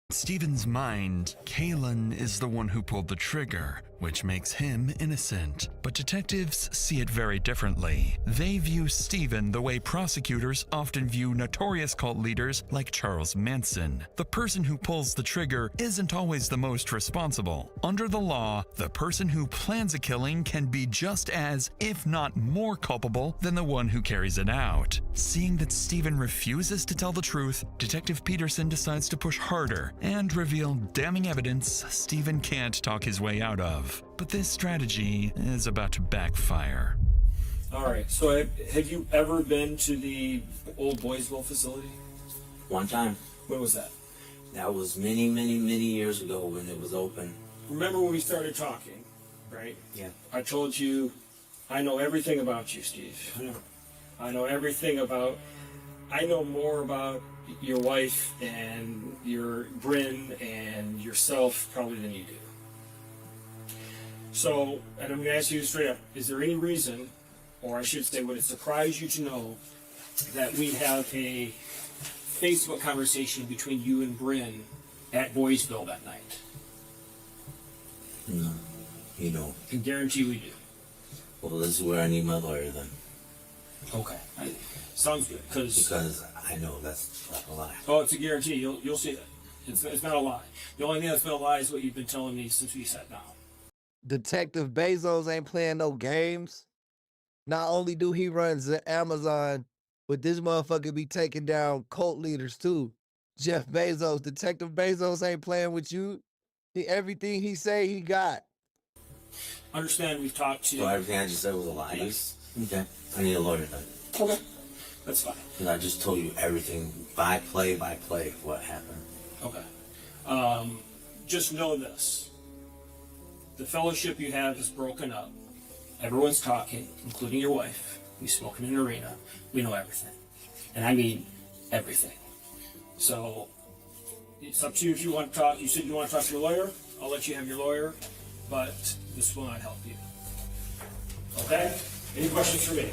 In Stephen's mind, Kaylin is the one who pulled the trigger, which makes him innocent. But detectives see it very differently. They view Stephen the way prosecutors often view notorious cult leaders like Charles Manson. The person who pulls the trigger isn't always the most responsible. Under the law, the person who plans a killing can be just as, if not more culpable than the one who carries it out. Seeing that Stephen refuses to tell the truth, Detective Peterson decides to push harder and reveal damning evidence Stephen can't talk his way out of. But this strategy is about to backfire. All right, so have you ever been to the old Boysville facility? One time. When was that? That was many, many, many years ago when it was open. Remember when we started talking, right? Yeah. I told you, I know everything about you, Steve. I know everything about, I know more about your wife and your Bryn and yourself probably than you do. So, and I'm going to ask you straight up, is there any reason, or I should say, would it surprise you to know that we have a Facebook conversation between you and Bryn at Boysville that night? No, you don't. I can guarantee we do. Well, this is where I need my lawyer then. Okay. Sounds good, because I know that's not a lie. Oh, it's a guarantee. You'll see that. It's not a lie. The only thing that's been a lie is what you've been telling me since we sat down. Detective Bezos ain't playing no games. Not only do he run Amazon, but this motherfucker be taking down cult leaders too. Jeff Bezos, Detective Bezos ain't playing with you. Everything he say, he got. Understand we've talked to... So everything I just said was a lie? Yes. Okay. I need a lawyer then. Okay. That's fine. And I just told you everything by play of what happened. Okay. Just know this. The fellowship you have is broken up. Everyone's talking, including your wife. We've spoken in arena. We know everything. And I mean everything. So, it's up to you if you want to talk. You said you want to talk to your lawyer. I'll let you have your lawyer. But this will not help you. Okay? Any questions for me?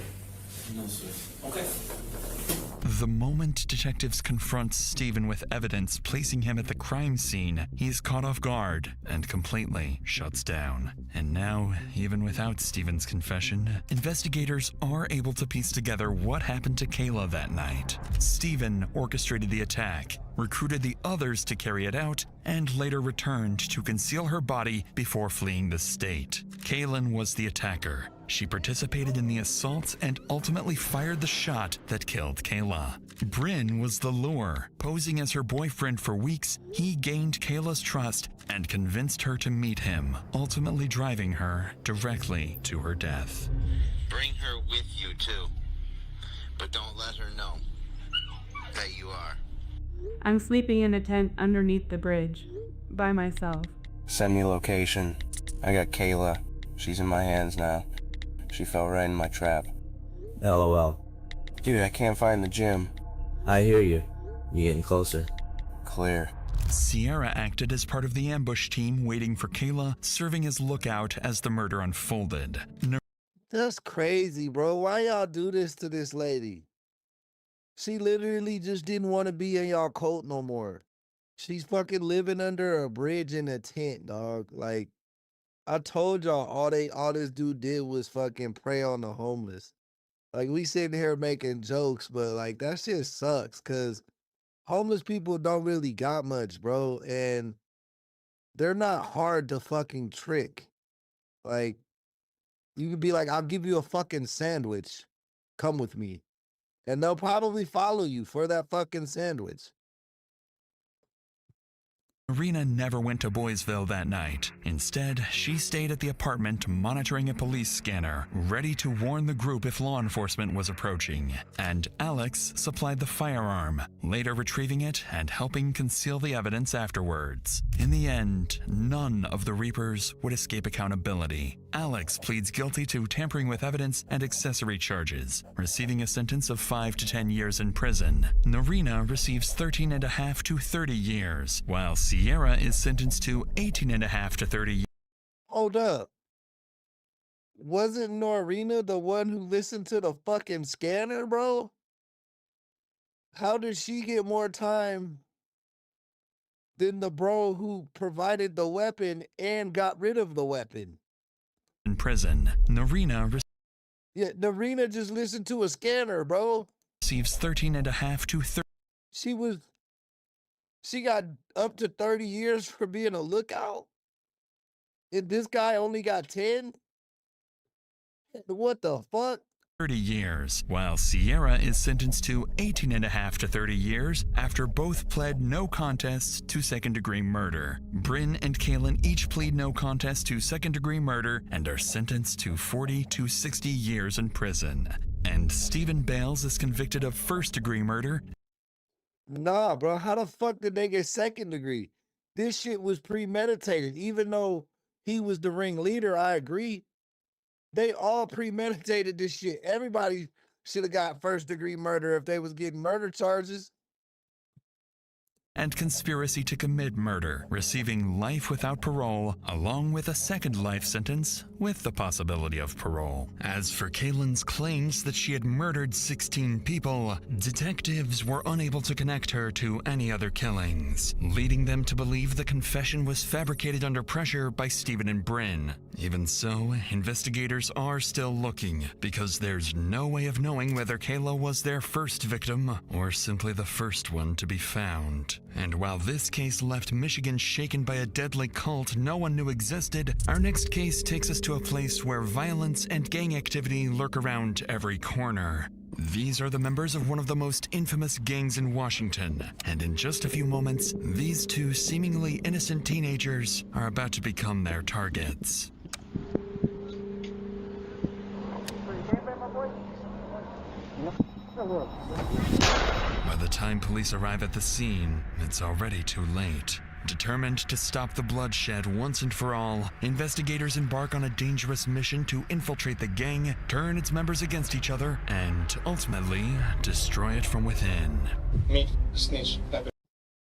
No, sir. Okay. The moment detectives confront Stephen with evidence placing him at the crime scene, he's caught off guard and completely shuts down. And now, even without Stephen's confession, investigators are able to piece together what happened to Kayla that night. Stephen orchestrated the attack, recruited the others to carry it out, and later returned to conceal her body before fleeing the state. Kaylin was the attacker. She participated in the assault and ultimately fired the shot that killed Kayla. Bryn was the lure. Posing as her boyfriend for weeks, he gained Kayla's trust and convinced her to meet him, ultimately driving her directly to her death. Bring her with you too, but don't let her know that you are. I'm sleeping in a tent underneath the bridge, by myself. Send me location. I got Kayla. She's in my hands now. She fell right in my trap. LOL. Dude, I can't find the gym. I hear you. You getting closer? Clear. Sierra acted as part of the ambush team waiting for Kayla, serving as lookout as the murder unfolded. That's crazy, bro. Why y'all do this to this lady? She literally just didn't want to be in y'all cult no more. She's fucking living under a bridge in a tent, dog. Like, I told y'all all this dude did was fucking prey on the homeless. Like, we sitting here making jokes, but like that shit sucks because homeless people don't really got much, bro. And they're not hard to fucking trick. Like, you could be like, I'll give you a fucking sandwich. Come with me. And they'll probably follow you for that fucking sandwich. Norina never went to Boysville that night. Instead, she stayed at the apartment monitoring a police scanner, ready to warn the group if law enforcement was approaching. And Alex supplied the firearm, later retrieving it and helping conceal the evidence afterwards. In the end, none of the Reapers would escape accountability. Alex pleads guilty to tampering with evidence and accessory charges, receiving a sentence of 5 to 10 years in prison. Norina receives 13.5 to 30 years, while Sierra is sentenced to 18.5 to 30 years. Hold up. Wasn't Norina the one who listened to the fucking scanner, bro? How did she get more time than the bro who provided the weapon and got rid of the weapon? In prison, Norina Yeah, Norina just listened to a scanner, bro. receives 13.5 to 30. She got up to 30 years for being a lookout. And this guy only got 10? What the fuck? 30 years, while Sierra is sentenced to 18.5 to 30 years after both pled no contest to second-degree murder. Bryn and Kaylin each plead no contest to second-degree murder and are sentenced to 40 to 60 years in prison. And Stephen Bales is convicted of first-degree murder. Nah, bro, how the fuck did they get second degree? This shit was premeditated. Even though he was the ringleader, I agree. They all premeditated this shit. Everybody should have got first degree murder if they was getting murder charges. And conspiracy to commit murder, receiving life without parole, along with a second life sentence with the possibility of parole. As for Kaylin's claims that she had murdered 16 people, detectives were unable to connect her to any other killings, leading them to believe the confession was fabricated under pressure by Stephen and Bryn. Even so, investigators are still looking, because there's no way of knowing whether Kayla was their first victim or simply the first one to be found. And while this case left Michigan shaken by a deadly cult no one knew existed, our next case takes us to a place where violence and gang activity lurk around every corner. These are the members of one of the most infamous gangs in Washington, and in just a few moments, these two seemingly innocent teenagers are about to become their targets. By the time police arrive at the scene, it's already too late. Determined to stop the bloodshed once and for all, investigators embark on a dangerous mission to infiltrate the gang, turn its members against each other, and ultimately destroy it from within.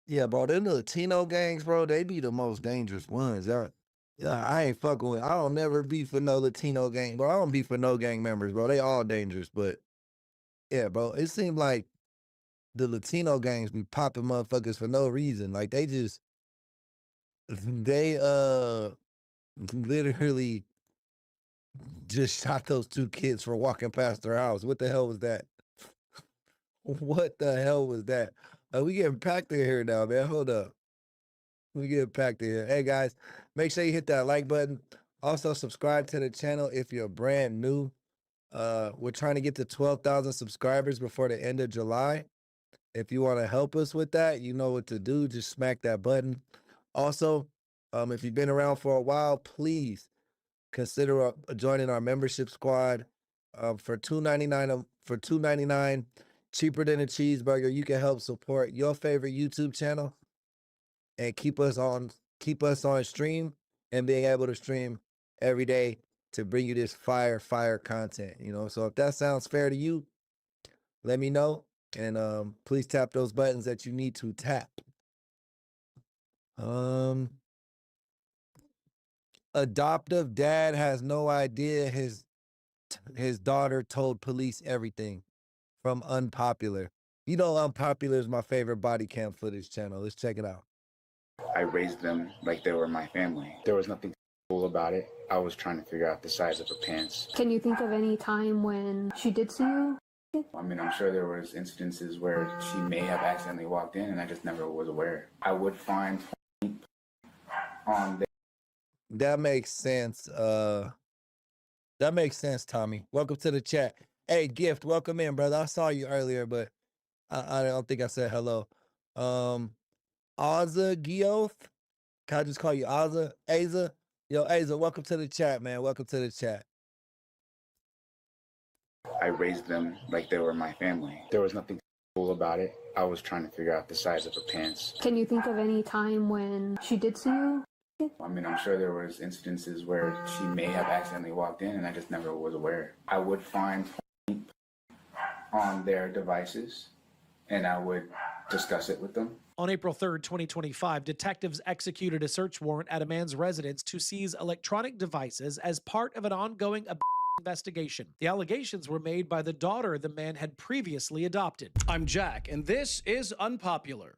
Yeah, bro, them Latino gangs, bro, they be the most dangerous ones. I ain't fucking with. I don't never beef for no Latino gang, bro. I don't beef for no gang members, bro. They all dangerous, but yeah, bro, it seemed like the Latino gangs be popping motherfuckers for no reason. Like they literally just shot those two kids for walking past their house. What the hell was that? What the hell was that? We getting packed in here now, man. Hold up. We getting packed in here. Hey guys, make sure you hit that like button. Also subscribe to the channel if you're brand new. We're trying to get to 12,000 subscribers before the end of July. If you want to help us with that, you know what to do. Just smack that button. Also, if you've been around for a while, please consider joining our membership squad. For $2.99, cheaper than a cheeseburger, you can help support your favorite YouTube channel and keep us on stream and being able to stream every day to bring you this fire content. You know, so if that sounds fair to you, let me know. And please tap those buttons that you need to tap. Adoptive dad has no idea his daughter told police everything from Unpopular. You know Unpopular is my favorite body cam footage channel. Let's check it out. I raised them like they were my family. There was nothing cool about it. I was trying to figure out the size of her pants. Can you think of any time when she did see you? I mean, I'm sure there was instances where she may have accidentally walked in and I just never was aware. I would find on the... That makes sense. That makes sense, Tommy. Welcome to the chat. Hey, Gift, welcome in, brother. I saw you earlier, but I don't think I said hello. Aza Gioth. Can I just call you Aza? Aza? Yo, Aza, welcome to the chat, man. Welcome to the chat. I raised them like they were my family. There was nothing cool about it. I was trying to figure out the size of her pants. Can you think of any time when she did see you? I mean, I'm sure there was instances where she may have accidentally walked in and I just never was aware. I would find on their devices and I would discuss it with them. On April 3rd, 2025, detectives executed a search warrant at a man's residence to seize electronic devices as part of an ongoing investigation. The allegations were made by the daughter the man had previously adopted. I'm Jack, and this is Unpopular.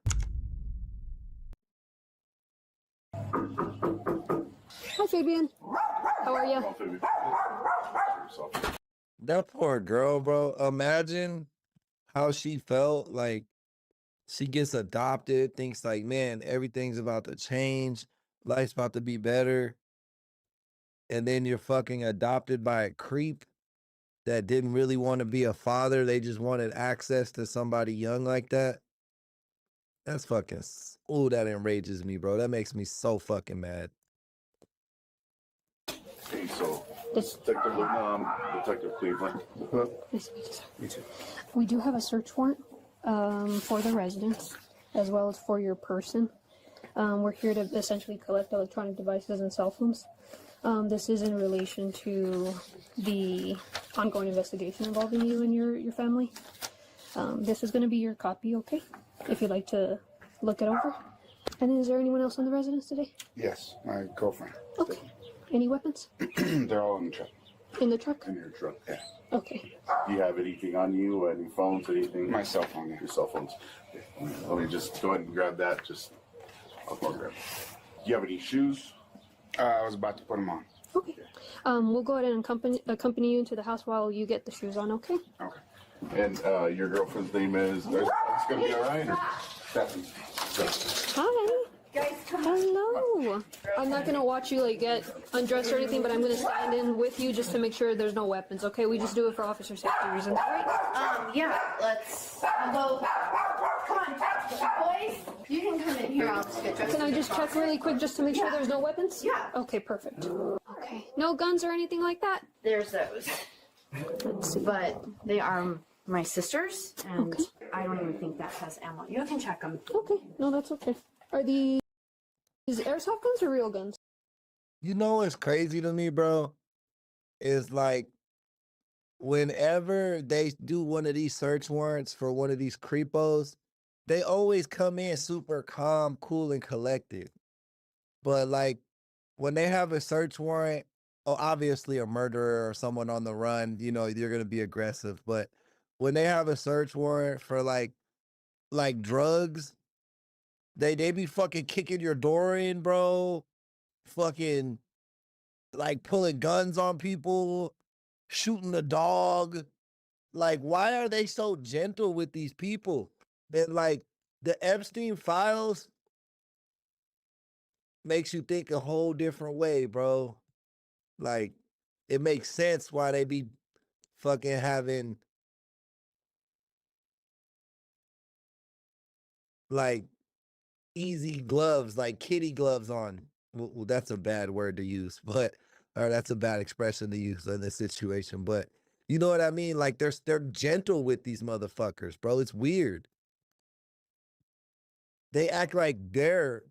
Hi, Fabian. How are you? That poor girl, bro. Imagine how she felt. Like, she gets adopted, thinks like, man, everything's about to change. Life's about to be better. And then you're fucking adopted by a creep that didn't really want to be a father. They just wanted access to somebody young like that. That's fucking, ooh, that enrages me, bro. That makes me so fucking mad. Hey, so, Detective Cleveland. Nice to meet you, sir. Me too. We do have a search warrant for the residence, as well as for your person. We're here to essentially collect electronic devices and cell phones. This is in relation to the ongoing investigation involving you and your family. This is going to be your copy, okay? If you'd like to look it over. And then is there anyone else in the residence today? Yes, my girlfriend. Okay. Any weapons? They're all in the truck. In the truck? In your truck, yeah. Okay. Do you have anything on you? Any phones, anything? My cell phone, yeah. Your cell phones. Okay. Let me just go ahead and grab that. I'll go grab it. Do you have any shoes? I was about to put them on. Okay. We'll go ahead and accompany you into the house while you get the shoes on, okay? Okay. And your girlfriend's name is... It's going to be all right? Or? Stephanie. Hi. Guys, come on. Hello. I'm not gonna watch you like get undressed or anything, but I'm gonna stand in with you just to make sure there's no weapons. Okay, we just do it for officer safety reasons. Right? Yeah. Let's go. Come on, boys. You can come in here. I'll just get dressed. Can I just check really quick just to make sure there's no weapons? Yeah. Okay, perfect. Okay, no guns or anything like that. There's those. But they are my sister's, and I don't even think that has ammo. You can check them. Okay. No, that's okay. Are these airsoft guns or real guns? You know what's crazy to me, bro? Is like, whenever they do one of these search warrants for one of these creepos, they always come in super calm, cool, and collected. But like, when they have a search warrant, obviously a murderer or someone on the run, you know, you're gonna be aggressive. But when they have a search warrant for like drugs, they be fucking kicking your door in, bro. Fucking like pulling guns on people, shooting the dog. Like, why are they so gentle with these people? That like the Epstein files makes you think a whole different way, bro. Like, it makes sense why they be fucking having like easy gloves, like kitty gloves on. Well, that's a bad word to use, but or that's a bad expression to use in this situation. But you know what I mean? Like they're gentle with these motherfuckers, bro. It's weird. They act like they're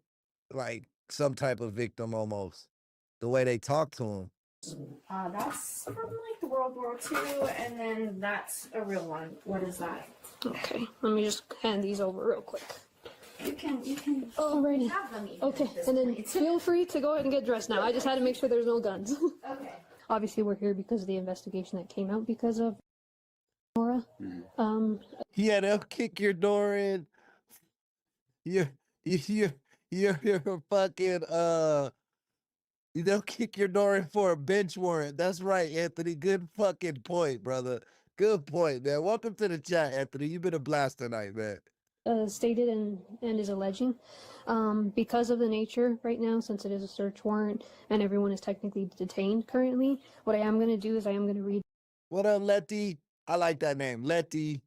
like some type of victim almost. The way they talk to them. That's from like the World War II, and then that's a real one. What is that? Okay, let me just hand these over real quick. You can Alrighty. have them even Okay, at this and then point. feel free to go ahead and get dressed now. I just had to make sure there's no guns. Okay. Obviously, we're here because of the investigation that came out because of Nora. Yeah, they'll kick your door in. You're fucking they'll kick your door in for a bench warrant. That's right, Anthony. Good fucking point, brother. Good point, man. Welcome to the chat, Anthony. You've been a blast tonight, man. Stated and is alleging, because of the nature right now, since it is a search warrant and everyone is technically detained currently, what I am going to do is I am going to read. What up, Letty? I like that name, Letty.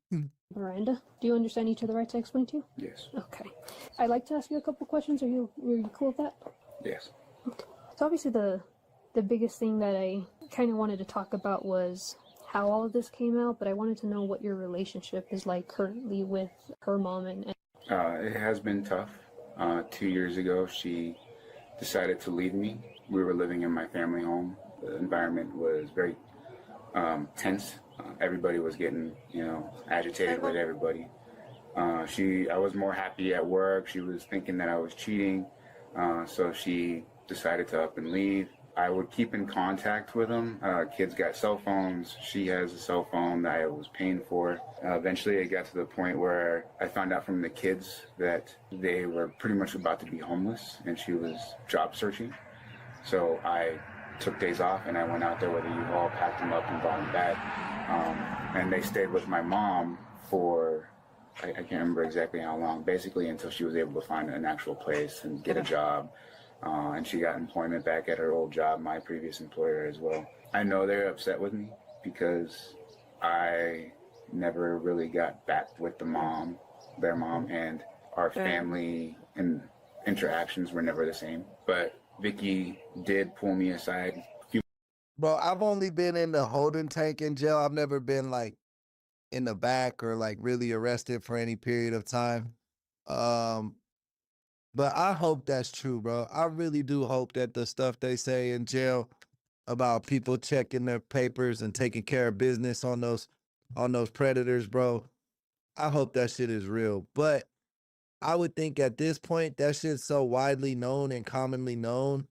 Miranda, do you understand each of the rights I explained to you? Yes. Okay. I'd like to ask you a couple questions. Are you cool with that? Yes. So obviously the biggest thing that I kind of wanted to talk about was how all of this came out, but I wanted to know what your relationship is like currently with her mom and It has been tough. 2 years ago, she decided to leave me. We were living in my family home. The environment was very tense. Everybody was getting, agitated with everybody. I was more happy at work. She was thinking that I was cheating. So she decided to up and leave. I would keep in contact with them. Kids got cell phones. She has a cell phone that I was paying for. Eventually, it got to the point where I found out from the kids that they were pretty much about to be homeless, and she was job searching. So I took days off, and I went out there with a U-Haul, packed them up, and brought them back. And they stayed with my mom for, I can't remember exactly how long, basically until she was able to find an actual place and get a job. And she got employment back at her old job, my previous employer as well. I know they're upset with me because I never really got back with their mom, and our family and interactions were never the same. But Vicky did pull me aside. Bro, I've only been in the holding tank in jail. I've never been like in the back or like really arrested for any period of time. But I hope that's true, bro. I really do hope that the stuff they say in jail about people checking their papers and taking care of business on those predators, bro. I hope that shit is real. But I would think at this point that shit's so widely known and commonly known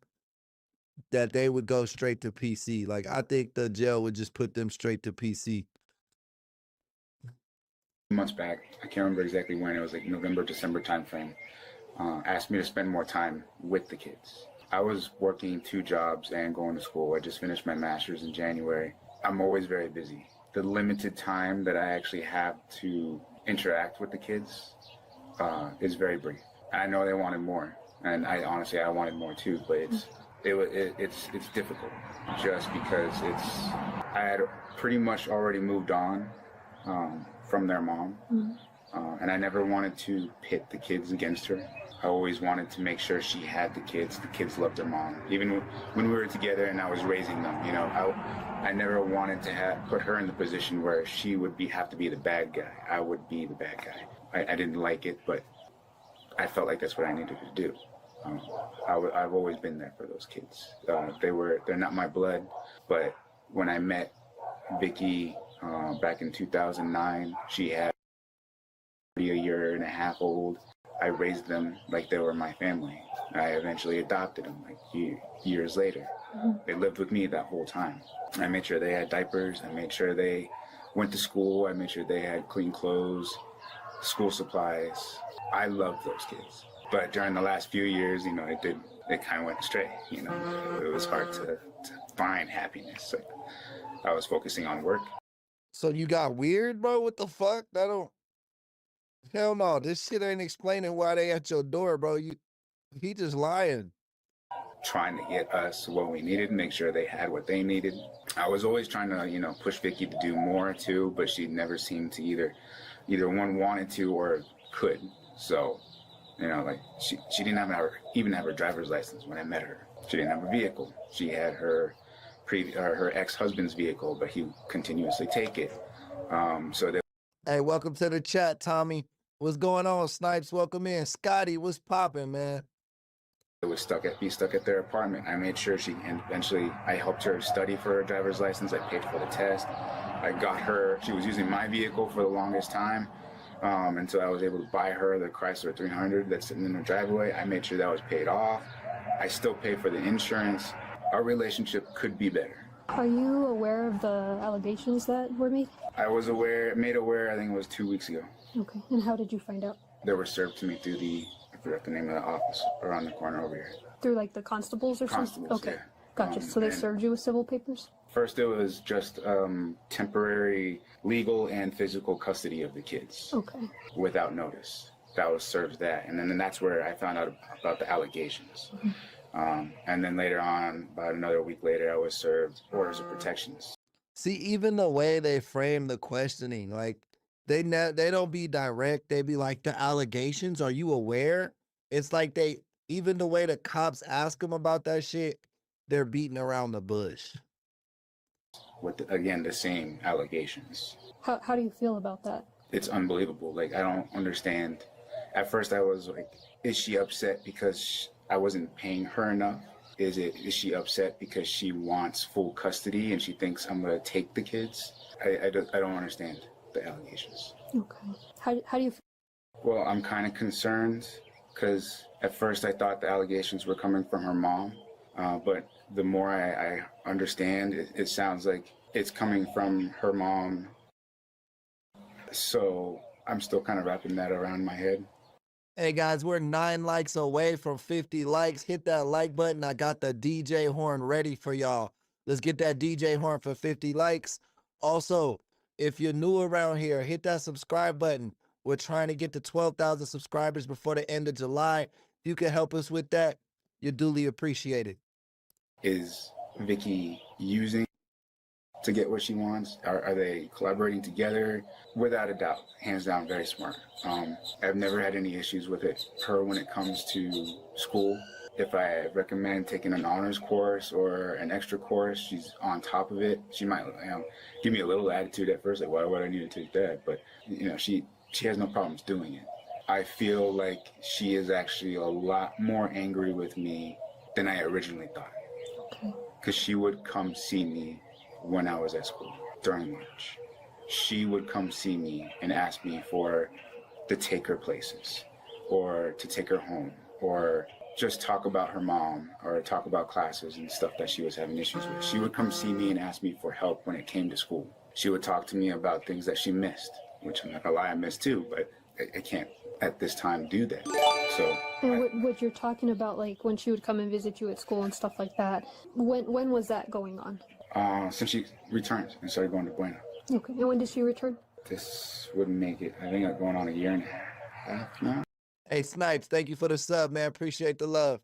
that they would go straight to PC. Like I think the jail would just put them straight to PC. Months back, I can't remember exactly when, it was like November, December timeframe. Asked me to spend more time with the kids. I was working 2 jobs and going to school. I just finished my master's in January. I'm always very busy. The limited time that I actually have to interact with the kids is very brief. I know they wanted more, and I wanted more too, but it's difficult just because I had pretty much already moved on from their mom, and I never wanted to pit the kids against her. I always wanted to make sure she had the kids. The kids loved their mom. Even when we were together and I was raising them, I never wanted to put her in the position where she would have to be the bad guy. I would be the bad guy. I didn't like it, but I felt like that's what I needed to do. I've always been there for those kids. They're not my blood, but when I met Vicky back in 2009, she had a year and a half old. I raised them like they were my family. I eventually adopted them like years later. They lived with me that whole time. I made sure they had diapers. I made sure they went to school. I made sure they had clean clothes, school supplies. I loved those kids. But during the last few years, it kind of went astray. It was hard to find happiness. I was focusing on work. So you got weird, bro? What the fuck? Hell no, this shit ain't explaining why they at your door, bro. He just lying. Trying to get us what we needed, make sure they had what they needed. I was always trying to, push Vicky to do more too, but she never seemed to either one wanted to or could. So, she didn't even have her driver's license when I met her. She didn't have a vehicle. She had her ex-husband's vehicle, but he would continuously take it. Hey, welcome to the chat, Tommy. What's going on, Snipes? Welcome in. Scotty, what's popping, man? It was be stuck at their apartment. I made sure I helped her study for her driver's license. I paid for the test. She was using my vehicle for the longest time. And so I was able to buy her the Chrysler 300 that's sitting in the driveway. I made sure that was paid off. I still pay for the insurance. Our relationship could be better. Are you aware of the allegations that were made? I was made aware, I think it was 2 weeks ago. Okay. And how did you find out? They were served to me through I forgot the name of the office around the corner over here. Through like the constables or something? Okay. Yeah. Gotcha. So they served you with civil papers? First, it was just temporary legal and physical custody of the kids. Okay. Without notice. That was served that. And then that's where I found out about the allegations. And then later on, about another week later, I was served orders of protections. See, even the way they frame the questioning, like they don't be direct. They be like, the allegations, are you aware? It's like even the way the cops ask them about that shit, they're beating around the bush. With, again, the same allegations. How do you feel about that? It's unbelievable. Like, I don't understand. At first, I was like, is she upset because I wasn't paying her enough? Is she upset because she wants full custody and she thinks I'm going to take the kids? I don't understand the allegations. Okay. How do you feel? Well, I'm kind of concerned because at first I thought the allegations were coming from her mom. But the more I understand, it sounds like it's coming from her mom. So I'm still kind of wrapping that around my head. Hey guys, we're 9 likes away from 50 likes. Hit that like button. I got the DJ horn ready for y'all. Let's get that DJ horn for 50 likes. Also, if you're new around here, hit that subscribe button. We're trying to get to 12,000 subscribers before the end of July. If you can help us with that, you're duly appreciated. Is Vicky using to get what she wants? Are they collaborating together? Without a doubt, hands down, very smart. I've never had any issues with her when it comes to school. If I recommend taking an honors course or an extra course, she's on top of it. She might give me a little attitude at first, like, why would I need to take that? But she has no problems doing it. I feel like she is actually a lot more angry with me than I originally thought. Because she would come see me when I was at school during lunch. She would come see me and ask me to take her places or to take her home or just talk about her mom or talk about classes and stuff that she was having issues with. She would come see me and ask me for help when it came to school. She would talk to me about things that she missed, which I'm not gonna lie, I missed too, but I can't at this time do that. So. And what you're talking about, like when she would come and visit you at school and stuff like that, when was that going on? Since she returned and started going to Bueno. Okay, and when did she return? This would make it, I think, going on a year and a half now. Hey, Snipes, thank you for the sub, man. Appreciate the love.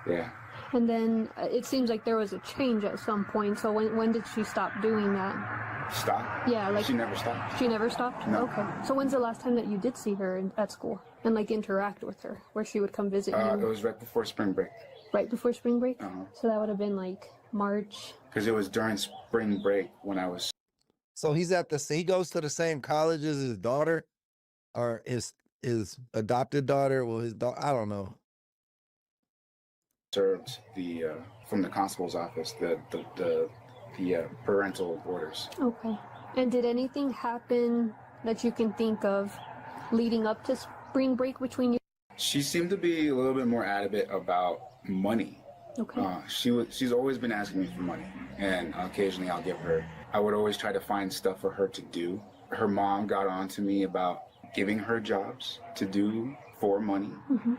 Yeah. And then it seems like there was a change at some point. So when did she stop doing that? Stop? Yeah, like she never stopped. She never stopped? No. Okay. So when's the last time that you did see her at school and like interact with her, where she would come visit you? It was right before spring break. Right before spring break? So that would have been like March. Because it was during spring break when I was. So he goes to the same college as his daughter, or his adopted daughter. Well, his daughter, I don't know. Served from the constable's office the parental orders. Okay. And did anything happen that you can think of leading up to spring break between you? She seemed to be a little bit more adamant about money. Okay. She's always been asking me for money, and occasionally I'll give her. I would always try to find stuff for her to do. Her mom got on to me about giving her jobs to do for money. Mm-hmm.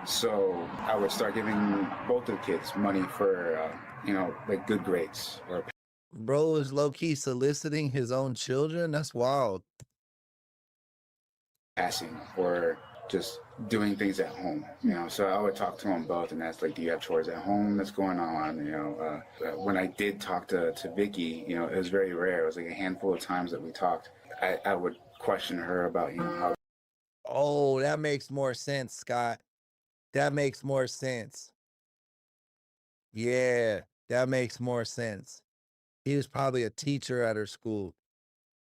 So I would start giving both of the kids money for, like good grades. Bro is low-key soliciting his own children? That's wild. Passing or just doing things at home, So I would talk to them both and ask, like, do you have chores at home that's going on? When I did talk to Vicky, it was very rare. It was like a handful of times that we talked. I would question her about, how. Oh, that makes more sense, Scott. That makes more sense. Yeah, that makes more sense. He was probably a teacher at her school.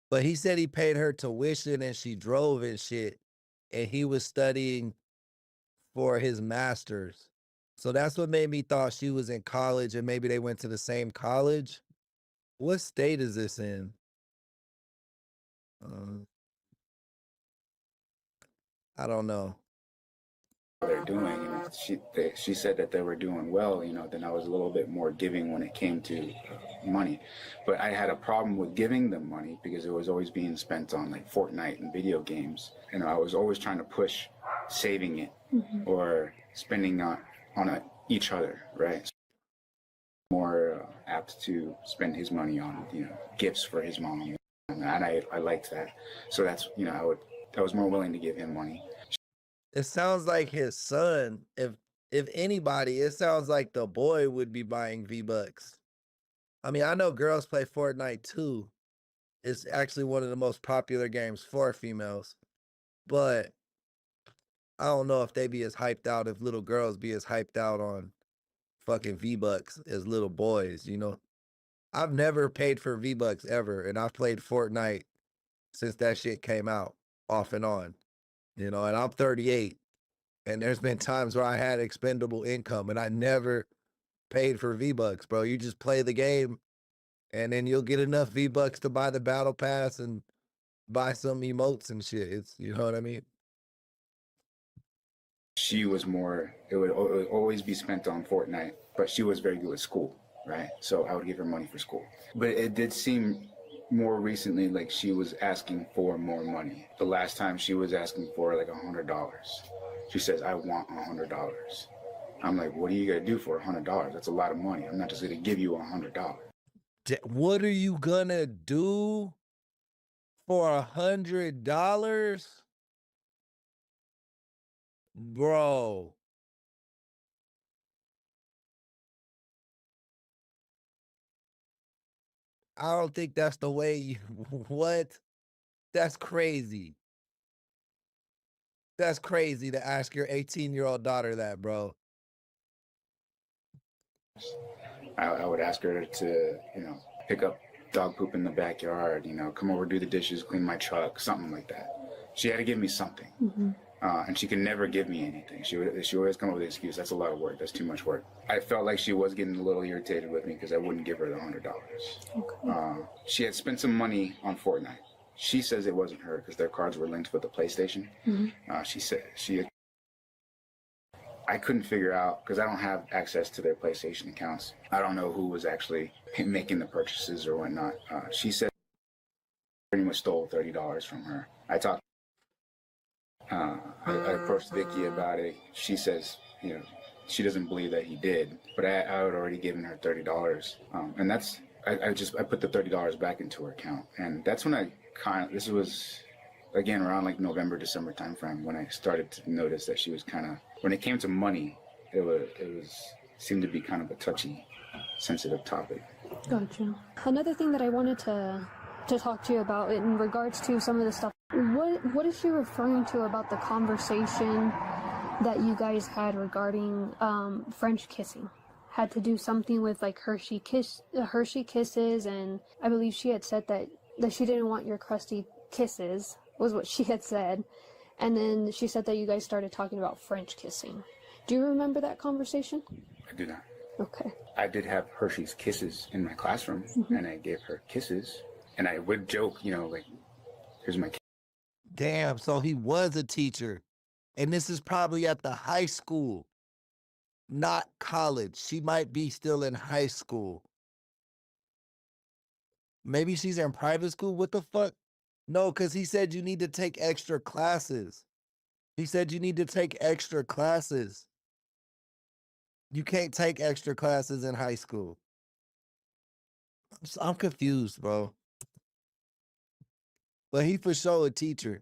But he said he paid her tuition and she drove and shit. And he was studying for his master's. So that's what made me thought she was in college and maybe they went to the same college. What state is this in? I don't know. They're doing, she said that they were doing well, then I was a little bit more giving when it came to money. But I had a problem with giving them money because it was always being spent on like Fortnite and video games. And I was always trying to push saving it or spending on each other, right? More apt to spend his money on, gifts for his mom. And I liked that. So that's, I was more willing to give him money. It sounds like his son, if anybody, it sounds like the boy would be buying V-Bucks. I mean, I know girls play Fortnite too. It's actually one of the most popular games for females. But I don't know if they be as hyped out, if little girls be as hyped out on fucking V-Bucks as little boys, I've never paid for V-Bucks ever, and I've played Fortnite since that shit came out, off and on. And I'm 38, and there's been times where I had expendable income, and I never paid for V-Bucks, bro. You just play the game, and then you'll get enough V-Bucks to buy the battle pass and buy some emotes and shit. It's, you know what I mean? She was more, it would always be spent on Fortnite, but she was very good at school, right? So I would give her money for school. But it did seem more recently like she was asking for more money. The last time she was asking for like $100. She says, I want $100. I'm like, what are you gonna do for $100? That's a lot of money. I'm not just gonna give you $100. What are you gonna do for $100? Bro. I don't think that's the way you, what? That's crazy. That's crazy to ask your 18-year-old daughter that, bro. I would ask her to, pick up dog poop in the backyard, come over, do the dishes, clean my truck, something like that. She had to give me something. And she could never give me anything. She always come up with an excuse. That's a lot of work. That's too much work. I felt like she was getting a little irritated with me because I wouldn't give her the $100. Okay. She had spent some money on Fortnite. She says it wasn't her because their cards were linked with the PlayStation. She said I couldn't figure out because I don't have access to their PlayStation accounts. I don't know who was actually making the purchases or whatnot. She said pretty much stole $30 from her. I talked. I approached Vicky about it. She says, she doesn't believe that he did, but I had already given her $30, and that's I put the $30 back into her account, and that's when this was again around like November, December timeframe when I started to notice that she was when it came to money, it seemed to be kind of a touchy, sensitive topic. Gotcha. Another thing that I wanted to talk to you about in regards to some of the stuff. What is she referring to about the conversation that you guys had regarding French kissing? Had to do something with like Hershey kisses, and I believe she had said that she didn't want your crusty kisses, was what she had said. And then she said that you guys started talking about French kissing. Do you remember that conversation? I do not. Okay. I did have Hershey's Kisses in my classroom, and I gave her kisses, and I would joke, like, here's my kiss. Damn, so he was a teacher. And this is probably at the high school, not college. She might be still in high school. Maybe she's in private school? What the fuck? No, because he said you need to take extra classes. He said you need to take extra classes. You can't take extra classes in high school. I'm confused, bro. But he for sure a teacher.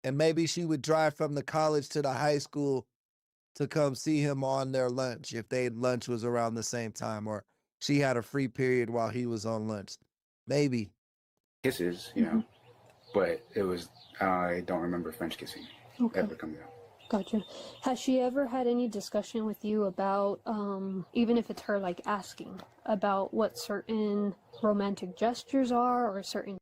And maybe she would drive from the college to the high school to come see him on their lunch if their lunch was around the same time, or she had a free period while he was on lunch. Maybe. Kisses, but it was, I don't remember French kissing ever coming out. Gotcha. Has she ever had any discussion with you about, even if it's her like asking about what certain romantic gestures are or certain,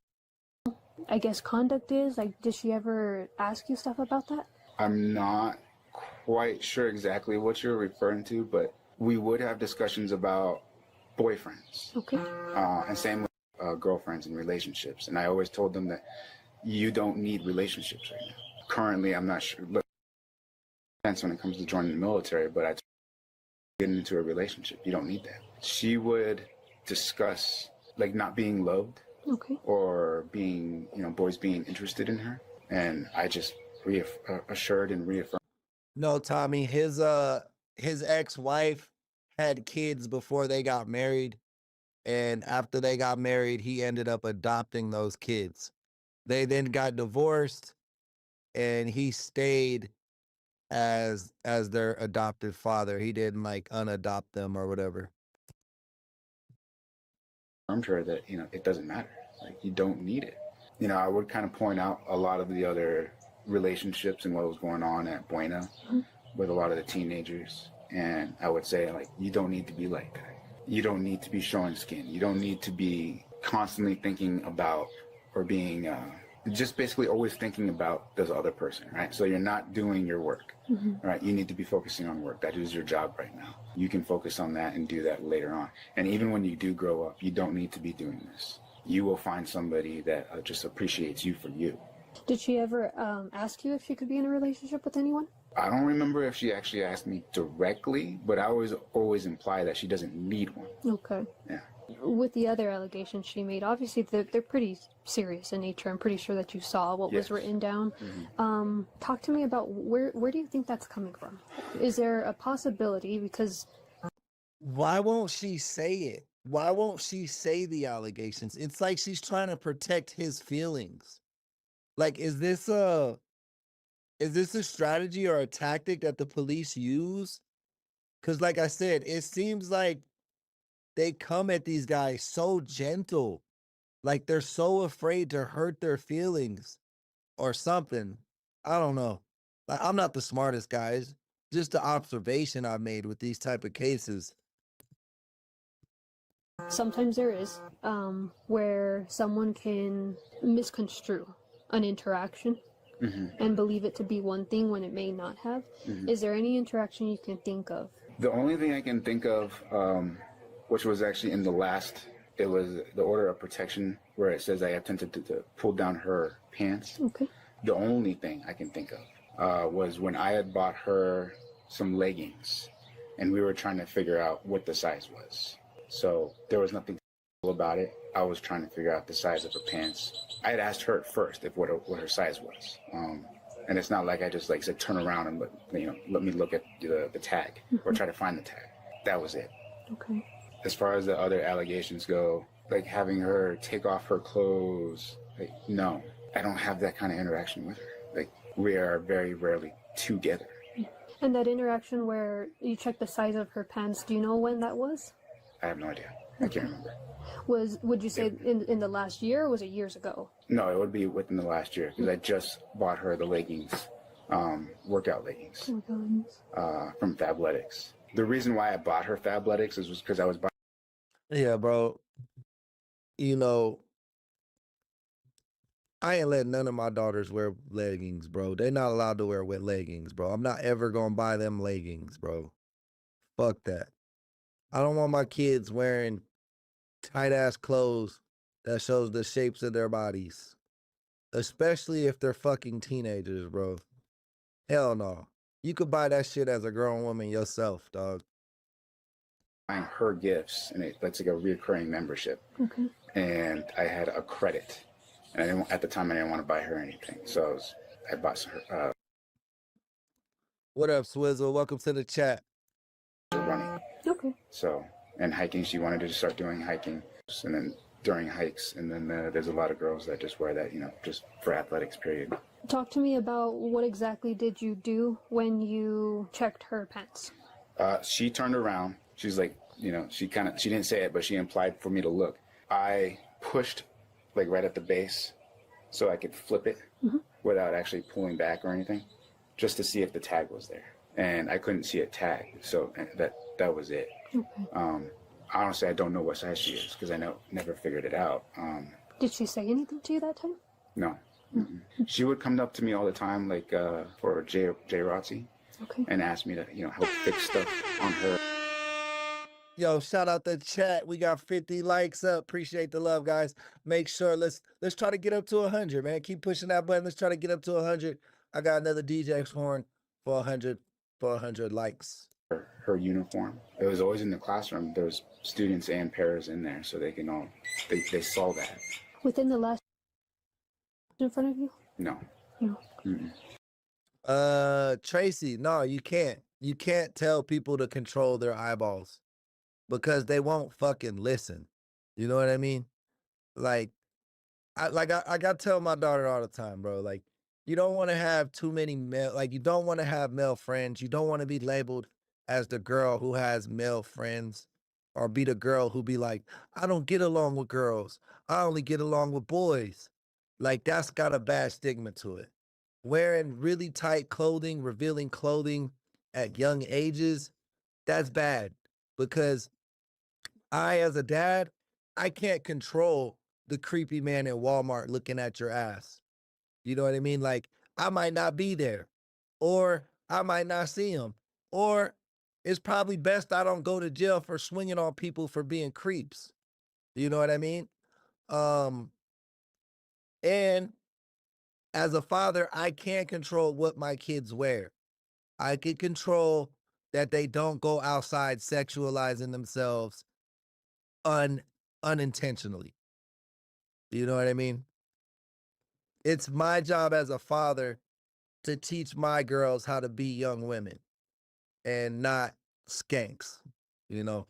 I guess, conduct is? Like, did she ever ask you stuff about that? I'm not quite sure exactly what you're referring to, but we would have discussions about boyfriends. Okay. And same with girlfriends and relationships. And I always told them that you don't need relationships right now. currently, I'm not sure. Look, when it comes to joining the military, but I getting into a relationship, you don't need that. She would discuss like not being loved, Okay. or being, boys being interested in her, and I just assured and reaffirmed. No, Tommy, his ex-wife had kids before they got married, and after they got married, he ended up adopting those kids. They then got divorced, and he stayed as their adopted father. He didn't like unadopt them or whatever. I'm sure that it doesn't matter. Like, you don't need it. I would kind of point out a lot of the other relationships and what was going on at Buena with a lot of the teenagers, and I would say, like, you don't need to be like that. You don't need to be showing skin. You don't need to be constantly thinking about or being just basically always thinking about this other person, right? So you're not doing your work, right? You need to be focusing on work. That is your job right now. You can focus on that and do that later on. And even when you do grow up, you don't need to be doing this. You will find somebody that just appreciates you for you. Did she ever ask you if she could be in a relationship with anyone? I don't remember if she actually asked me directly, but I always imply that she doesn't need one. Okay. Yeah. With the other allegations she made, obviously they're pretty serious in nature. I'm pretty sure that you saw what was written down. Talk to me about where do you think that's coming from? Is there a possibility, because... Why won't she say it? Why won't she say the allegations? It's like she's trying to protect his feelings. Like, is this a strategy or a tactic that the police use? Because like I said, it seems like they come at these guys so gentle. Like they're so afraid to hurt their feelings or something. I don't know. Like, I'm not the smartest guys. Just the observation I've made with these type of cases. Sometimes there is, where someone can misconstrue an interaction and believe it to be one thing when it may not have. Is there any interaction you can think of? The only thing I can think of, which was actually in it was the order of protection where it says I attempted to pull down her pants. Okay. The only thing I can think of was when I had bought her some leggings, and we were trying to figure out what the size was. So there was nothing about it. I was trying to figure out the size of her pants. I had asked her first what her size was, and it's not like I just said turn around and let me look at the tag or try to find the tag. That was it. Okay. As far as the other allegations go, like having her take off her clothes, no, I don't have that kind of interaction with her. Like, we are very rarely together. And that interaction where you checked the size of her pants, do you know when that was? I have no idea. I can't remember. Would you say in the last year, or was it years ago? No, it would be within the last year, because I just bought her the leggings, workout leggings, from Fabletics. The reason why I bought her Fabletics was because I was buying. Yeah, bro. I ain't letting none of my daughters wear leggings, bro. They're not allowed to wear wet leggings, bro. I'm not ever gonna buy them leggings, bro. Fuck that. I don't want my kids wearing tight-ass clothes that shows the shapes of their bodies. Especially if they're fucking teenagers, bro. Hell no. You could buy that shit as a grown woman yourself, dog. Buying her gifts, and that's like a reoccurring membership. Okay. And I had a credit, and at the time I didn't want to buy her anything, so I bought her. What up, Swizzle? Welcome to the chat. Running. Okay. So, and hiking, she wanted to start doing hiking, and then during hikes, and then there's a lot of girls that just wear that, just for athletics, period. Talk to me about what exactly did you do when you checked her pants? She turned around. She's like, she didn't say it, but she implied for me to look. I pushed right at the base so I could flip it without actually pulling back or anything, just to see if the tag was there. And I couldn't see a tag, so that was it. Okay. Honestly, I don't know what size she is because I never figured it out. Did she say anything to you that time? No. She would come up to me all the time, for J-Rotzi, and ask me to, help fix stuff on her. Yo, shout out the chat. We got 50 likes up. Appreciate the love, guys. Make sure let's try to get up to 100, man. Keep pushing that button. Let's try to get up to 100. I got another DJ's horn for 100 likes. Her uniform. It was always in the classroom. There was students and pairs in there, so they can all they saw that. Within the last in front of you? No. No. Tracy, no, you can't. You can't tell people to control their eyeballs because they won't fucking listen. You know what I mean? Like, I got to tell my daughter all the time, bro. Like, you don't want to have too many male. Like, you don't want to have male friends. You don't want to be labeled as the girl who has male friends, or be the girl who be like, I don't get along with girls. I only get along with boys. Like, that's got a bad stigma to it. Wearing really tight clothing, revealing clothing at young ages, that's bad because I, as a dad, I can't control the creepy man at Walmart looking at your ass. You know what I mean? Like, I might not be there, or I might not see him, or it's probably best I don't go to jail for swinging on people for being creeps. You know what I mean? And as a father, I can't control what my kids wear. I can control that they don't go outside sexualizing themselves unintentionally. You know what I mean? It's my job as a father to teach my girls how to be young women and not skanks, you know?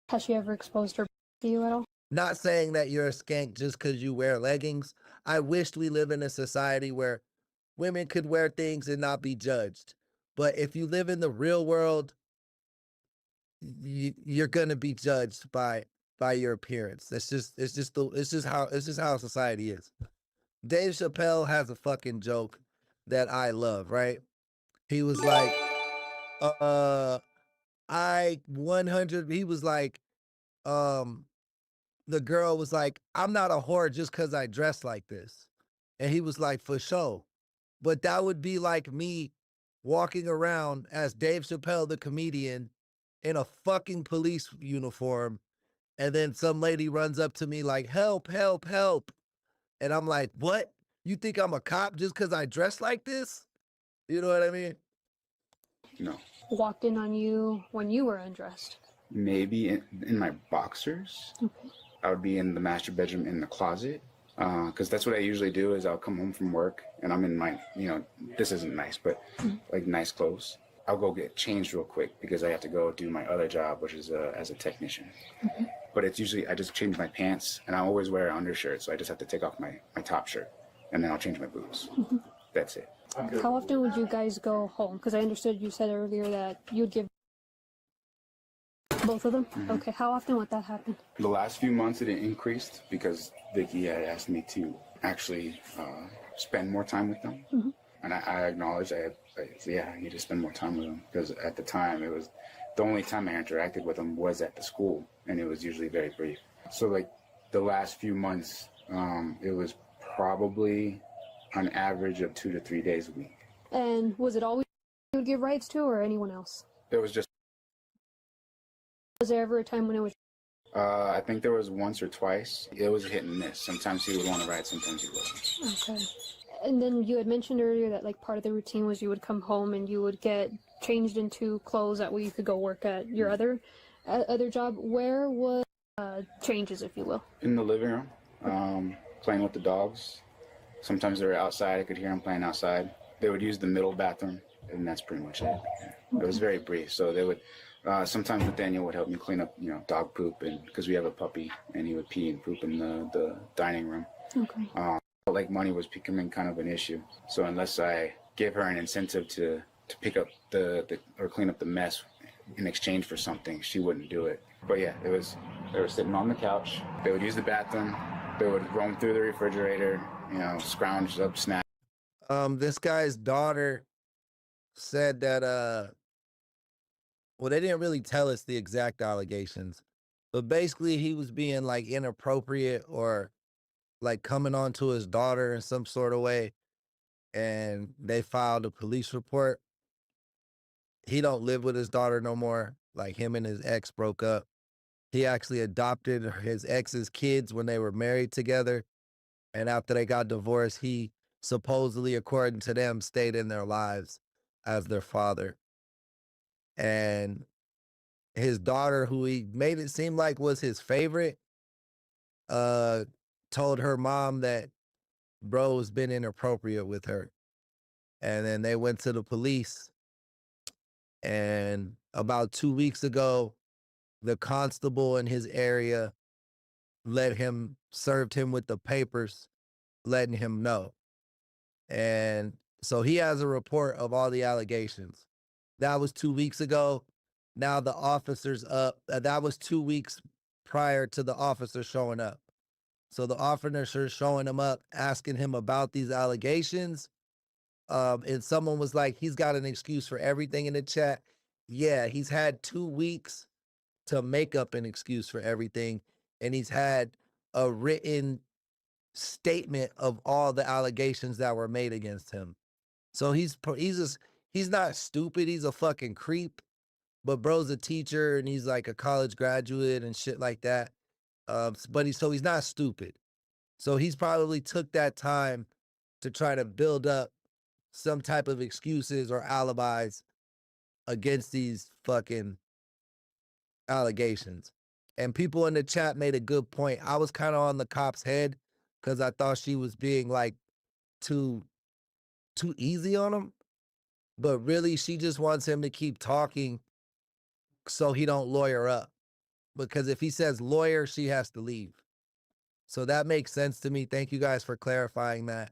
Has she ever exposed her to you at all? Not saying that you're a skank just because you wear leggings. I wished we live in a society where women could wear things and not be judged. But if you live in the real world, you're gonna be judged by your appearance. It's just how society is. Dave Chappelle has a fucking joke that I love, right? He was like, he was like, the girl was like, I'm not a whore just because I dress like this. And he was like, for sure. But that would be like me walking around as Dave Chappelle, the comedian, in a fucking police uniform. And then some lady runs up to me like, help, help, help. And I'm like, what? You think I'm a cop just because I dress like this? You know what I mean? No. Walked in on you when you were undressed? Maybe in my boxers. Okay. I would be in the master bedroom in the closet. Because that's what I usually do is I'll come home from work and I'm in my, this isn't nice, but like nice clothes. I'll go get changed real quick because I have to go do my other job, which is as a technician. Okay. But it's usually, I just change my pants and I always wear an undershirt. So I just have to take off my top shirt and then I'll change my boots. That's it. How often would you guys go home? Because I understood you said earlier that you'd give both of them? Okay, how often would that happen? The last few months it increased because Vicky had asked me to actually spend more time with them. And I acknowledged, I need to spend more time with them because at the time it was, the only time I interacted with them was at the school and it was usually very brief. So like the last few months, it was probably an average of 2 to 3 days a week. And was it always you would give rides to or anyone else? There was just... Was there ever a time when it was... I think there was once or twice. It was hit and miss. Sometimes he would want to ride, sometimes he wouldn't. Okay. And then you had mentioned earlier that like part of the routine was you would come home and you would get changed into clothes that way you could go work at your other job. Where was changes, if you will? In the living room, playing with the dogs. Sometimes they were outside. I could hear them playing outside. They would use the middle bathroom, and that's pretty much it. It was very brief. So they would, sometimes Nathaniel would help me clean up, dog poop, and because we have a puppy, and he would pee and poop in the dining room. Okay. Felt like money was becoming kind of an issue. So unless I gave her an incentive to pick up or clean up the mess in exchange for something, she wouldn't do it. But yeah, they were sitting on the couch. They would use the bathroom. They would roam through the refrigerator, scrounge up snacks. This guy's daughter said that, well, they didn't really tell us the exact allegations, but basically he was being like inappropriate or like coming on to his daughter in some sort of way. And they filed a police report. He don't live with his daughter no more. Like him and his ex broke up. He actually adopted his ex's kids when they were married together. And after they got divorced, he supposedly, according to them, stayed in their lives as their father. And his daughter, who he made it seem like was his favorite, told her mom that bro's been inappropriate with her. And then they went to the police. And about 2 weeks ago, the constable in his area served him with the papers, letting him know. And so he has a report of all the allegations. That was 2 weeks ago. Now the officer's up. That was 2 weeks prior to the officer showing up. So the officer showing him up, asking him about these allegations. And someone was like, he's got an excuse for everything in the chat. Yeah, he's had 2 weeks to make up an excuse for everything. And he's had a written statement of all the allegations that were made against him. So he's not stupid. He's a fucking creep. But bro's a teacher and he's like a college graduate and shit like that. But he's not stupid. So he's probably took that time to try to build up some type of excuses or alibis against these fucking allegations. And people in the chat made a good point. I was kind of on the cop's head because I thought she was being like too easy on him. But really, she just wants him to keep talking so he don't lawyer up. Because if he says lawyer, she has to leave. So that makes sense to me. Thank you guys for clarifying that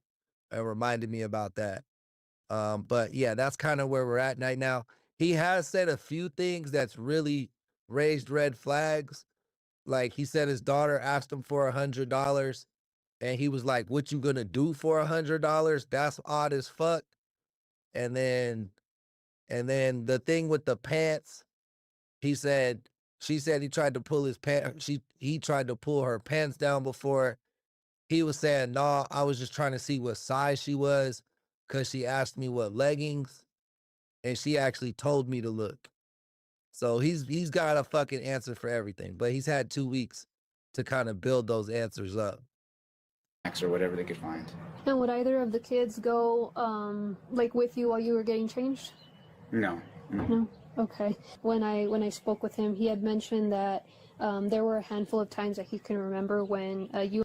and reminding me about that. But yeah, that's kind of where we're at right now. He has said a few things that's really raised red flags. Like he said his daughter asked him for $100 and he was like, what you gonna do for $100? That's odd as fuck. And then the thing with the pants, she said he tried to pull his pants. He tried to pull her pants down before. He was saying, no, I was just trying to see what size she was because she asked me what leggings and she actually told me to look. So he's got a fucking answer for everything, but he's had 2 weeks to kind of build those answers up. Or whatever they could find. And would either of the kids go, like with you while you were getting changed? No. No? Okay. When I spoke with him, he had mentioned that there were a handful of times that he can remember when you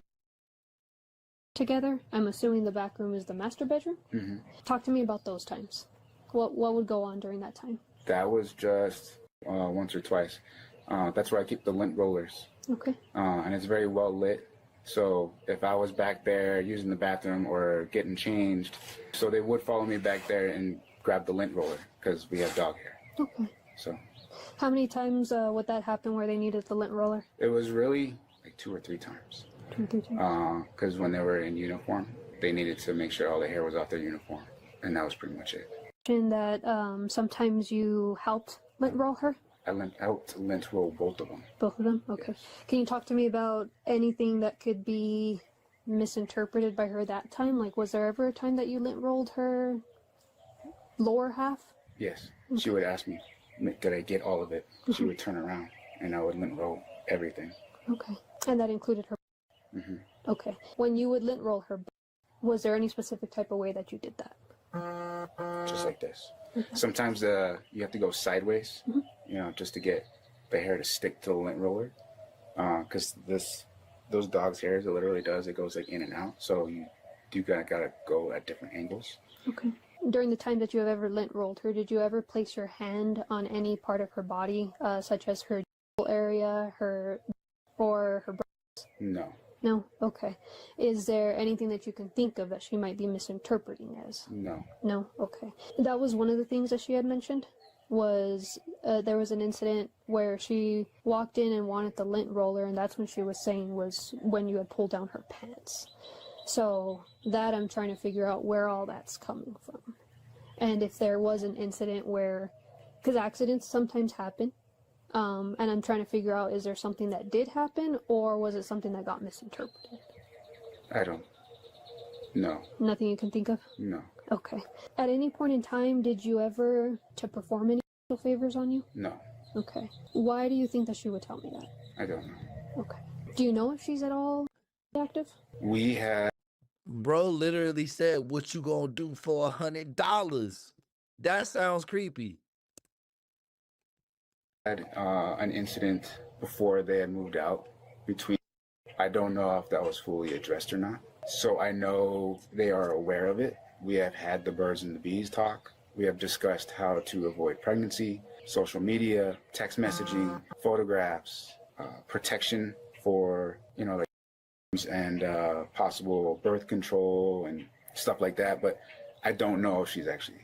together. I'm assuming the back room is the master bedroom? Mm-hmm. Talk to me about those times. What would go on during that time? That was just once or twice. That's where I keep the lint rollers. Okay. And it's very well lit. So if I was back there using the bathroom or getting changed, so they would follow me back there and grab the lint roller because we have dog hair. Okay. So. How many times would that happen where they needed the lint roller? It was really like 2 or 3 times. 2 or 3 times. Because when they were in uniform, they needed to make sure all the hair was off their uniform. And that was pretty much it. And that sometimes you helped lint roll her? I helped lint roll both of them. Both of them? Okay. Yes. Can you talk to me about anything that could be misinterpreted by her that time? Like, was there ever a time that you lint rolled her lower half? Yes. Okay. She would ask me, did I get all of it? She would turn around, and I would lint roll everything. Okay. And that included her? Mm-hmm. Okay. When you would lint roll her, was there any specific type of way that you did that? Just like this. Okay. Sometimes you have to go sideways, just to get the hair to stick to the lint roller. Because those dogs' hairs, it literally does. It goes like in and out. So you gotta go at different angles. Okay. During the time that you have ever lint rolled her, did you ever place your hand on any part of her body, such as her area, or her breasts? No. No? Okay. Is there anything that you can think of that she might be misinterpreting as? No. No? Okay. That was one of the things that she had mentioned, was there was an incident where she walked in and wanted the lint roller, and that's when she was saying was when you had pulled down her pants. So that I'm trying to figure out where all that's coming from. And if there was an incident where, because accidents sometimes happen, and I'm trying to figure out, is there something that did happen, or was it something that got misinterpreted? No. Nothing you can think of? No. Okay. At any point in time, did you ever to perform any favors on you? No. Okay. Why do you think that she would tell me that? I don't know. Okay. Do you know if she's at all active? We have Bro literally said, "What you gonna do for $100?" That sounds creepy. Had an incident before they had moved out between. I don't know if that was fully addressed or not. So I know they are aware of it. We have had the birds and the bees talk. We have discussed how to avoid pregnancy, social media, text messaging, photographs, protection for, like, and possible birth control and stuff like that. But I don't know if she's actually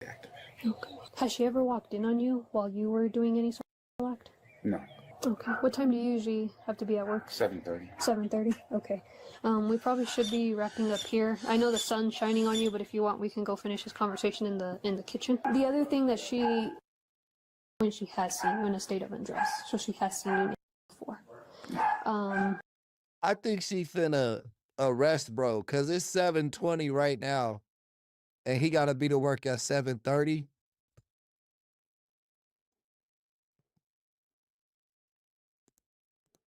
active. Okay. Has she ever walked in on you while you were doing any sort of act? No. Okay. What time do you usually have to be at work? 7:30. 7:30? Okay. We probably should be wrapping up here. I know the sun's shining on you, but if you want, we can go finish this conversation in the kitchen. The other thing that when she has seen you in a state of undress, so she has seen you before. I think she finna arrest bro, cause it's 7:20 right now, and he gotta be to work at 7:30.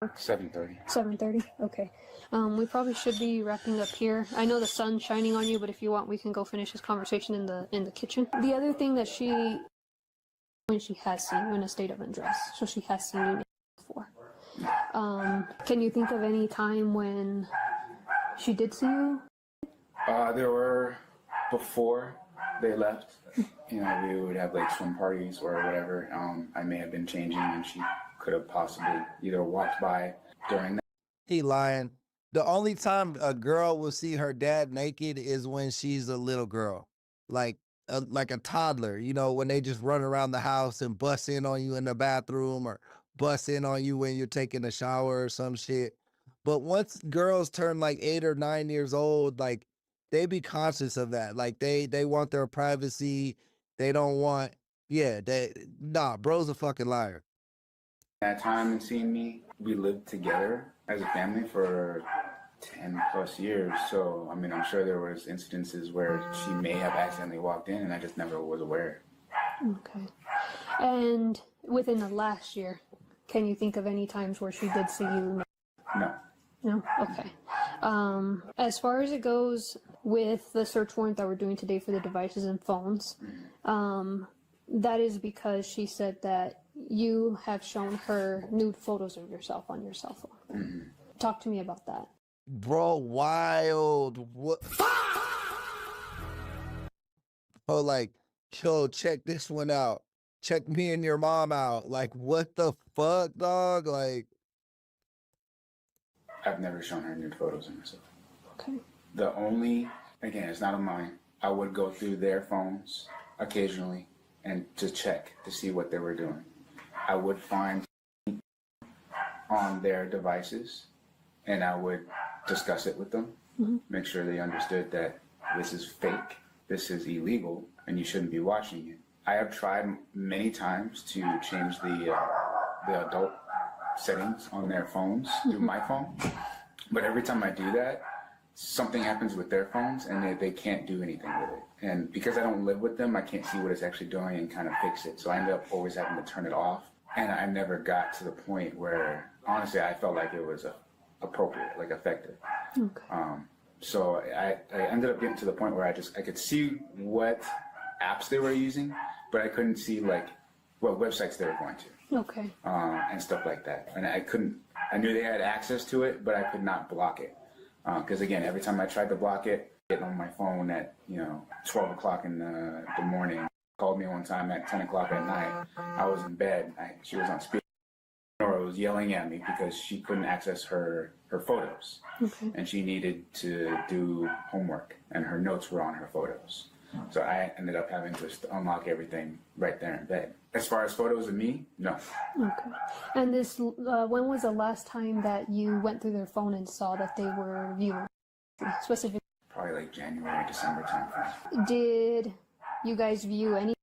Work 7:30. 7:30? Okay. We probably should be wrapping up here. I know the sun's shining on you, but if you want, we can go finish this conversation in the kitchen. The other thing that when she has seen you in a state of undress, so she has seen you before. Can you think of any time when she did see you? There were, before they left, we would have like swim parties or whatever. I may have been changing and she could have possibly either walked by during that. He lying. The only time a girl will see her dad naked is when she's a little girl, like a toddler, when they just run around the house and bust in on you in the bathroom or bust in on you when you're taking a shower or some shit. But once girls turn like 8 or 9 years old, like they be conscious of that. Like they want their privacy. They don't want, bro's a fucking liar. That time and seeing me, we lived together as a family for 10 plus years. So, I'm sure there was incidences where she may have accidentally walked in and I just never was aware. Okay. And within the last year, can you think of any times where she did see you? No. No? Okay. As far as it goes with the search warrant that we're doing today for the devices and phones, that is because she said that you have shown her nude photos of yourself on your cell phone. Mm-hmm. Talk to me about that. Bro, wild. What? Oh, like, yo, check this one out. Check me and your mom out. Like, what the fuck, dog? Like, I've never shown her nude photos of myself. Okay. The only, again, it's not of mine. I would go through their phones occasionally and to check to see what they were doing. I would find on their devices and I would discuss it with them, make sure they understood that this is fake, this is illegal, and you shouldn't be watching it. I have tried many times to change the adult settings on their phones through my phone, but every time I do that, something happens with their phones and they can't do anything with it. And because I don't live with them, I can't see what it's actually doing and kind of fix it. So I end up always having to turn it off. And I never got to the point where, honestly, I felt like it was appropriate, like effective. Okay. So I ended up getting to the point where I could see what apps they were using, but I couldn't see like what websites they were going to. Okay. And stuff like that. And I knew they had access to it, but I could not block it. Because again, every time I tried to block it, getting on my phone at 12 o'clock in the morning. Called me one time at 10 o'clock at night. I was in bed. She was on speaker. Nora was yelling at me because she couldn't access her photos. Okay. And she needed to do homework, and her notes were on her photos. So I ended up having to unlock everything right there in bed. As far as photos of me, no. Okay. And this, when was the last time that you went through their phone and saw that they were viewing? Specifically? Probably like January, December timeframe. Did you guys view any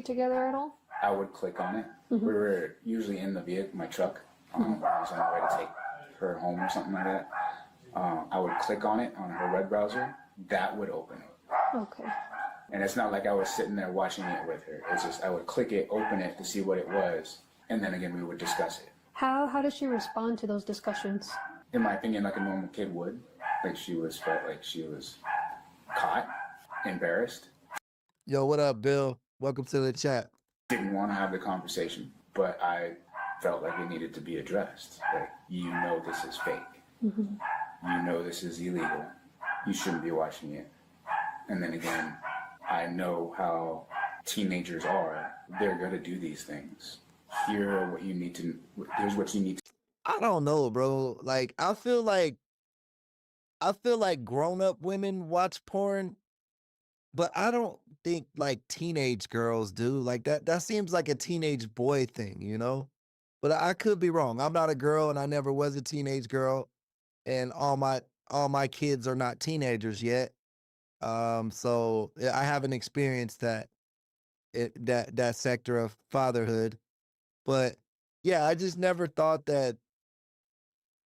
together at all? I would click on it. We were usually in the vehicle, my truck. I was on the way to take her home or something like that. I would click on it on her web browser. That would open it. Okay. And it's not like I was sitting there watching it with her. It's just I would click it, open it to see what it was, and then again we would discuss it. How does she respond to those discussions? In my opinion, like a normal kid would. like she felt like she was caught, embarrassed. Yo, what up, Bill? Welcome to the chat. Didn't want to have the conversation, but I felt like it needed to be addressed. Like, you know this is fake. You know this is illegal. You shouldn't be watching it. And then again, I know how teenagers are. They're gonna do these things. Here's what you need to. I don't know, bro. Like, I feel like grown-up women watch porn, but I don't think like teenage girls do. Like that seems like a teenage boy thing, you know? But I could be wrong. I'm not a girl and I never was a teenage girl, and all my kids are not teenagers yet. So I haven't experienced that sector of fatherhood. But yeah, I just never thought that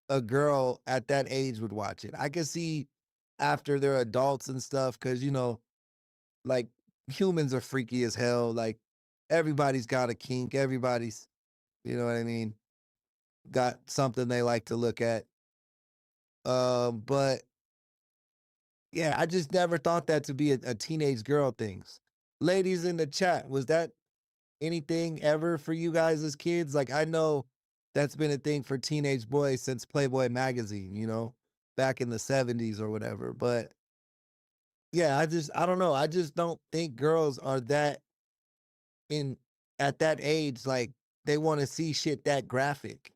a girl at that age would watch it. I can see after they're adults and stuff, because like humans are freaky as hell. Like everybody's got a kink. Everybody's, you know what I mean, got something they like to look at. But yeah, I just never thought that to be a teenage girl things. Ladies in the chat, was that anything ever for you guys as kids? Like, I know that's been a thing for teenage boys since Playboy magazine, you know, back in the 70s or whatever. But yeah, I don't know. I just don't think girls are that at that age, like they want to see shit that graphic.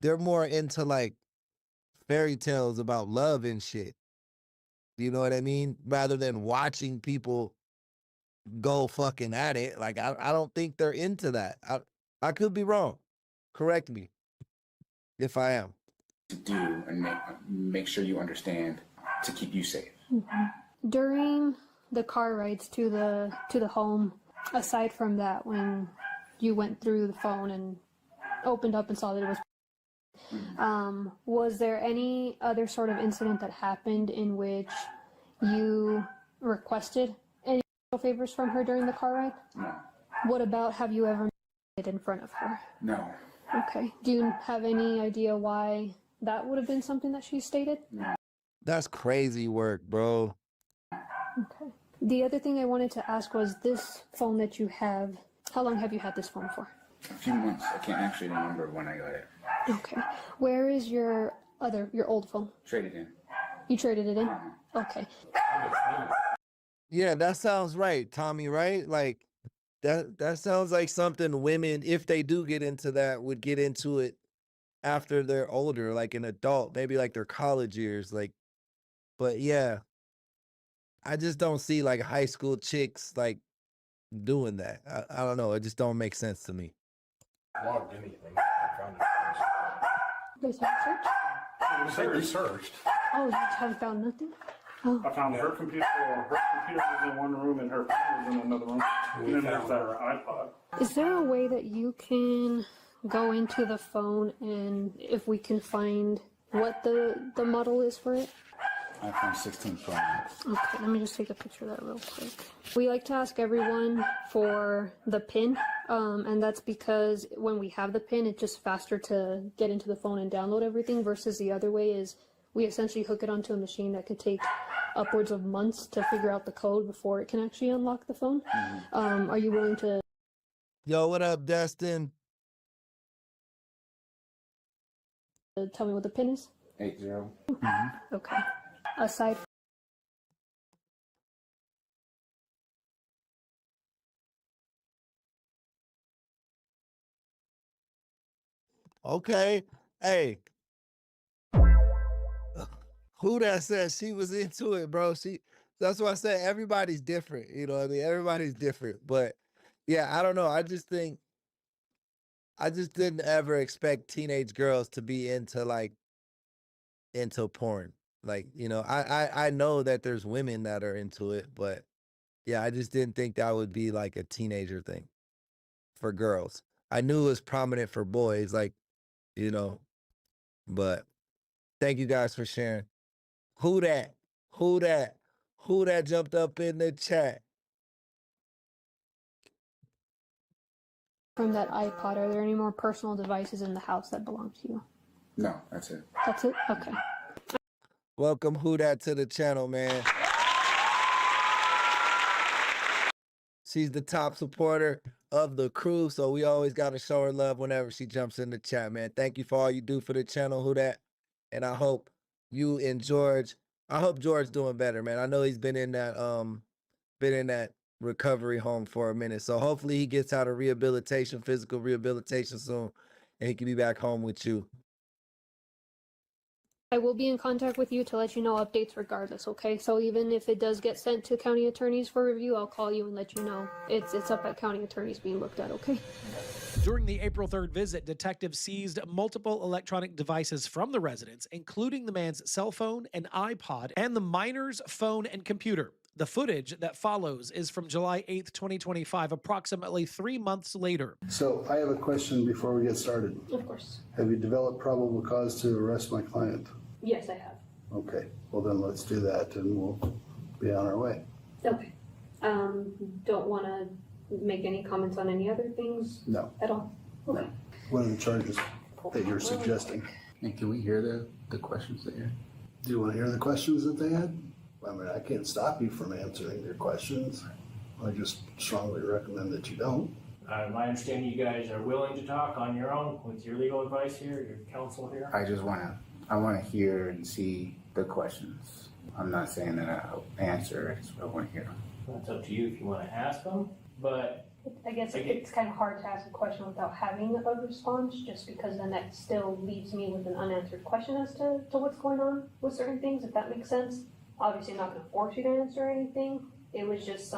They're more into like fairy tales about love and shit. You know what I mean? Rather than watching people go fucking at it. Like, I don't think they're into that. I could be wrong. Correct me if I am. To do and make sure you understand to keep you safe. During the car rides to the home, aside from that, when you went through the phone and opened up and saw that it was there any other sort of incident that happened in which you requested any favors from her during the car ride? No. What about, have you ever made it in front of her? No. Okay. Do you have any idea why that would have been something that she stated? No. That's crazy work, bro. Okay. The other thing I wanted to ask was this phone that you have, how long have you had this phone for? A few months. I can't actually remember when I got it. Okay. Where is your old phone? Traded in. You traded it in? Okay. Yeah, that sounds right, Tommy, right? Like that sounds like something women, if they do get into that, would get into it after they're older, like an adult, maybe like their college years. Like, but yeah, I just don't see like high school chicks like doing that. I don't know. It just don't make sense to me. Logged anything. I found it. There's a search? They researched. Oh, you haven't found nothing? Oh. I found her computer. Her computer was in one room and her phone was in another room. And then there's her iPod. Is there a way that you can go into the phone and if we can find what the model is for it? iPhone 16 Pro Max. Okay, let me just take a picture of that real quick. We like to ask everyone for the PIN, and that's because when we have the PIN, it's just faster to get into the phone and download everything versus the other way is we essentially hook it onto a machine that could take upwards of months to figure out the code before it can actually unlock the phone. Are you willing to... Yo, what up, Destin? Tell me what the PIN is? 80. Okay. Aside Okay. Hey. Who that said she was into it, bro? That's why I said everybody's different. You know what I mean? Everybody's different. But yeah, I don't know. I just didn't ever expect teenage girls to be into porn. Like, you know, I know that there's women that are into it, but yeah, I just didn't think that would be like a teenager thing for girls. I knew it was prominent for boys, like, you know, but thank you guys for sharing. Who that jumped up in the chat? from that iPod, are there any more personal devices in the house that belong to you? No, that's it. That's it? Okay. Welcome Who Dat to the channel, man. She's the top supporter of the crew, so we always got to show her love whenever she jumps in the chat, man. Thank you for all you do for the channel, Who Dat. And I hope you and George, I hope George doing better, man. I know he's been in that recovery home for a minute. So hopefully he gets out of rehabilitation, physical rehabilitation soon, and he can be back home with you. I will be in contact with you to let you know updates regardless, okay? So even if it does get sent to county attorneys for review, I'll call you and let you know. It's up at county attorneys being looked at, okay? During the April 3rd visit, detectives seized multiple electronic devices from the residence, including the man's cell phone and iPod and the minor's phone and computer. The footage that follows is from July 8th, 2025, approximately 3 months later. So I have a question before we get started. Of course. Have you developed probable cause to arrest my client? Yes, I have. Okay, well then let's do that and we'll be on our way. Okay. Don't want to make any comments on any other things? No. At all? Okay. No. What are the charges that you're suggesting? And can we hear the questions that you're... Do you want to hear the questions that they had? I mean, I can't stop you from answering their questions. I just strongly recommend that you don't. My understanding you guys are willing to talk on your own with your legal advice here, your counsel here. I want to hear and see the questions. I'm not saying that I'll answer, I want to hear them. That's up to you if you want to ask them, but I guess it's kind of hard to ask a question without having a response, just because then that still leaves me with an unanswered question as to what's going on with certain things, if that makes sense. Obviously, I'm not going to force you to answer anything. It was just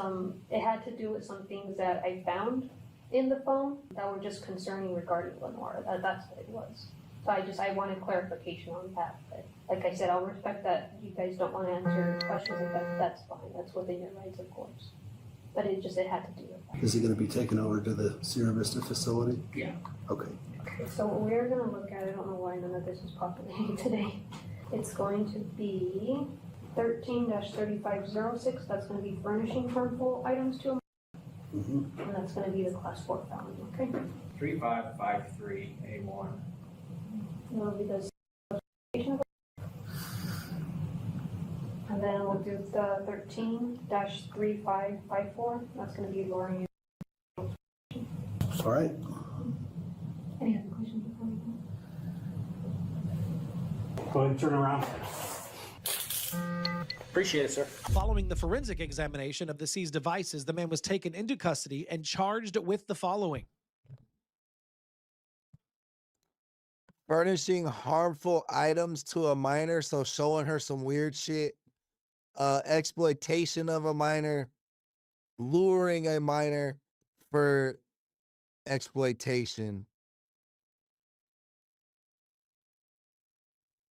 it had to do with some things that I found in the phone that were just concerning regarding Lenora. That's what it was. So I wanted clarification on that. But like I said, I'll respect that you guys don't want to answer questions, and that's fine. That's within your rights, of course. But it had to do with that. Is he going to be taken over to the Sierra Vista facility? Yeah. Okay. So we're going to look at, I don't know why none of this is populating today. It's going to be 13-3506, that's going to be furnishing harmful items to a and that's going to be the class 4 felony, okay? 3553A1. That'll be the and then we'll do the 13-3554, that's going to be lowering. All right. Any other questions before we go? Go ahead and turn around. Appreciate it, sir. Following the forensic examination of the seized devices, the man was taken into custody and charged with the following. Furnishing harmful items to a minor, so showing her some weird shit. Exploitation of a minor. Luring a minor for exploitation.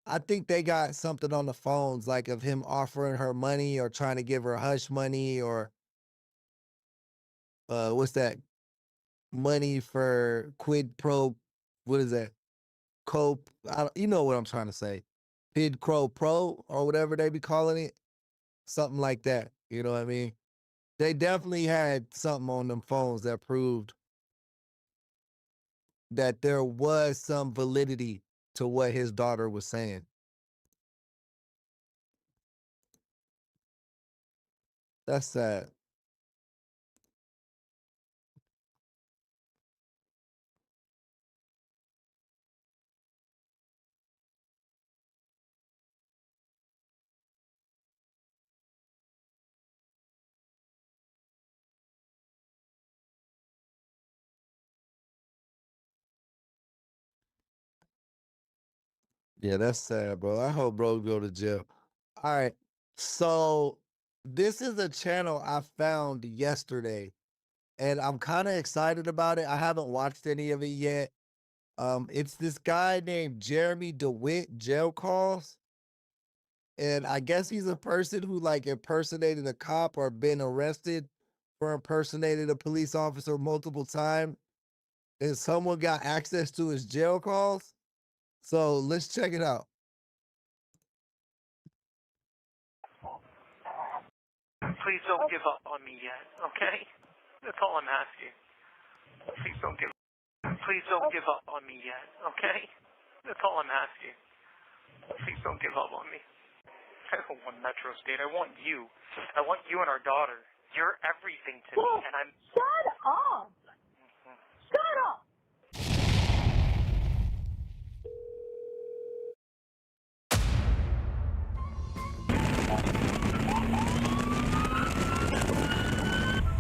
I think they got something on the phones, like of him offering her money or trying to give her hush money or what's that? Money for quid pro, what is that? You know what I'm trying to say. Quid pro or whatever they be calling it. Something like that. You know what I mean? They definitely had something on them phones that proved that there was some validity to what his daughter was saying. That's sad. Yeah, that's sad, bro. I hope bro go to jail. All right. So this is a channel I found yesterday, and I'm kind of excited about it. I haven't watched any of it yet. It's this guy named Jeremy DeWitt, Jail Calls. And I guess he's a person who like impersonated a cop or been arrested for impersonating a police officer multiple times. And someone got access to his jail calls. So let's check it out. Please don't give up on me yet, okay? That's all I'm asking. Please don't give up on me yet, okay? That's all I'm asking. Please don't give up on me. I don't want Metro State. I want you. I want you and our daughter. You're everything to me, and I'm... Shut up! Shut up!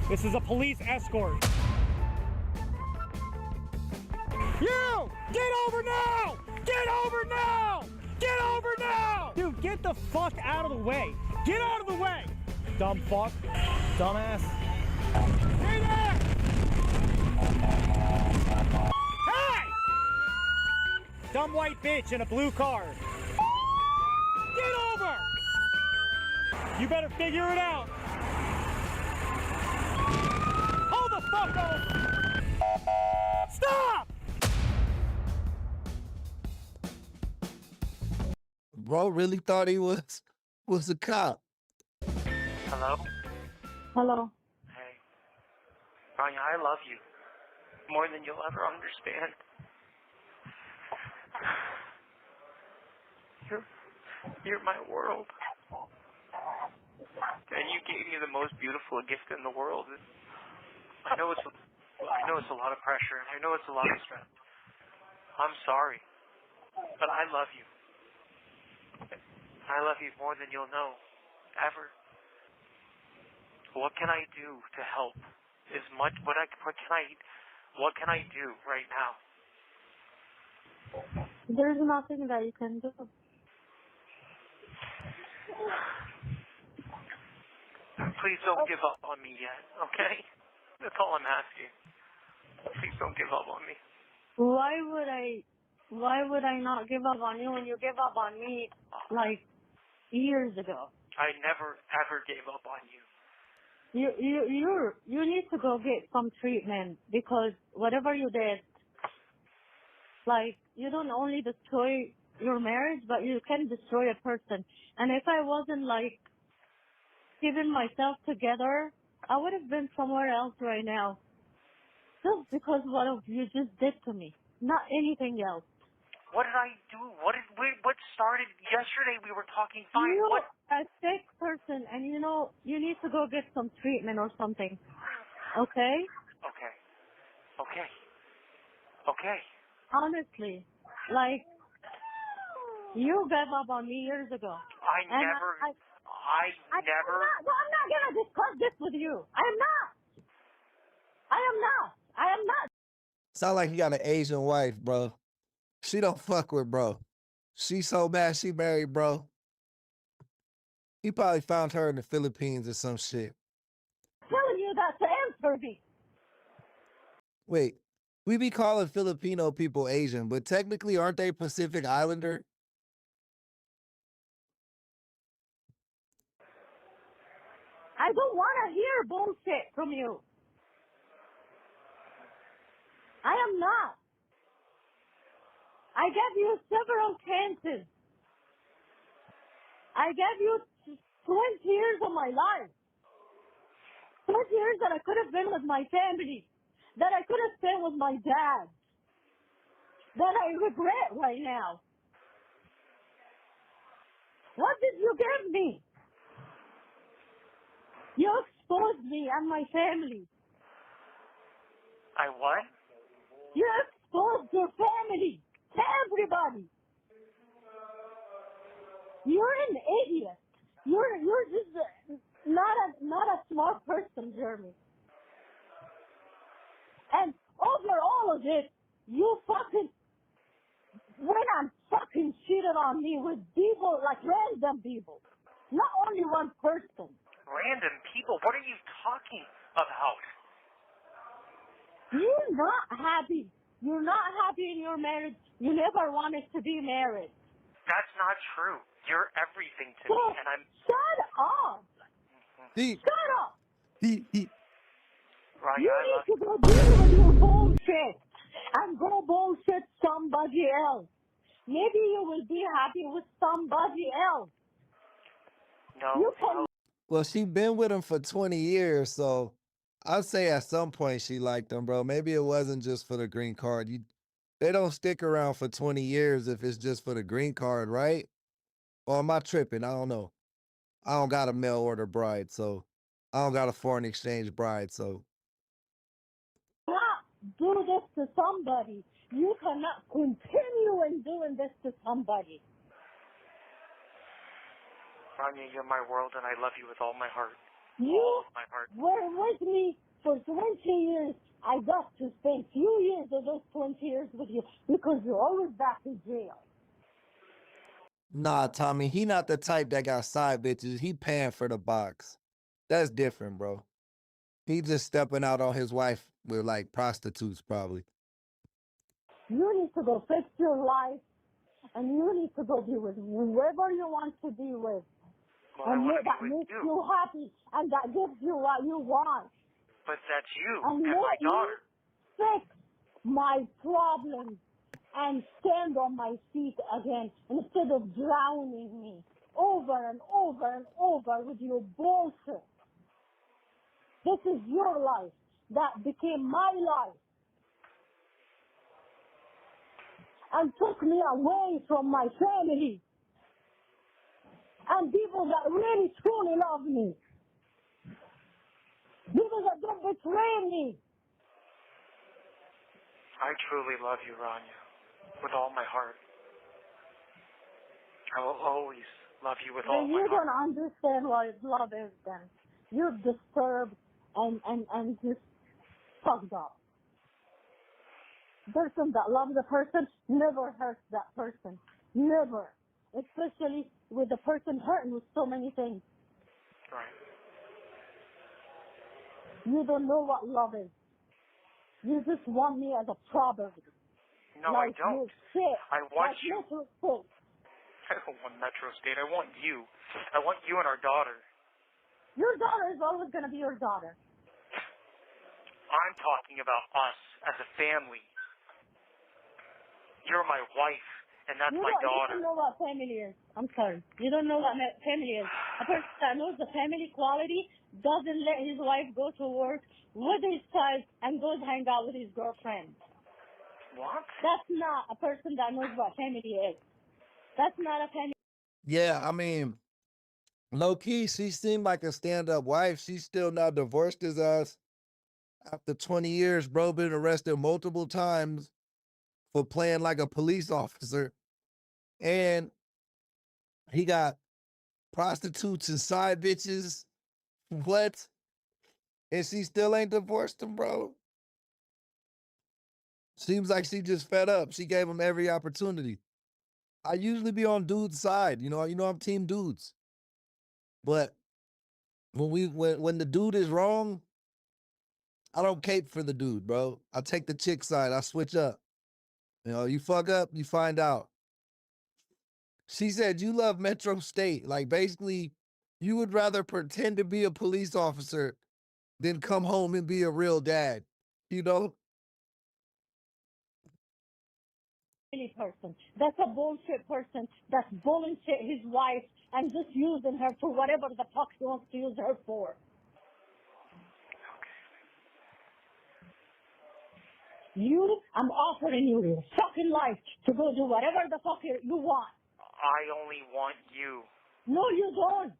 This is a police escort. You! Get over now! Get over now! Get over now! Dude, get the fuck out of the way! Get out of the way! Dumb fuck. Dumbass. Hey there! Hey! Dumb white bitch in a blue car. Get over! You better figure it out. Hold the fuck over! Stop! Bro really thought he was a cop. Hello? Hello. Hey. Rania, I love you. More than you'll ever understand. You're my world. And you gave me the most beautiful gift in the world. I know it's a lot of pressure, and I know it's a lot of stress. I'm sorry, but I love you. I love you more than you'll know, ever. What can I do to help? What can I do right now? There's nothing that you can do. Please don't give up on me yet, okay? That's all I'm asking. Please don't give up on me. Why would I not give up on you when you gave up on me like years ago? I never ever gave up on you. You need to go get some treatment because whatever you did, like, you don't only destroy your marriage, but you can destroy a person. And if I wasn't like keeping myself together, I would have been somewhere else right now. Just because what you just did to me, not anything else. What did I do? What started yesterday? We were talking fine. You're a sick person, and you need to go get some treatment or something. Okay? Okay. Honestly, like, you gave up on me years ago. I'm not gonna discuss this with you. I am not. Sound like you got an Asian wife, bro. She don't fuck with bro. She so mad she married bro. He probably found her in the Philippines or some shit. I'm telling you that to answer me. Wait, we be calling Filipino people Asian, but technically aren't they Pacific Islander? I don't want to hear bullshit from you. I am not. I gave you several chances. I gave you 20 years of my life. 20 years that I could have been with my family. That I could have spent with my dad. That I regret right now. What did you give me? You exposed me and my family. I what? You exposed your family to everybody. You're an idiot. You're just not a smart person, Jeremy. And over all of it, you fucking went and fucking cheated on me with people, like random people. Not only one person. Random people? What are you talking about? You're not happy. You're not happy in your marriage. You never wanted to be married. That's not true. You're everything to me, and I'm... Shut up! Shut up! Rania, You need to go deal with your bullshit and go bullshit somebody else. Maybe you will be happy with somebody else. No. Well, she been with him for 20 years, so I'd say at some point she liked him, bro. Maybe it wasn't just for the green card. They don't stick around for 20 years if it's just for the green card, right? Or am I tripping? I don't know. I don't got a mail order bride, so I don't got a foreign exchange bride, so Not do this to somebody. You cannot continue in doing this to somebody. Rania, you're my world, and I love you with all my heart. You All of my heart. were with me for 20 years. I got to spend few years of those 20 years with you because you're always back in jail. nah, Tommy, he not the type that got side bitches. He paying for the box. That's different, bro. He just stepping out on his wife with like prostitutes, probably. You need to go fix your life, and you need to go be with whoever you want to be with. Well, I And want to that be with makes you. you happy, and that gives you what you want. But that's you And and my let me daughter. fix my problems and stand on my feet again instead of drowning me over and over and over with your bullshit. This is your life. That became my life. And took me away from my family and people that really truly love me. People that don't betray me. I truly love you, Rania, with all my heart. I will always love you with all Then my you heart. don't understand what love is then. You're disturbed and just fucked up. The person that loves a person never hurts that person. Never. Especially with the person hurting with so many things. Right. You don't know what love is. You just want me as a property. No, like I don't. Your shit. I want like you. Metro State. I don't want Metro State. I want you. I want you and our daughter. Your daughter is always going to be your daughter. I'm talking about us as a family. You're my wife, and that's my You daughter. don't know what family is. I'm sorry. You don't know what family is. A person that knows the family quality doesn't let his wife go to work with his child and goes hang out with his girlfriend. What? That's not a person that knows what family is. That's not a family. Yeah, I mean, low key, she seemed like a stand-up wife. She's still not divorced his ass. After 20 years, bro been arrested multiple times for playing like a police officer. And he got prostitutes and side bitches. What? And she still ain't divorced him, bro. Seems like she just fed up. She gave him every opportunity. I usually be on dude's side, you know I'm team dudes. But when the dude is wrong, I don't cape for the dude, bro. I take the chick side. I switch up. You know, you fuck up, you find out. She said you love Metro State. Like basically, you would rather pretend to be a police officer than come home and be a real dad. You know? Person. That's a bullshit person that's bullshit his wife and just using her for whatever the fuck he wants to use her for. I'm offering you your fucking life to go do whatever the fuck you want. I only want you. No, you don't.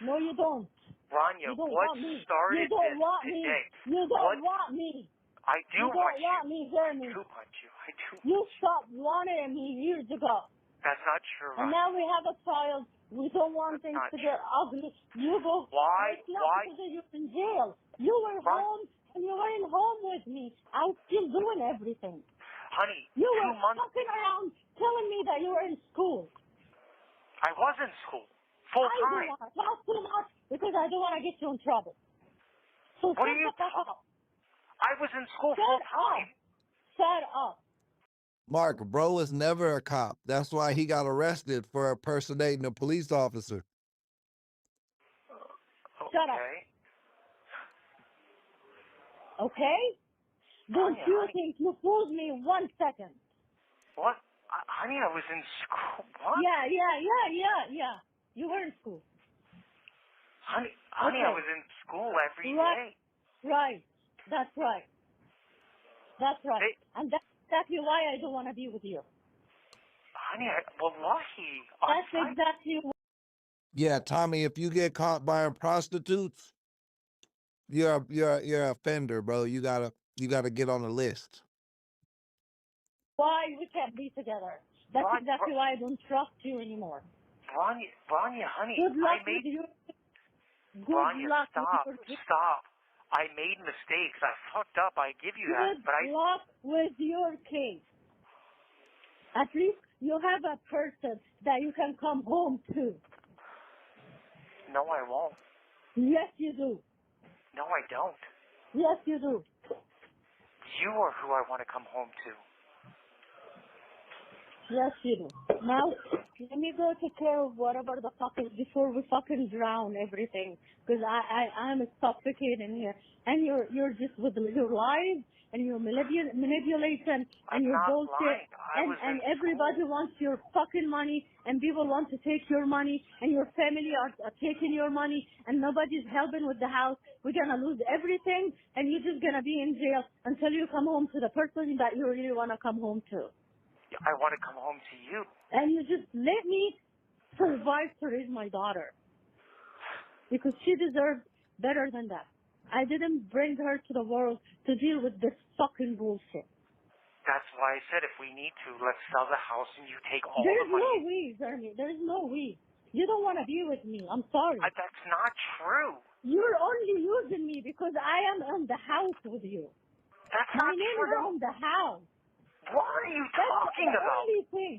No, you don't. Rania, You don't what want me. started You don't this want today? me. You don't want me. I do You want don't want you. me, hear me. I do want you. I do. You stopped wanting me years ago. That's not true, And Rania. now we have a child. We don't want things to get ugly. You go. Why? It's not Why? because you're in jail. You were home and you were in home with me. I was still doing everything. Honey, You 2 were months. fucking around telling me that you were in school. I was in school. Full I don't time. want to talk too much because I don't want to get you in trouble. So What shut are you the fuck up. I was in school Shut full time. up. Shut up. Mark, bro was never a cop. That's why he got arrested for impersonating a police officer. Shut up. Okay? Don't Rania, you honey. think you fooled me 1 second? What? Honey, I was in school. What? Yeah. You were in school. Honey, Okay. I was in school every Right. day. Right. That's right. That's right. And that's exactly why I don't want to be with you. Honey, wallahi. That's exactly Yeah, Tommy, if you get caught buying prostitutes, you're an offender, bro. You gotta get on the list. Why we can't be together? That's exactly why I don't trust you anymore. Rania, honey, Good luck I made with your. Good Rania, luck stop, with your. stop. I made mistakes. I fucked up. I give you that, Good but luck with your case. At least you have a person that you can come home to. No, I won't. Yes, you do. No, I don't. Yes, you do. You are who I want to come home to. Yes, you do. Now, let me go take care of whatever the fuck is before we fucking drown everything. Because I'm suffocating here. And you're just with your lies and your manipulation and I'm your not bullshit. lying. I was And in everybody school. wants your fucking money and people want to take your money and your family are taking your money and nobody's helping with the house. We're gonna lose everything and you're just gonna be in jail until you come home to the person that you really wanna come home to. I want to come home to you. And you just let me survive to raise my daughter. Because she deserves better than that. I didn't bring her to the world to deal with this fucking bullshit. That's why I said if we need to, let's sell the house and you take all There's the money. no way, Zermi. There's no way. You don't want to be with me. I'm sorry. That's not true. You're only using me because I am in the house with you. That's My not name true. is on the house. What are you talking That's the about? only thing.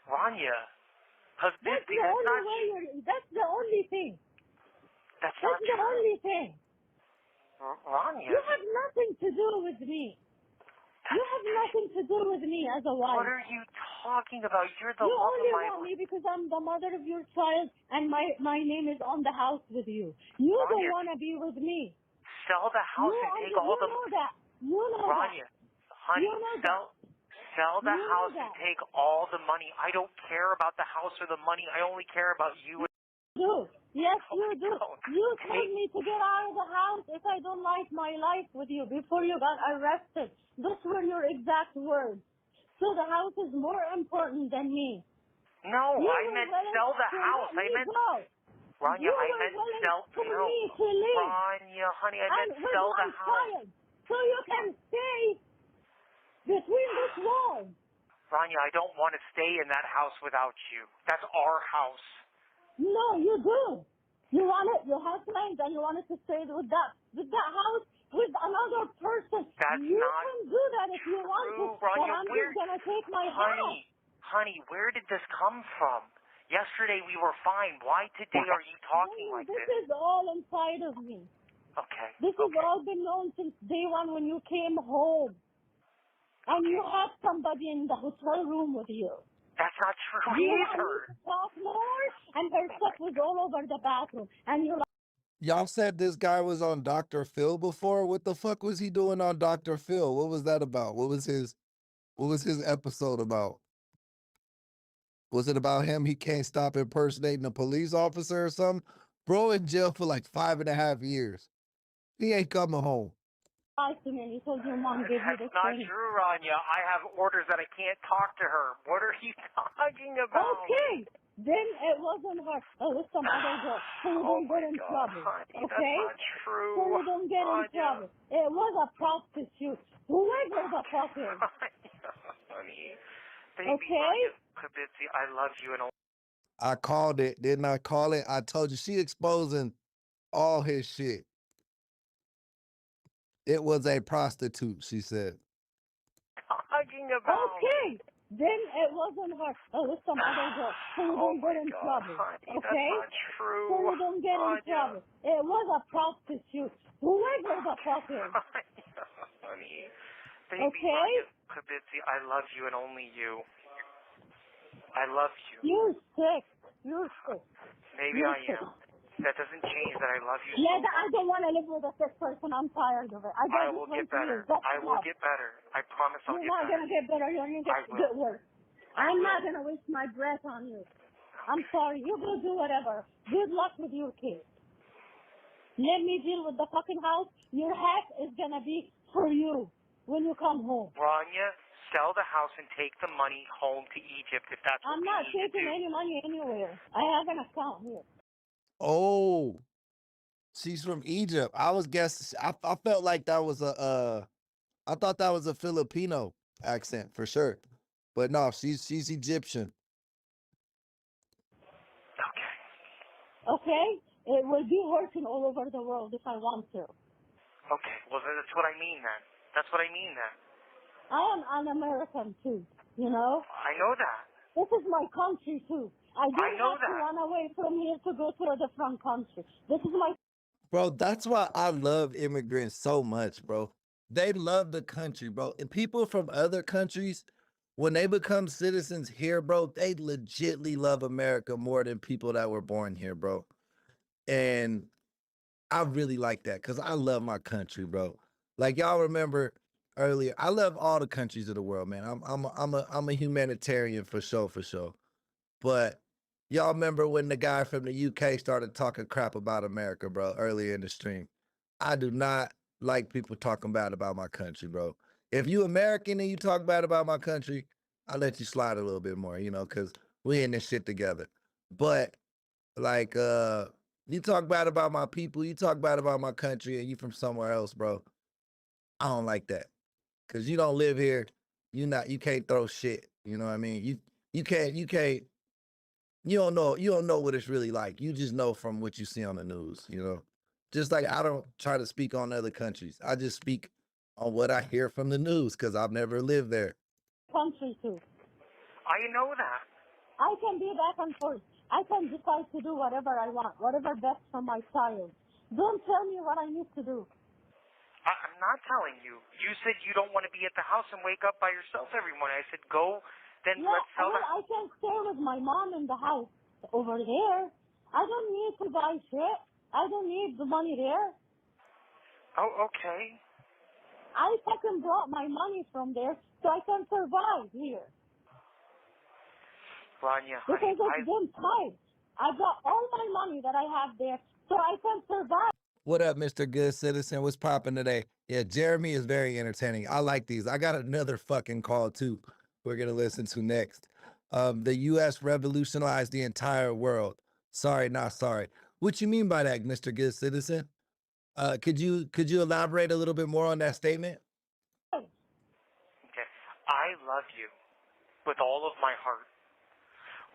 Rania. That's the only way that's the only thing. That's That's the only thing. Rania. You have nothing to do with me. You have nothing to do with me as a wife. What are you talking about? You're the You love only of my want me because I'm the mother of your child and my name is on the house with you. You don't Rania, want to be with me. Sell the house and take all the You know that. You know Rania, that. honey, You know sell the You know house and that. take all the money. I don't care about the house or the money. I only care about you. do. Yes, you do. You told me to get out of the house if I don't like my life with you before you got arrested. Those were your exact words. So the house is more important than me. No, You I were meant willing sell the to house. let I me meant go. Rania, You I were meant willing sell. for No, me to leave. Rania, honey, I meant with sell the my house. child, so you can stay between this wall. Rania, I don't want to stay in that house without you. That's our house. No, you do. You want it. You have plans, and you wanted to stay with that house with another person. That's you not can do that if you want to. But Rania, I'm just gonna take my house. Honey, where did this come from? Yesterday we were fine. Why today are you talking like this? This is all inside of me. Okay. This has all been known since day one when you came home. And you have somebody in the hotel room with you. That's not true You either. want me to talk more? And her stuff was all over the bathroom. And you're like, Y'all said this guy was on Dr. Phil before. What the fuck was he doing on Dr. Phil? What was that about? What was his episode about? Was it about him? He can't stop impersonating a police officer or something? Bro in jail for like 5.5 years. He ain't coming home. to me and you told your mom gave you That's this not thing. true, Rania. I have orders that I can't talk to her. What are you talking about? Okay. Then it wasn't her. It was some other girl. So you don't get in trouble. Honey, okay? that's not true. So you don't get in trouble. It was a prostitute. Whoever the fuck is. Honey, baby, Okay? Rania Kibitzi, I love you and I called it. Didn't I call it? I told you she exposing all his shit. It was a prostitute, she said. talking about. Okay. Then it wasn't her. It was some other girl. So you don't get in trouble. Honey, okay? that's not true. So you don't get in trouble. It was a prostitute. Whoever the fuck is. Honey, baby, Okay? Rania Kibitzi, I love you and only you. I love you. You're sick. You're sick. Maybe You're I sick. am. That doesn't change that I love you Yeah, so much. I don't want to live with a sick person. I'm tired of it. I will get better. I will get better. I promise I'll You're get not better. going to get better. You're going I to will. get worse. I'm not going to waste my breath on you. I'm sorry. You go do whatever. Good luck with your case. Let me deal with the fucking house. Your half is going to be for you when you come home. Rania, sell the house and take the money home to Egypt if that's what I'm we not need to taking do. any money anywhere. I have an account here. Oh, she's from Egypt. I was guessing. I felt like that was a. I thought that was a Filipino accent for sure, but no, she's Egyptian. Okay? It will be working all over the world if I want to. Okay, well that's what I mean then. That's what I mean then. I am an American too, you know? I know that. This is my country too. I didn't know have to run away from here to go to a different country. This is my Bro, that's why I love immigrants so much, bro. They love the country, bro. And people from other countries, when they become citizens here, bro, they legitly love America more than people that were born here, bro. And I really like that because I love my country, bro. Like y'all remember earlier, I love all the countries of the world, man. I'm a humanitarian for sure, for sure. But y'all remember when the guy from the UK started talking crap about America, bro, earlier in the stream? I do not like people talking bad about my country, bro. If you American and you talk bad about my country, I'll let you slide a little bit more, you know, because we in this shit together. But like you talk bad about my people, you talk bad about my country, and you from somewhere else, bro. I don't like that. Cause you don't live here. You can't throw shit. You know what I mean? You can't you don't know what it's really like. You just know from what you see on the news, you know. Just like I don't try to speak on other countries. I just speak on what I hear from the news because I've never lived there. country too. I know that. I can be back and forth. I can decide to do whatever I want, whatever best for my child. Don't tell me what I need to do. I'm not telling you. You said you don't want to be at the house and wake up by yourself every morning. I said go, then Yeah, let's tell them. I can stay with my mom in the house over there. I don't need to buy shit. I don't need the money there. Oh, okay. I fucking brought my money from there so I can survive here. Rania, Because it's been tight. I got all my money that I have there so I can survive. What up, Mr. Good Citizen? What's popping today? Yeah, Jeremy is very entertaining. I like these. I got another fucking call too. We're gonna listen to next. The U.S. revolutionized the entire world. Sorry, not sorry. What you mean by that, Mr. Good Citizen? Could you elaborate a little bit more on that statement? Okay. I love you with all of my heart.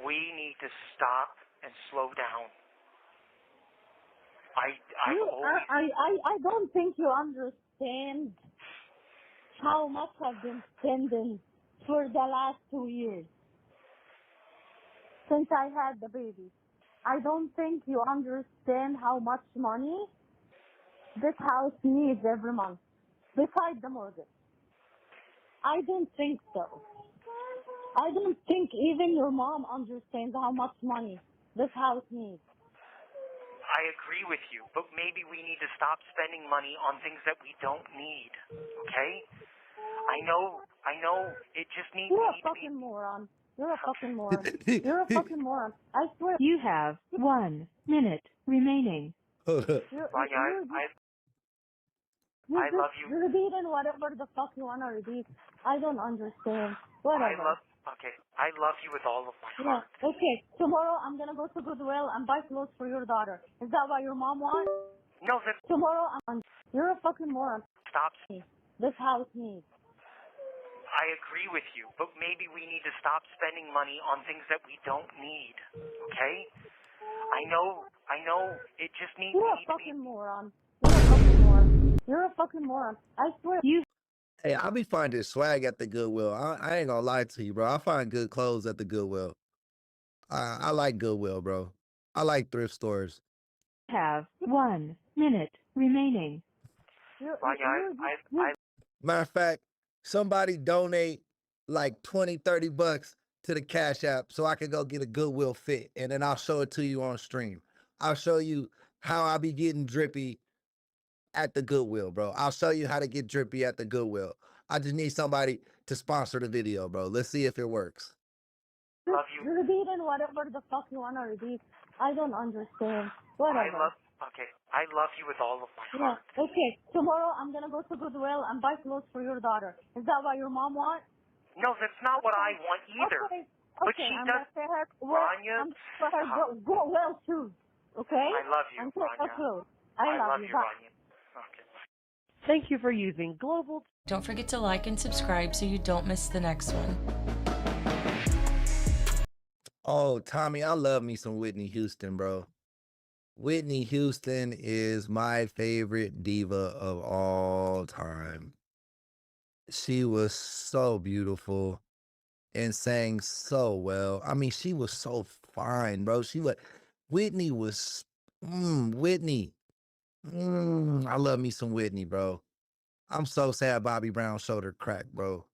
We need to stop and slow down. I don't think you understand how much I've been spending for the last 2 years since I had the baby. I don't think you understand how much money this house needs every month, besides the mortgage. I don't think so. I don't think even your mom understands how much money this house needs. I agree with you, but maybe we need to stop spending money on things that we don't need, okay? I know, it just needs You're a fucking moron. You're a fucking moron. You're a fucking moron. I swear. You have 1 minute remaining. Hold up. I love you. You're repeating whatever the fuck you want to repeat. I don't understand. Whatever. I love you with all of my heart. Yeah. Okay. Tomorrow I'm gonna go to Goodwill and buy clothes for your daughter. Is that what your mom wants? No, that's... Tomorrow you're a fucking moron. Stop. This house needs. I agree with you, but maybe we need to stop spending money on things that we don't need, okay? I know, it just needs... You're a fucking moron. You're a fucking moron. You're a fucking moron. I swear. Hey, I be finding swag at the Goodwill. I ain't gonna lie to you, bro. I find good clothes at the Goodwill. I like Goodwill, bro. I like thrift stores. Have 1 minute remaining. Matter of fact, somebody donate like 20, 30 bucks to the Cash App so I can go get a Goodwill fit, and then I'll show it to you on stream. I'll show you how I be getting drippy at the Goodwill, bro. I'll show you how to get drippy at the Goodwill. I just need somebody to sponsor the video, bro. Let's see if it works. Love you. You're repeating whatever the fuck you want to repeat. I don't understand. Whatever. I love you with all of my heart. Yeah. Okay. Tomorrow I'm gonna go to Goodwill and buy clothes for your daughter. Is that what your mom wants? No, that's not what I want either. Okay. But Okay. she I'm does... gonna say her. Rania, Goodwill too. Okay? I love you, And take a Rania. food. I love you. Bye. Rania. Okay. Thank you for using Global. Don't forget to like and subscribe so you don't miss the next one. Oh, Tommy, I love me some Whitney Houston, bro. Whitney Houston is my favorite diva of all time. She was so beautiful and sang so well. I mean, she was so fine, bro. Whitney was, Whitney. I love me some Whitney, bro. I'm so sad Bobby Brown's shoulder cracked, bro.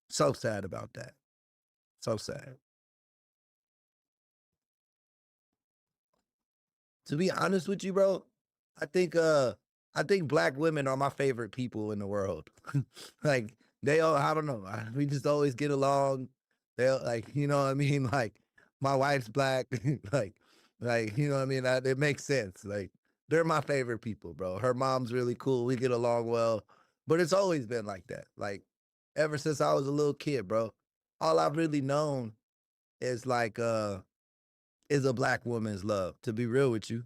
So sad about that. So sad. To be honest with you, bro, I think I think black women are my favorite people in the world. Like they all, I don't know, we just always get along. They're like, you know what I mean? Like my wife's black, like you know what I mean? It makes sense. Like they're my favorite people, bro. Her mom's really cool. We get along well, but it's always been like that. Like ever since I was a little kid, bro. All I've really known is like is a black woman's love. To be real with you,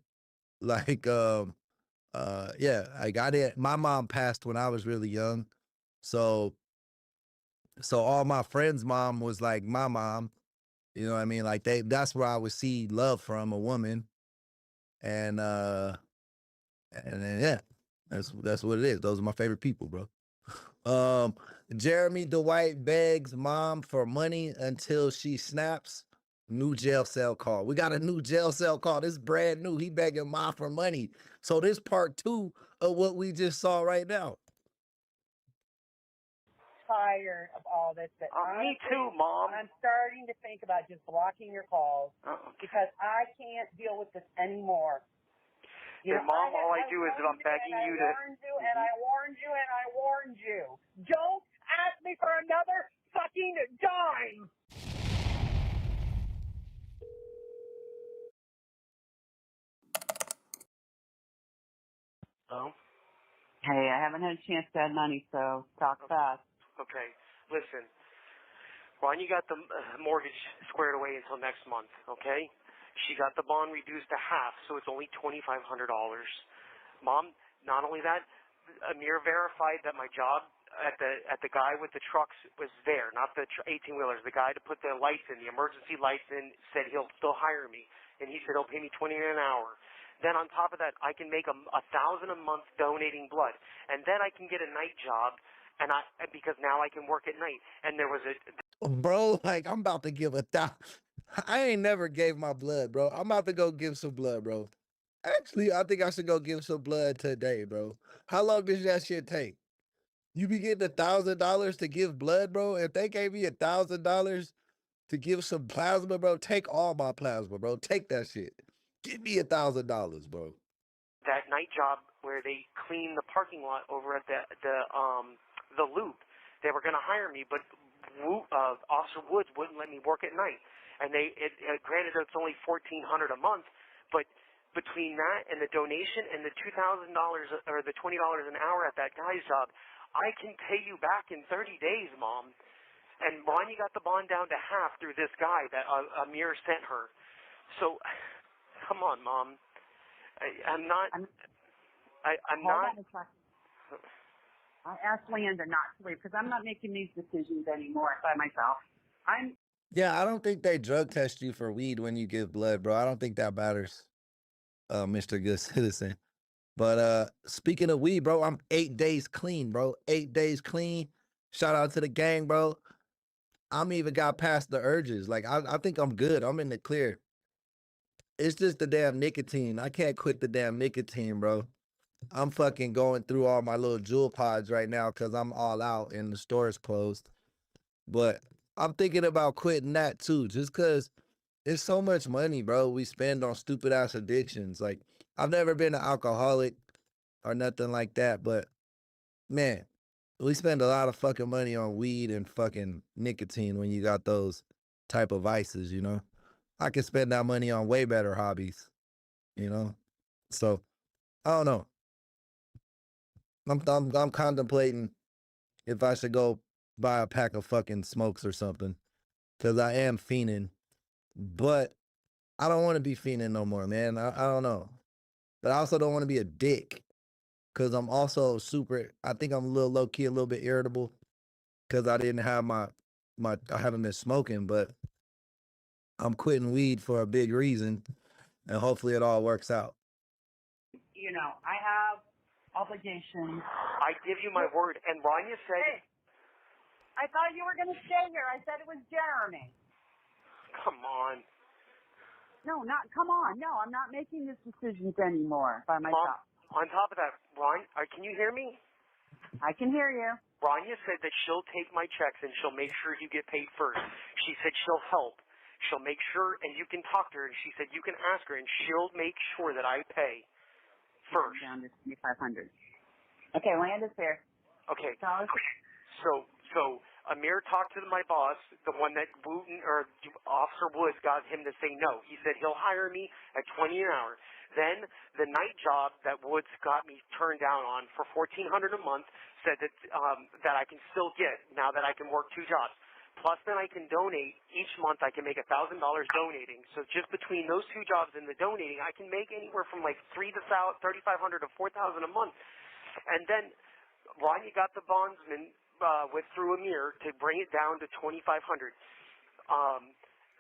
like yeah, I got it. My mom passed when I was really young, so all my friends' mom was like my mom. You know what I mean? Like that's where I would see love from a woman, and then yeah, that's what it is. Those are my favorite people, bro. Jeremy Dwight begs mom for money until she snaps. New jail cell call. We got a new jail cell call. This is brand new. He begging mom for money. So this part 2 of what we just saw right now. Tired of all this. Me too, Mom. I'm starting to think about just blocking your calls because I can't deal with this anymore. And Mom, all I do is I'm begging you to. I warned you, and I warned you, and I warned you. Don't ask me for another fucking dime. Oh. Hey, I haven't had a chance to add money, so talk fast. Okay. Listen, Ron, you got the mortgage squared away until next month. Okay. She got the bond reduced to half, so it's only $2,500. Mom, not only that, Amir verified that my job at the guy with the trucks was there, not the 18-wheelers. The guy to put the lights in, the emergency lights in, said he'll still hire me, and he said he'll pay me $20 an hour. Then on top of that, I can make $1,000 a month donating blood, and then I can get a night job, because now I can work at night. And there was Bro, like I'm about to give I ain't never gave my blood, bro. I'm about to go give some blood, bro. Actually, I think I should go give some blood today, bro. How long does that shit take? You be getting $1,000 to give blood, bro? If they gave me $1,000 to give some plasma, bro, take all my plasma, bro. Take that shit. Give me $1,000, bro. that night job where they clean the parking lot over at the loop. They were going to hire me, but Officer Woods wouldn't let me work at night. And granted it's only $1,400 a month, but between that and the donation and the $2,000 or the $20 an hour at that guy's job, I can pay you back in 30 days, Mom. And Ronnie got the bond down to half through this guy that Amir sent her. So, come on, Mom. I'm not. I asked Leander not to leave because I'm not making these decisions anymore by myself. Yeah, I don't think they drug test you for weed when you give blood, bro. I don't think that matters, Mr. Good Citizen. But speaking of weed, bro, I'm 8 days clean, bro. 8 days clean. Shout out to the gang, bro. I'm even got past the urges. Like, I think I'm good. I'm in the clear. It's just the damn nicotine. I can't quit the damn nicotine, bro. I'm fucking going through all my little jewel pods right now because I'm all out and the store is closed. But I'm thinking about quitting that too, just because it's so much money, bro, we spend on stupid ass addictions. Like, I've never been an alcoholic or nothing like that, but man, we spend a lot of fucking money on weed and fucking nicotine when you got those type of vices, you know? I can spend that money on way better hobbies, you know? So, I don't know. I'm contemplating if I should go buy a pack of fucking smokes or something, because I am fiending. But I don't want to be fiending no more, man. I don't know. But I also don't want to be a dick because I'm also I think I'm a little low key, a little bit irritable because I didn't have I haven't been smoking, but I'm quitting weed for a big reason and hopefully it all works out. You know, I have obligations. I give you my word. And Rania said... Hey, I thought you were going to stay here. I said it was Jeremy. Come on. No, come on. No, I'm not making these decisions anymore by myself. On top of that, can you hear me? I can hear you. Rania said that she'll take my checks and she'll make sure you get paid first. She said she'll help. She'll make sure, and you can talk to her, and she said you can ask her, and she'll make sure that I pay first. Down to $2,500. Okay, land is here. Okay. So Amir talked to my boss, the one that Officer Woods got him to say no. He said he'll hire me at $20 an hour. Then the night job that Woods got me turned down on for $1,400 a month said that I can still get now that I can work 2 jobs. Plus, then I can donate. Each month I can make $1,000 donating. So just between those 2 jobs and the donating, I can make anywhere from like $3,500 to $4,000 a month. And then Ronnie got the bondsman through Amir to bring it down to $2,500.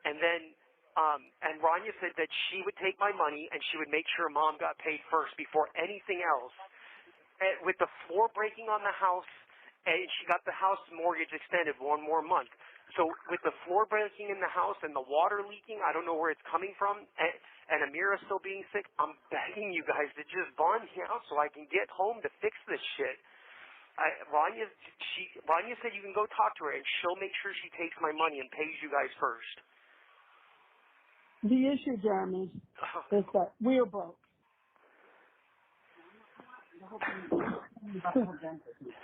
And Rania said that she would take my money and she would make sure Mom got paid first before anything else. And with the floor breaking on the house, and she got the house mortgage extended 1 more month. So with the floor breaking in the house and the water leaking, I don't know where it's coming from, and Amira still being sick, I'm begging you guys to just bond me out so I can get home to fix this shit. Rania said you can go talk to her, and she'll make sure she takes my money and pays you guys first. The issue, Jeremy, is that we're broke.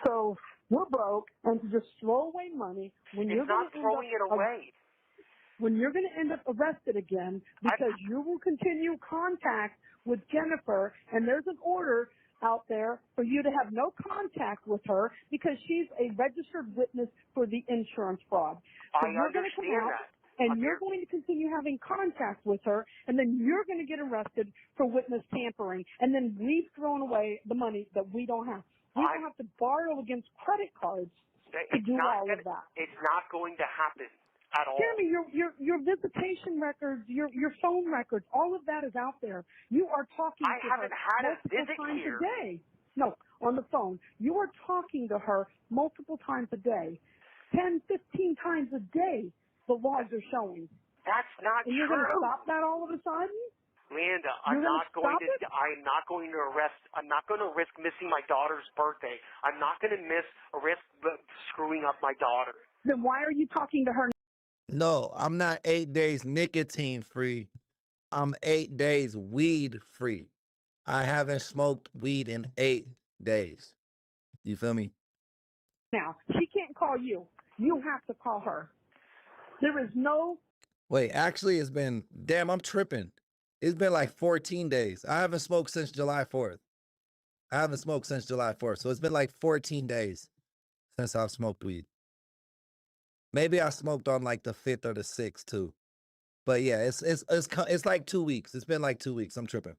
So we're broke, and to just throw away money when you're not throwing it away. When you're going to end up arrested again because you will continue contact with Jennifer, and there's an order out there for you to have no contact with her because she's a registered witness for the insurance fraud. So I you're going to come out, that. and you're going to continue having contact with her, and then you're going to get arrested for witness tampering, and then we've thrown away the money that we don't have. We don't have to borrow against credit cards to do all of that. It's not going to happen at all. Jeremy, your visitation records, your phone records, all of that is out there. You are talking to her haven't had a multiple visit times here. a day. No, on the phone. You are talking to her multiple times a day. 10, 15 times a day, the logs are showing. That's not and you're true. going to stop that all of a sudden? Leanda, I'm not going to risk missing my daughter's birthday. I'm not going to risk screwing up my daughter. Then why are you talking to her? No, I'm not 8 days nicotine free. I'm 8 days weed free. I haven't smoked weed in 8 days. You feel me? Now, she can't call you. You have to call her. There is no... Wait, actually it's been, damn, I'm tripping. It's been like 14 days. I haven't smoked since July 4th. So it's been like 14 days since I've smoked weed. Maybe I smoked on like the 5th or the 6th too. But yeah, it's like 2 weeks. It's been like 2 weeks. I'm tripping.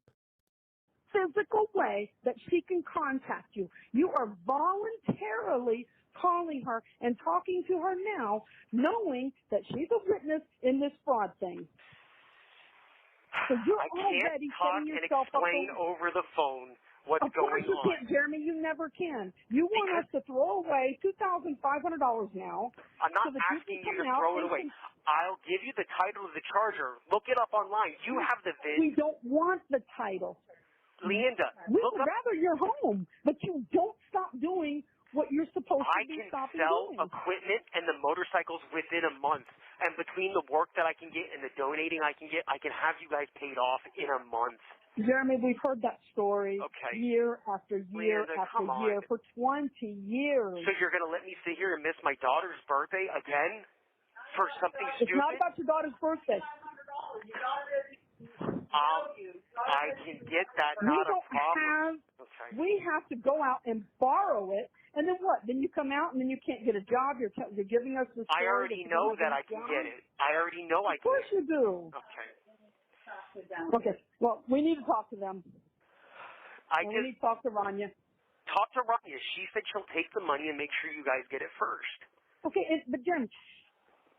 Physical way that she can contact you. You are voluntarily calling her and talking to her now, knowing that she's a witness in this fraud thing. So you're already setting yourself up. I can't talk and explain over the phone what's going on. Of course you can't, Jeremy. You never can. You want us to throw away $2,500 now. I'm not asking you to throw it away. I'll give you the title of the charger. Look it up online. You have the VIN. We don't want the title. Leanda, we would rather you're home, but you don't stop doing what you're supposed to be stopping doing. I can sell equipment and the motorcycles within a month. And between the work that I can get and the donating I can get, I can have you guys paid off in a month. Jeremy, we've heard that story year after year Leanda, after year for 20 years. So you're going to let me sit here and miss my daughter's birthday again for something stupid? It's not about your daughter's birthday. I can get that, not a problem. We have to go out and borrow it, and then what? Then you come out and then you can't get a job. You're giving us the story. I already know that I can get it. I already know I can. Of course you do. Okay. Okay. Well, we need to talk to them. I We just need to talk to Rania. talked to Rania. She said she'll take the money and make sure you guys get it first. Okay, but Jen,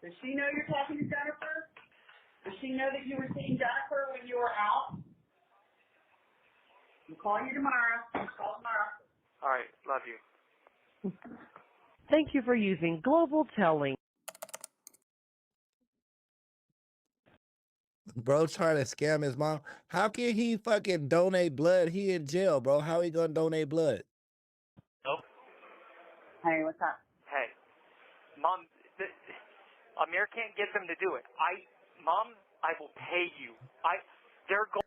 does she know you're talking to Jennifer? Does she know that you were seeing Jennifer when you were out? I'll call you tomorrow. I'll call tomorrow. All right, love you. Thank you for using Global Telling. Bro trying to scam his mom. How can he fucking donate blood? He in jail, bro. How he gonna donate blood? Nope. Hey, what's up? Hey, Mom, Amir can't get them to do it. Mom, I will pay you. They're going.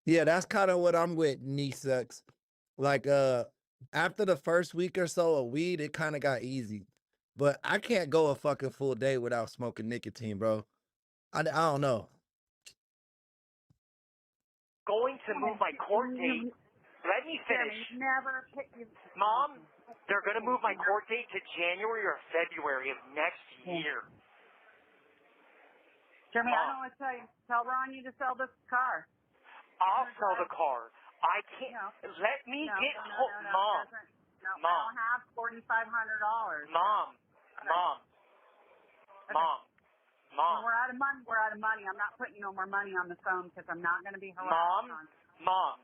Yeah, that's kind of what I'm with, knee sucks. Like, after the first week or so of weed, it kind of got easy. But I can't go a fucking full day without smoking nicotine, bro. I don't know. Going to move my court date. Let me finish. Never pick you. Mom, they're going to move my court date to January or February of next year. Jeremy, Mom. I don't want to tell you. Tell Ronnie to sell this car. I'll sell the car. I can't. No. Let me get home. No, Mom. I Mom. don't have $4,500. Mom. Mom. Mom. Mom. When we're out of money. We're out of money. I'm not putting no more money on the phone because I'm not going to be harassed. Mom.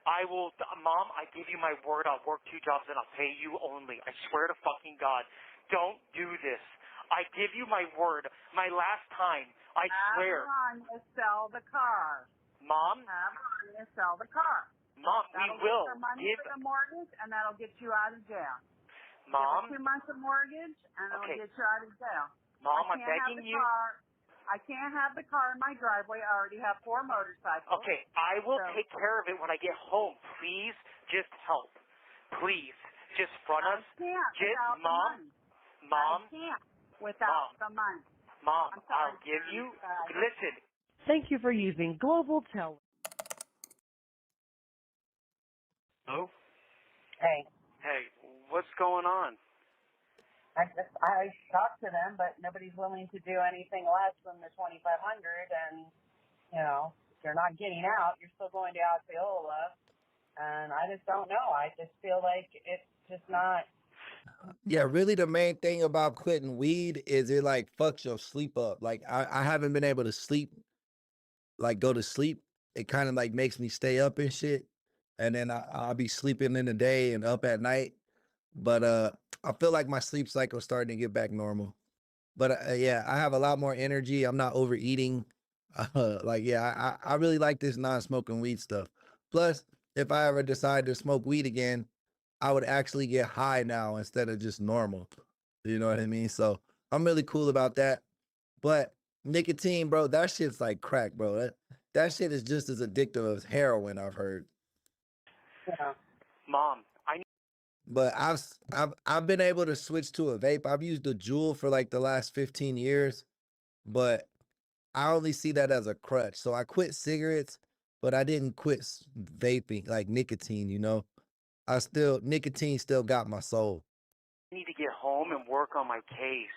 I will. Mom, I give you my word. I'll work 2 jobs and I'll pay you only. I swear to fucking God. Don't do this. I give you my word. My last time. I swear. Have Ronnie sell the car. Mom. Have Ronnie sell the car. Mom, that'll we will. Get some money for the mortgage, and that'll get you out of jail. Mom. Give her 2 months of mortgage, and it'll get you out of jail. Mom, I'm begging you. I can't have the car in my driveway. I already have 4 motorcycles. Okay, I will take care of it when I get home. Please, just help. Please, just front us. I can't just, without Mom. the money. Mom. I can't without the money. Mom, I'll give you. Listen. Thank you for using Global Telling. Hello? Hey. Hey, what's going on? I talked to them, but nobody's willing to do anything less than the $2,500, and you're not getting out. You're still going to Osceola, and I just don't know. I just feel like it's just not. Yeah, really the main thing about quitting weed is it like fucks your sleep up. Like I haven't been able to sleep, like go to sleep. It kind of like makes me stay up and shit. And then I'll be sleeping in the day and up at night. But I feel like my sleep cycle is starting to get back normal. But yeah, I have a lot more energy. I'm not overeating. Like, yeah, I really like this non-smoking weed stuff. Plus, if I ever decide to smoke weed again, I would actually get high now instead of just normal. You know what I mean? So I'm really cool about that. But nicotine, bro, that shit's like crack, bro. That shit is just as addictive as heroin, I've heard. Yeah. Mom, But I've been able to switch to a vape. I've used a Juul for like the last 15 years, but I only see that as a crutch. So I quit cigarettes, but I didn't quit vaping, like nicotine, nicotine still got my soul. I need to get home and work on my case.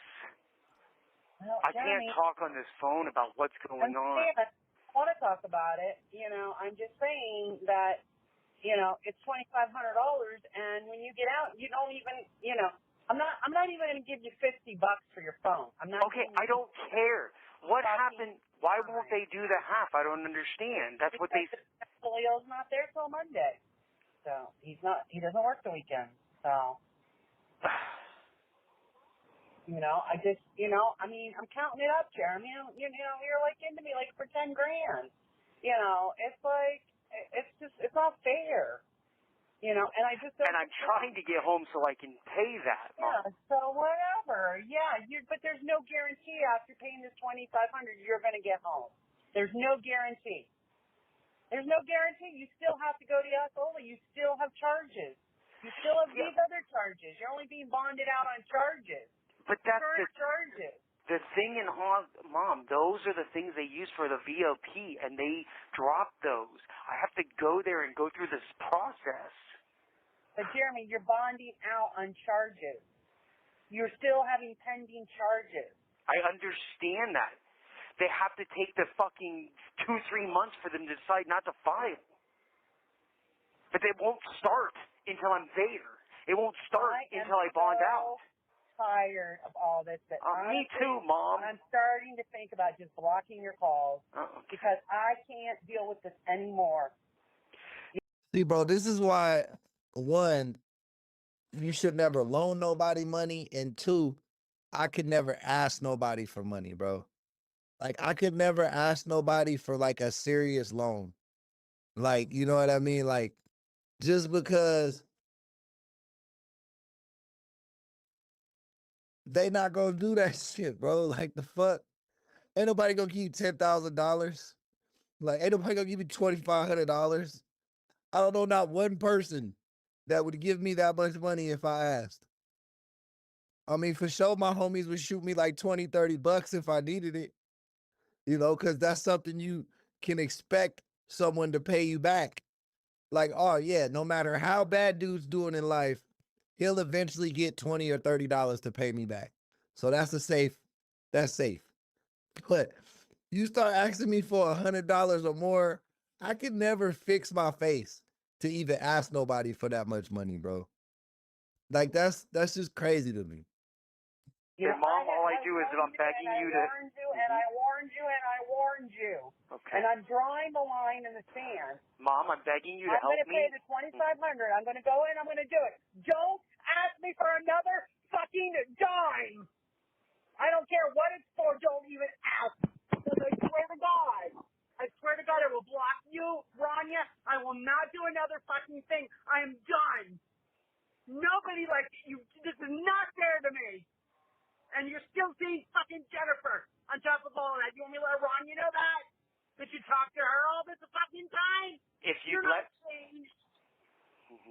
Well, I can't talk on this phone about what's going on. I want to talk about it. I'm just saying that, it's $2,500, and when you get out, you don't even, I'm not even going to give you $50 for your phone. I'm not. Okay, I don't care. What happened? Why won't they do the half? I don't understand. That's what they. Leo's not there till Monday, so he doesn't work the weekend. So, I'm counting it up, Jeremy. You're like into me like for $10,000. It's like it's not fair. And I just don't. And I'm trying to get home so I can pay that. Yeah, so whatever. Yeah, but there's no guarantee after paying this $2,500 you're going to get home. There's no guarantee. There's no guarantee. You still have to go to Osceola. You still have charges. You still have these other charges. You're only being bonded out on charges. But that's charges. The thing in Mom, those are the things they use for the VOP, and they drop those. I have to go there and go through this process. But Jeremy, you're bonding out on charges. You're still having pending charges. I understand that. they have to take the fucking 2-3 months for them to decide not to file. But they won't start until I'm there. It won't start until I bond out. Tired of all this. But Me too, Mom. I'm starting to think about just blocking your calls because I can't deal with this anymore. See, bro, this is why, one, you should never loan nobody money, and two, I could never ask nobody for money, bro. Like, I could never ask nobody for, like, a serious loan. Like, you know what I mean? Like, just because they not gonna do that shit, bro. Like, the fuck? Ain't nobody gonna give you $10,000. Like, ain't nobody gonna give you $2,500. I don't know not one person that would give me that much money if I asked. I mean, for sure, my homies would shoot me like 20, $30 if I needed it. You know, because that's something you can expect someone to pay you back. Like, oh yeah, no matter how bad dude's doing in life, he'll eventually get $20 or $30 to pay me back. So that's safe. But you start asking me for $100 or more, I could never fix my face to even ask nobody for that much money, bro. Like, that's just crazy to me. And Mom, all I do is I'm begging you to. I warned you. Okay. And I'm drawing the line in the sand. Mom, I'm begging you to I'm help going to pay the $2,500. I'm going to go in. I'm going to do it. Don't ask me for another fucking dime. I don't care what it's for. Don't even ask. Because I swear to God. I will block you, Rania. I will not do another fucking thing. I am done. Nobody like you. This is not fair to me. And you're still seeing fucking Jennifer on top of all that. You want me to let Rania know that? That you talk to her all this fucking time? If you You're not changed.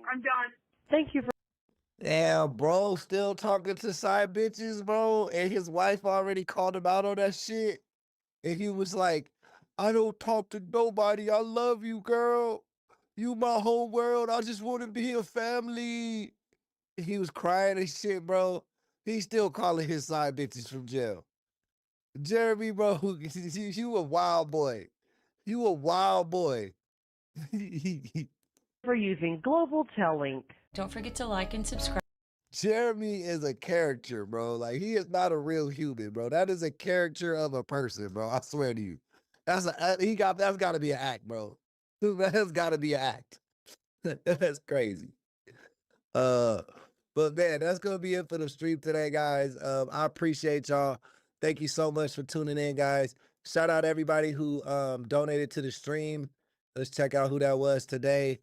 I'm done. Thank you for. Damn, bro, still talking to side bitches, bro. And his wife already called him out on that shit. And he was like, I don't talk to nobody. I love you, girl. You my whole world. I just want to be a family. He was crying and shit, bro. He's still calling his side bitches from jail. Jeremy, bro, you a wild boy. You a wild boy. For using Global Telling. Don't forget to like and subscribe. Jeremy is a character, bro. Like, he is not a real human, bro. That is a character of a person, bro. I swear to you. That's got to be an act, bro. That's got to be an act. That's crazy. But man, that's gonna be it for the stream today, guys. I appreciate y'all. Thank you so much for tuning in, guys. Shout out everybody who donated to the stream. Let's check out who that was today.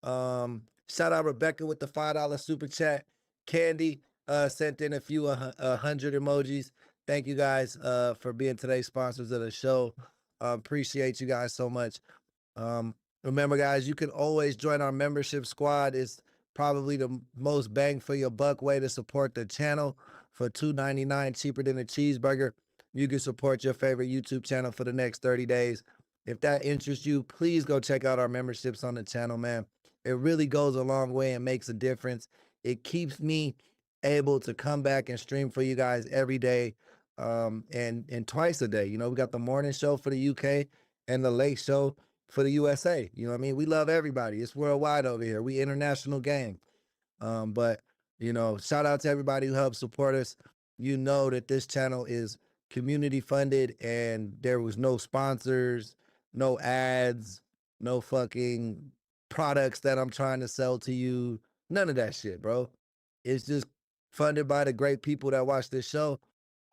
Shout out Rebecca with the $5 super chat. Candy sent in a few 100 emojis. Thank you guys for being today's sponsors of the show. Appreciate you guys so much. Remember, guys, you can always join our membership squad. It's probably the most bang for your buck way to support the channel. For $2.99, cheaper than a cheeseburger, you can support your favorite YouTube channel for the next 30 days. If that interests you, please go check out our memberships on the channel, man. It really goes a long way and makes a difference. It keeps me able to come back and stream for you guys every day, and twice a day. You know, we got the morning show for the UK and the late show for the USA. You know what I mean? We love everybody. It's worldwide over here. We international gang. But, you know, shout out to everybody who helped support us. You know that this channel is community funded and there was no sponsors, no ads, no fucking products that I'm trying to sell to you. None of that shit, bro. It's just funded by the great people that watch this show.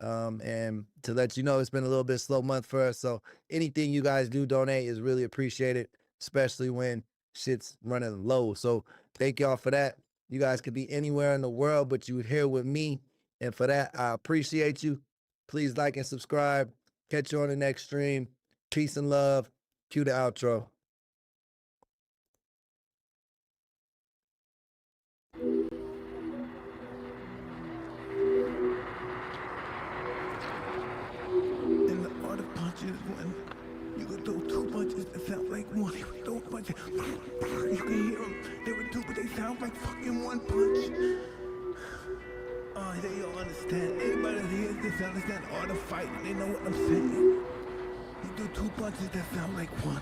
And to let you know, it's been a little bit slow month for us. So anything you guys do donate is really appreciated, especially when shit's running low. So thank y'all for that. You guys could be anywhere in the world, but you're here with me. And for that, I appreciate you. Please like and subscribe. Catch you on the next stream. Peace and love. Cue the outro. And the art of punches when you could throw two punches that sound like one. You could throw punches. You can hear them. They were two, but they sound like fucking one punch. Oh, they don't understand. Anybody that hears this understand art of fighting. They know what I'm saying. You do two punches that sound like one.